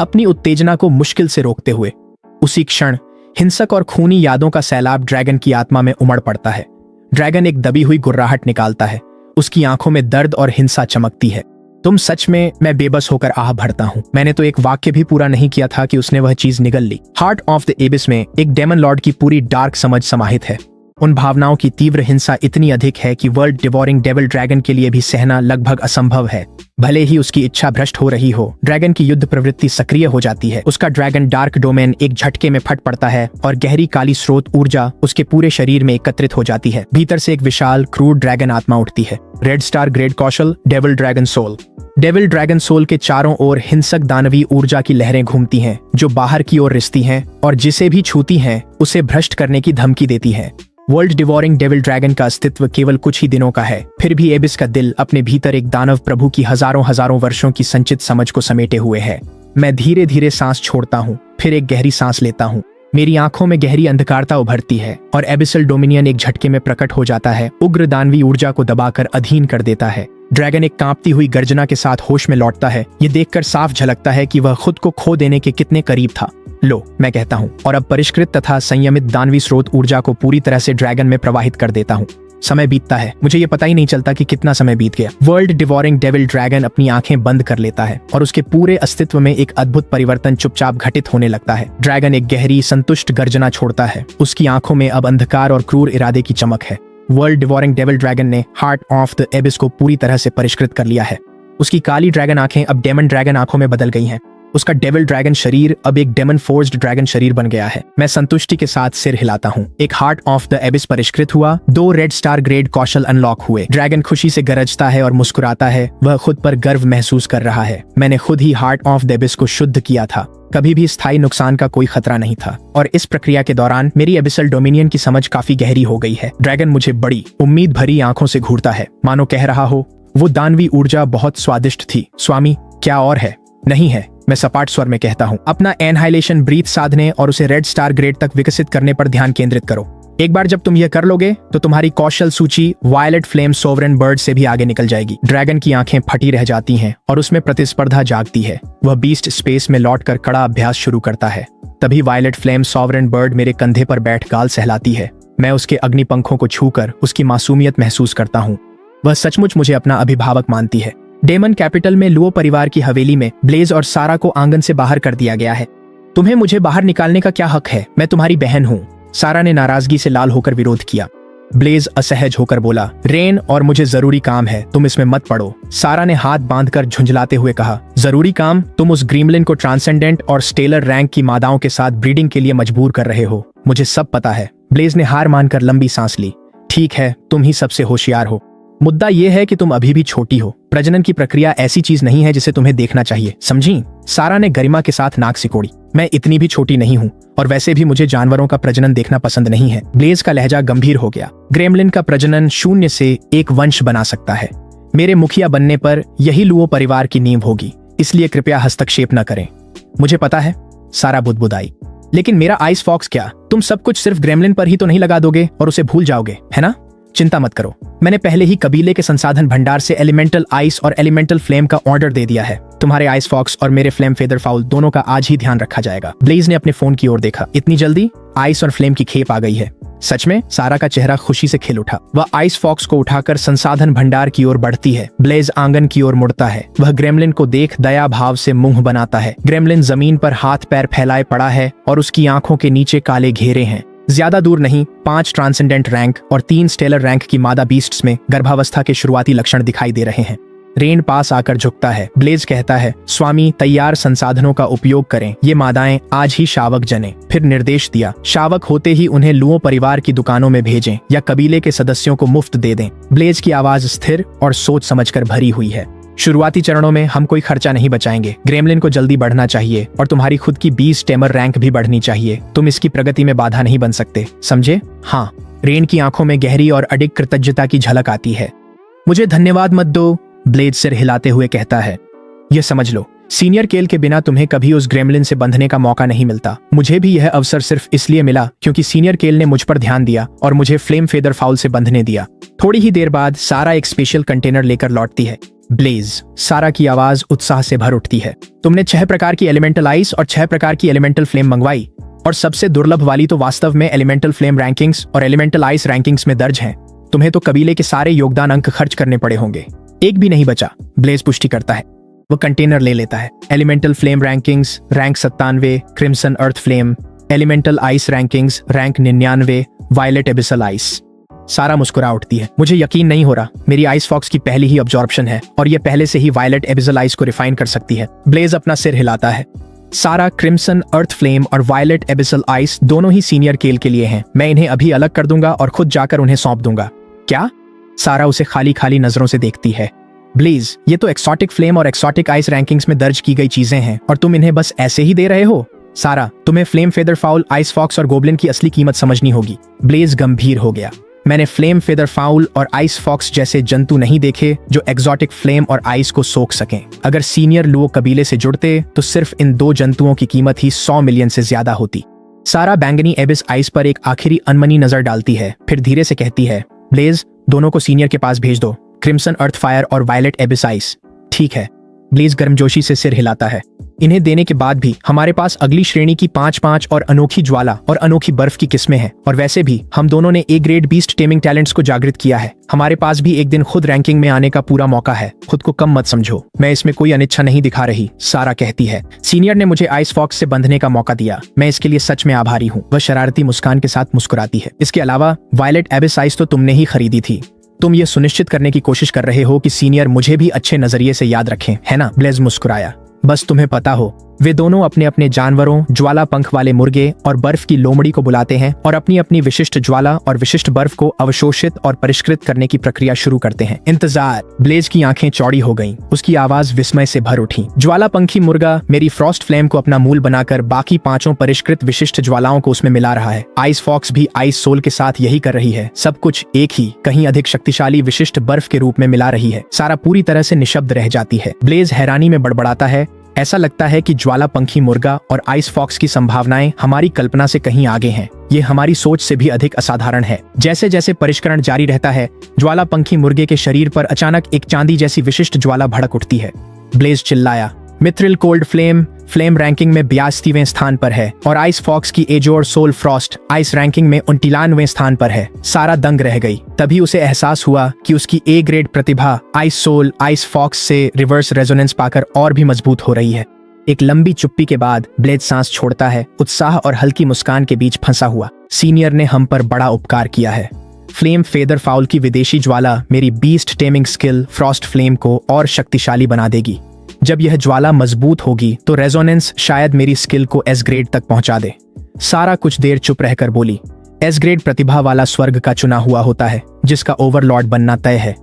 अपनी उत्तेजना को मुश्किल से रोकते हुए। उसी क्षण हिंसक और खूनी यादों का सैलाब ड्रैगन की आत्मा में उमड़ पड़ता है। ड्रैगन एक दबी हुई गुर्राहट निकालता है, उसकी आंखों में दर्द और हिंसा चमकती है। तुम सच में, मैं बेबस होकर आह भरता हूँ। मैंने तो एक वाक्य भी पूरा नहीं किया था कि उसने वह चीज निगल ली। हार्ट ऑफ द एबिस में एक डेमन लॉर्ड की पूरी डार्क समझ समाहित है। उन भावनाओं की तीव्र हिंसा इतनी अधिक है कि वर्ल्ड डिवोरिंग डेविल ड्रैगन के लिए भी सहना लगभग असंभव है। भले ही उसकी इच्छा भ्रष्ट हो रही हो, ड्रैगन की युद्ध प्रवृत्ति सक्रिय हो जाती है। उसका ड्रैगन डार्क डोमेन एक झटके में फट पड़ता है और गहरी काली स्रोत ऊर्जा उसके पूरे शरीर में एकत्रित हो जाती है। भीतर से एक विशाल क्रूर ड्रैगन आत्मा उठती है। रेड स्टार ग्रेड कौशल, devil dragon soul. Devil dragon soul के चारों ओर हिंसक दानवी ऊर्जा की लहरें घूमती हैं, जो बाहर की ओर रिसती हैं और जिसे भी छूती हैं उसे भ्रष्ट करने की धमकी देती हैं। वर्ल्ड डिवोरिंग डेविल ड्रैगन का अस्तित्व केवल कुछ ही दिनों का है, फिर भी एबिस का दिल अपने भीतर एक दानव प्रभु की हजारों हजारों वर्षों की संचित समझ को समेटे हुए है। मैं धीरे धीरे सांस छोड़ता हूँ, फिर एक गहरी सांस लेता हूँ। मेरी आंखों में गहरी अंधकारता उभरती है और एबिसल डोमिनियन एक झटके में प्रकट हो जाता है, उग्र दानवी ऊर्जा को दबाकर अधीन कर देता है। ड्रैगन एक कांपती हुई गर्जना के साथ होश में लौटता है। ये देखकर साफ झलकता है कि वह खुद को खो देने के कितने करीब था। लो, मैं कहता हूँ, और अब परिष्कृत तथा संयमित दानवी स्रोत ऊर्जा को पूरी तरह से ड्रैगन में प्रवाहित कर देता हूँ। समय बीतता है, मुझे ये पता ही नहीं चलता कि कितना समय बीत गया। वर्ल्ड डिवोरिंग डेविल ड्रैगन अपनी आंखें बंद कर लेता है और उसके पूरे अस्तित्व में एक अद्भुत परिवर्तन चुपचाप घटित होने लगता है। ड्रैगन एक गहरी संतुष्ट गर्जना छोड़ता है। उसकी आंखों में अब अंधकार और क्रूर इरादे की चमक है। वर्ल्ड डिवोरिंग डेविल ड्रैगन ने हार्ट ऑफ द एबिस को पूरी तरह से परिष्कृत कर लिया है। उसकी काली ड्रैगन आंखें अब डेमन ड्रैगन आंखों में बदल गई हैं। उसका डेविल ड्रैगन शरीर अब एक डेमन फोर्स्ड ड्रैगन शरीर बन गया है। मैं संतुष्टि के साथ सिर हिलाता हूँ। एक हार्ट ऑफ द एबिस परिष्कृत हुआ, 2 रेड स्टार ग्रेड कौशल अनलॉक हुए। ड्रैगन खुशी से गरजता है और मुस्कुराता है। वह खुद पर गर्व महसूस कर रहा है। मैंने खुद ही हार्ट ऑफ द एबिस को शुद्ध किया था। कभी भी स्थायी नुकसान का कोई खतरा नहीं था और इस प्रक्रिया के दौरान मेरी एबिसल डोमिनियन की समझ काफी गहरी हो गई है। ड्रैगन मुझे बड़ी उम्मीद भरी आंखों से घूरता है, मानो कह रहा हो, वो दानवी ऊर्जा बहुत स्वादिष्ट थी स्वामी। क्या और है? नहीं है, मैं सपाट स्वर में कहता हूँ। अपना एनहाइलेशन ब्रीथ साधने और उसे रेड स्टार ग्रेड तक विकसित करने पर ध्यान केंद्रित करो। एक बार जब तुम यह कर लोगे तो तुम्हारी कौशल सूची वायलेट फ्लेम सोवरेन बर्ड से भी आगे निकल जाएगी। ड्रैगन की आंखें फटी रह जाती हैं और उसमें प्रतिस्पर्धा जागती है। वह बीस्ट स्पेस में लौटकर कड़ा अभ्यास शुरू करता है। तभी वायलेट फ्लेम सोवरेन बर्ड मेरे कंधे पर बैठ गाल सहलाती है। मैं उसके अग्नि पंखों को छूकर उसकी मासूमियत महसूस करता हूँ। वह सचमुच मुझे अपना अभिभावक मानती है। डेमन कैपिटल में लुओ परिवार की हवेली में ब्लेज और सारा को आंगन से बाहर कर दिया गया है। तुम्हें मुझे बाहर निकालने का क्या हक है? मैं तुम्हारी बहन हूँ। सारा ने नाराजगी से लाल होकर विरोध किया। ब्लेज असहज होकर बोला, रेन, और मुझे जरूरी काम है, तुम इसमें मत पड़ो। सारा ने हाथ बांधकर झुंझलाते हुए कहा, जरूरी काम? तुम उस ग्रीमलिन को ट्रांसेंडेंट और स्टेलर रैंक की मादाओं के साथ ब्रीडिंग के लिए मजबूर कर रहे हो। मुझे सब पता है। ब्लेज ने हार मानकर लंबी सांस ली। ठीक है, तुम ही सबसे होशियार हो। मुद्दा यह है कि तुम अभी भी छोटी हो। प्रजनन की प्रक्रिया ऐसी चीज नहीं है जिसे तुम्हें देखना चाहिए, समझी? सारा ने गरिमा के साथ नाक सिकोड़ी। मैं इतनी भी छोटी नहीं हूँ और वैसे भी मुझे जानवरों का प्रजनन देखना पसंद नहीं है। ब्लेज का लहजा गंभीर हो गया। ग्रेमलिन का प्रजनन 0 से एक वंश बना सकता है। मेरे मुखिया बनने पर यही लुओ परिवार की नींव होगी, इसलिए कृपया हस्तक्षेप न करें। मुझे पता है, सारा बुदबुदाई। लेकिन मेरा आइस फॉक्स क्या? तुम सब कुछ सिर्फ ग्रेमलिन पर ही तो नहीं लगा दोगे और उसे भूल जाओगे, है ना? चिंता मत करो, मैंने पहले ही कबीले के संसाधन भंडार से एलिमेंटल आइस और एलिमेंटल फ्लेम का ऑर्डर दे दिया है। तुम्हारे आइस फॉक्स और मेरे फ्लेम फेदर फाउल दोनों का आज ही ध्यान रखा जाएगा। ब्लेज ने अपने फोन की ओर देखा। इतनी जल्दी? आइस और फ्लेम की खेप आ गई है। सच में? सारा का चेहरा खुशी से खिल उठा। वह आइस फॉक्स को उठाकर संसाधन भंडार की ओर बढ़ती है। ब्लेज आंगन की ओर मुड़ता है। वह ग्रेमलिन को देख दया भाव से मुंह बनाता है। ग्रेमलिन जमीन पर हाथ पैर फैलाए पड़ा है और उसकी आंखों के नीचे काले घेरे हैं। ज्यादा दूर नहीं, 5 ट्रांसेंडेंट रैंक और 3 स्टेलर रैंक की मादा बीस्ट्स में गर्भावस्था के शुरुआती लक्षण दिखाई दे रहे हैं। रेन पास आकर झुकता है। ब्लेज कहता है, स्वामी तैयार संसाधनों का उपयोग करें, ये मादाएं आज ही शावक जने। फिर निर्देश दिया, शावक होते ही उन्हें लुओ परिवार की दुकानों में भेजें या कबीले के सदस्यों को मुफ्त दे दें। ब्लेज की आवाज स्थिर और सोच समझकर भरी हुई है। शुरुआती चरणों में हम कोई खर्चा नहीं बचाएंगे। ग्रेमलिन को जल्दी बढ़ना चाहिए और तुम्हारी खुद की बीस टेमर रैंक भी बढ़नी चाहिए। तुम इसकी प्रगति में बाधा नहीं बन सकते, समझे? हाँ। रेन की आंखों में गहरी और अडिग कृतज्ञता की झलक आती है। मुझे धन्यवाद मत दो, ब्लेज सिर हिलाते हुए कहता है। यह समझ लो, सीनियर केल के बिना तुम्हें कभी उस ग्रेमलिन से बंधने का मौका नहीं मिलता। मुझे भी यह अवसर सिर्फ इसलिए मिला क्योंकि सीनियर केल ने मुझ पर ध्यान दिया और मुझे फ्लेम फेदर फाउल से बंधने दिया। थोड़ी ही देर बाद सारा एक स्पेशल कंटेनर लेकर लौटती है। ब्लेज, सारा की आवाज उत्साह से भर उठती है। तुमने 6 प्रकार की एलिमेंटल आइस और 6 प्रकार की एलिमेंटल फ्लेम मंगवाई, और सबसे दुर्लभ वाली तो वास्तव में एलिमेंटल फ्लेम रैंकिंग्स और एलिमेंटल आइस रैंकिंग्स में दर्ज हैं। तुम्हें तो कबीले के सारे योगदान अंक खर्च करने पड़े होंगे। एक भी नहीं बचा, ब्लेज पुष्टि करता है। वो कंटेनर ले लेता है। Elemental flame rankings rank 97, crimson earth flame. Elemental ice rankings rank 99, violet abyssal ice. सारा मुस्कुरा उठती है। मुझे यकीन नहीं हो रहा, मेरी आइस फॉक्स की पहली ही अब्जॉर्प्शन है और ये पहले से ही वायलेट एबिसल आइस को रिफाइन कर सकती है। ब्लेज अपना सिर हिलाता है। सारा, क्रिम्सन अर्थ फ्लेम और वायलेट एबिसल आइस दोनों ही सीनियर केल के लिए हैं। मैं इन्हें अभी अलग कर दूंगा और खुद जाकर उन्हें सौंप दूंगा। क्या? सारा उसे खाली खाली नजरों से देखती है। ब्लेज, ये तो एक्सोटिक फ्लेम और एक्सोटिक आइस रैंकिंग्स में दर्ज की गई चीजें हैं और तुम इन्हें बस ऐसे ही दे रहे हो। सारा, तुम्हें flame feather fowl, ice fox और गोब्लिन की असली कीमत समझनी होगी। ब्लेज गंभीर हो गया। मैंने फ्लेम फेदर फाउल और आइस फॉक्स जैसे जंतु नहीं देखे जो एक्सोटिक फ्लेम और आइस को सोख सकें। अगर सीनियर लुओ कबीले से जुड़ते तो सिर्फ इन 2 जंतुओं की कीमत ही 100 मिलियन से ज्यादा होती। सारा बैंगनी एबिस आइस पर एक आखिरी अनमनी नजर डालती है, फिर धीरे से कहती है, ब्लेज, दोनों को सीनियर के पास भेज दो, क्रिम्सन अर्थ फायर और वायलेट एबिस आइस। ठीक है। ब्लेज गर्मजोशी से सिर हिलाता है। इन्हें देने के बाद भी हमारे पास अगली श्रेणी की 5-5 और अनोखी ज्वाला और अनोखी बर्फ की किस्में हैं। और वैसे भी हम दोनों ने A grade beast taming talents को जागृत किया है। हमारे पास भी एक दिन खुद रैंकिंग में आने का पूरा मौका है। खुद को कम मत समझो। मैं इसमें कोई अनिच्छा नहीं दिखा रही, सारा कहती है। सीनियर ने मुझे आइस फॉक्स से बंधने का मौका दिया, मैं इसके लिए सच में आभारी हूँ। वह शरारती मुस्कान के साथ मुस्कुराती है। इसके अलावा वायलेट एबिस आइस तो तुमने ही खरीदी थी। तुम ये सुनिश्चित करने की कोशिश कर रहे हो कि सीनियर मुझे भी अच्छे नजरिए से याद रखें, है ना? ब्लेज मुस्कुराया। बस तुम्हें पता हो, वे दोनों अपने अपने जानवरों, ज्वाला पंख वाले मुर्गे और बर्फ की लोमड़ी को बुलाते हैं और अपनी अपनी विशिष्ट ज्वाला और विशिष्ट बर्फ को अवशोषित और परिष्कृत करने की प्रक्रिया शुरू करते हैं। इंतजार। ब्लेज की आंखें चौड़ी हो गईं, उसकी आवाज विस्मय से भर उठी। ज्वाला पंखी मुर्गा मेरी फ्रॉस्ट फ्लेम को अपना मूल बनाकर बाकी 5 परिष्कृत विशिष्ट ज्वालाओं को उसमें मिला रहा है। आइस फॉक्स भी आइस सोल के साथ यही कर रही है। सब कुछ एक ही, कहीं अधिक शक्तिशाली विशिष्ट बर्फ के रूप में मिला रही है। सारा पूरी तरह से निशब्द रह जाती है। ब्लेज हैरानी में बड़बड़ाता है। ऐसा लगता है कि ज्वाला पंखी मुर्गा और आइस फॉक्स की संभावनाएं हमारी कल्पना से कहीं आगे हैं। ये हमारी सोच से भी अधिक असाधारण है। जैसे जैसे परिष्करण जारी रहता है, ज्वाला पंखी मुर्गे के शरीर पर अचानक एक चांदी जैसी विशिष्ट ज्वाला भड़क उठती है। ब्लेज चिल्लाया। मिथ्रिल कोल्ड फ्लेम रैंकिंग में 82वें स्थान पर है और आइस फॉक्स की azure soul frost ice ranking में 59वें स्थान पर है। सारा दंग रह गई। तभी उसे एहसास हुआ कि उसकी ए ग्रेड प्रतिभा आइस सोल आइस फॉक्स से रिवर्स रेजोनेंस पाकर और भी मजबूत हो रही है। एक लंबी चुप्पी के बाद ब्लेज सांस छोड़ता है, उत्साह और हल्की मुस्कान के बीच फंसा हुआ। सीनियर ने हम पर बड़ा उपकार किया है। फ्लेम फेदर फाउल की विदेशी ज्वाला मेरी beast taming skill Frost flame को और शक्तिशाली बना देगी। जब यह ज्वाला मजबूत होगी तो रेजोनेंस शायद मेरी स्किल को एस ग्रेड तक पहुंचा दे। सारा कुछ देर चुप रहकर बोली, एस ग्रेड प्रतिभा वाला स्वर्ग का चुना हुआ होता है जिसका ओवरलॉर्ड बनना तय है।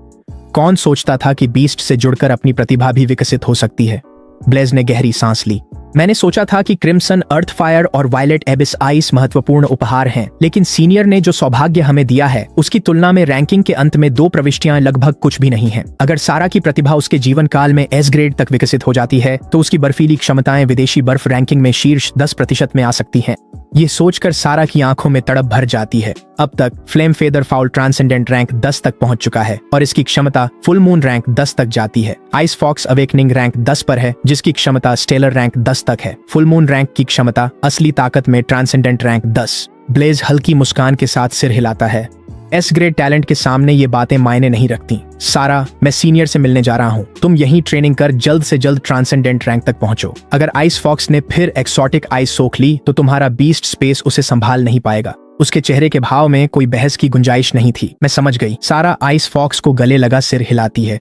कौन सोचता था कि बीस्ट से जुड़कर अपनी प्रतिभा भी विकसित हो सकती है। ब्लेज ने गहरी सांस ली। मैंने सोचा था कि क्रिम्सन अर्थ फायर और वायलेट एबिस आइस महत्वपूर्ण उपहार हैं, लेकिन सीनियर ने जो सौभाग्य हमें दिया है उसकी तुलना में रैंकिंग के अंत में 2 प्रविष्टियां लगभग कुछ भी नहीं हैं। अगर सारा की प्रतिभा उसके जीवन काल में एस ग्रेड तक विकसित हो जाती है तो उसकी बर्फीली क्षमताएं विदेशी बर्फ रैंकिंग में शीर्ष 10% में आ सकती हैं। ये सोचकर सारा की आंखों में तड़प भर जाती है। अब तक flame feather foul transcendent rank 10 तक पहुंच चुका है और इसकी क्षमता फुल मून रैंक 10 तक जाती है। आइस फॉक्स अवेकनिंग रैंक 10 पर है जिसकी क्षमता स्टेलर रैंक 10 तक है। फुल मून रैंक की क्षमता असली ताकत में ट्रांसेंडेंट रैंक 10। ब्लेज हल्की मुस्कान के साथ सिर हिलाता है। एस ग्रेड टैलेंट के सामने ये बातें मायने नहीं रखती। सारा, मैं सीनियर से मिलने जा रहा हूँ। तुम यहीं ट्रेनिंग कर जल्द से जल्द ट्रांसेंडेंट रैंक तक पहुंचो। अगर आइस फॉक्स ने फिर एक्सोटिक आइस सोख ली तो तुम्हारा बीस्ट स्पेस उसे संभाल नहीं पाएगा। उसके चेहरे के भाव में कोई बहस की गुंजाइश नहीं थी। मैं समझ गई। सारा आइस फॉक्स को गले लगा सिर हिलाती है।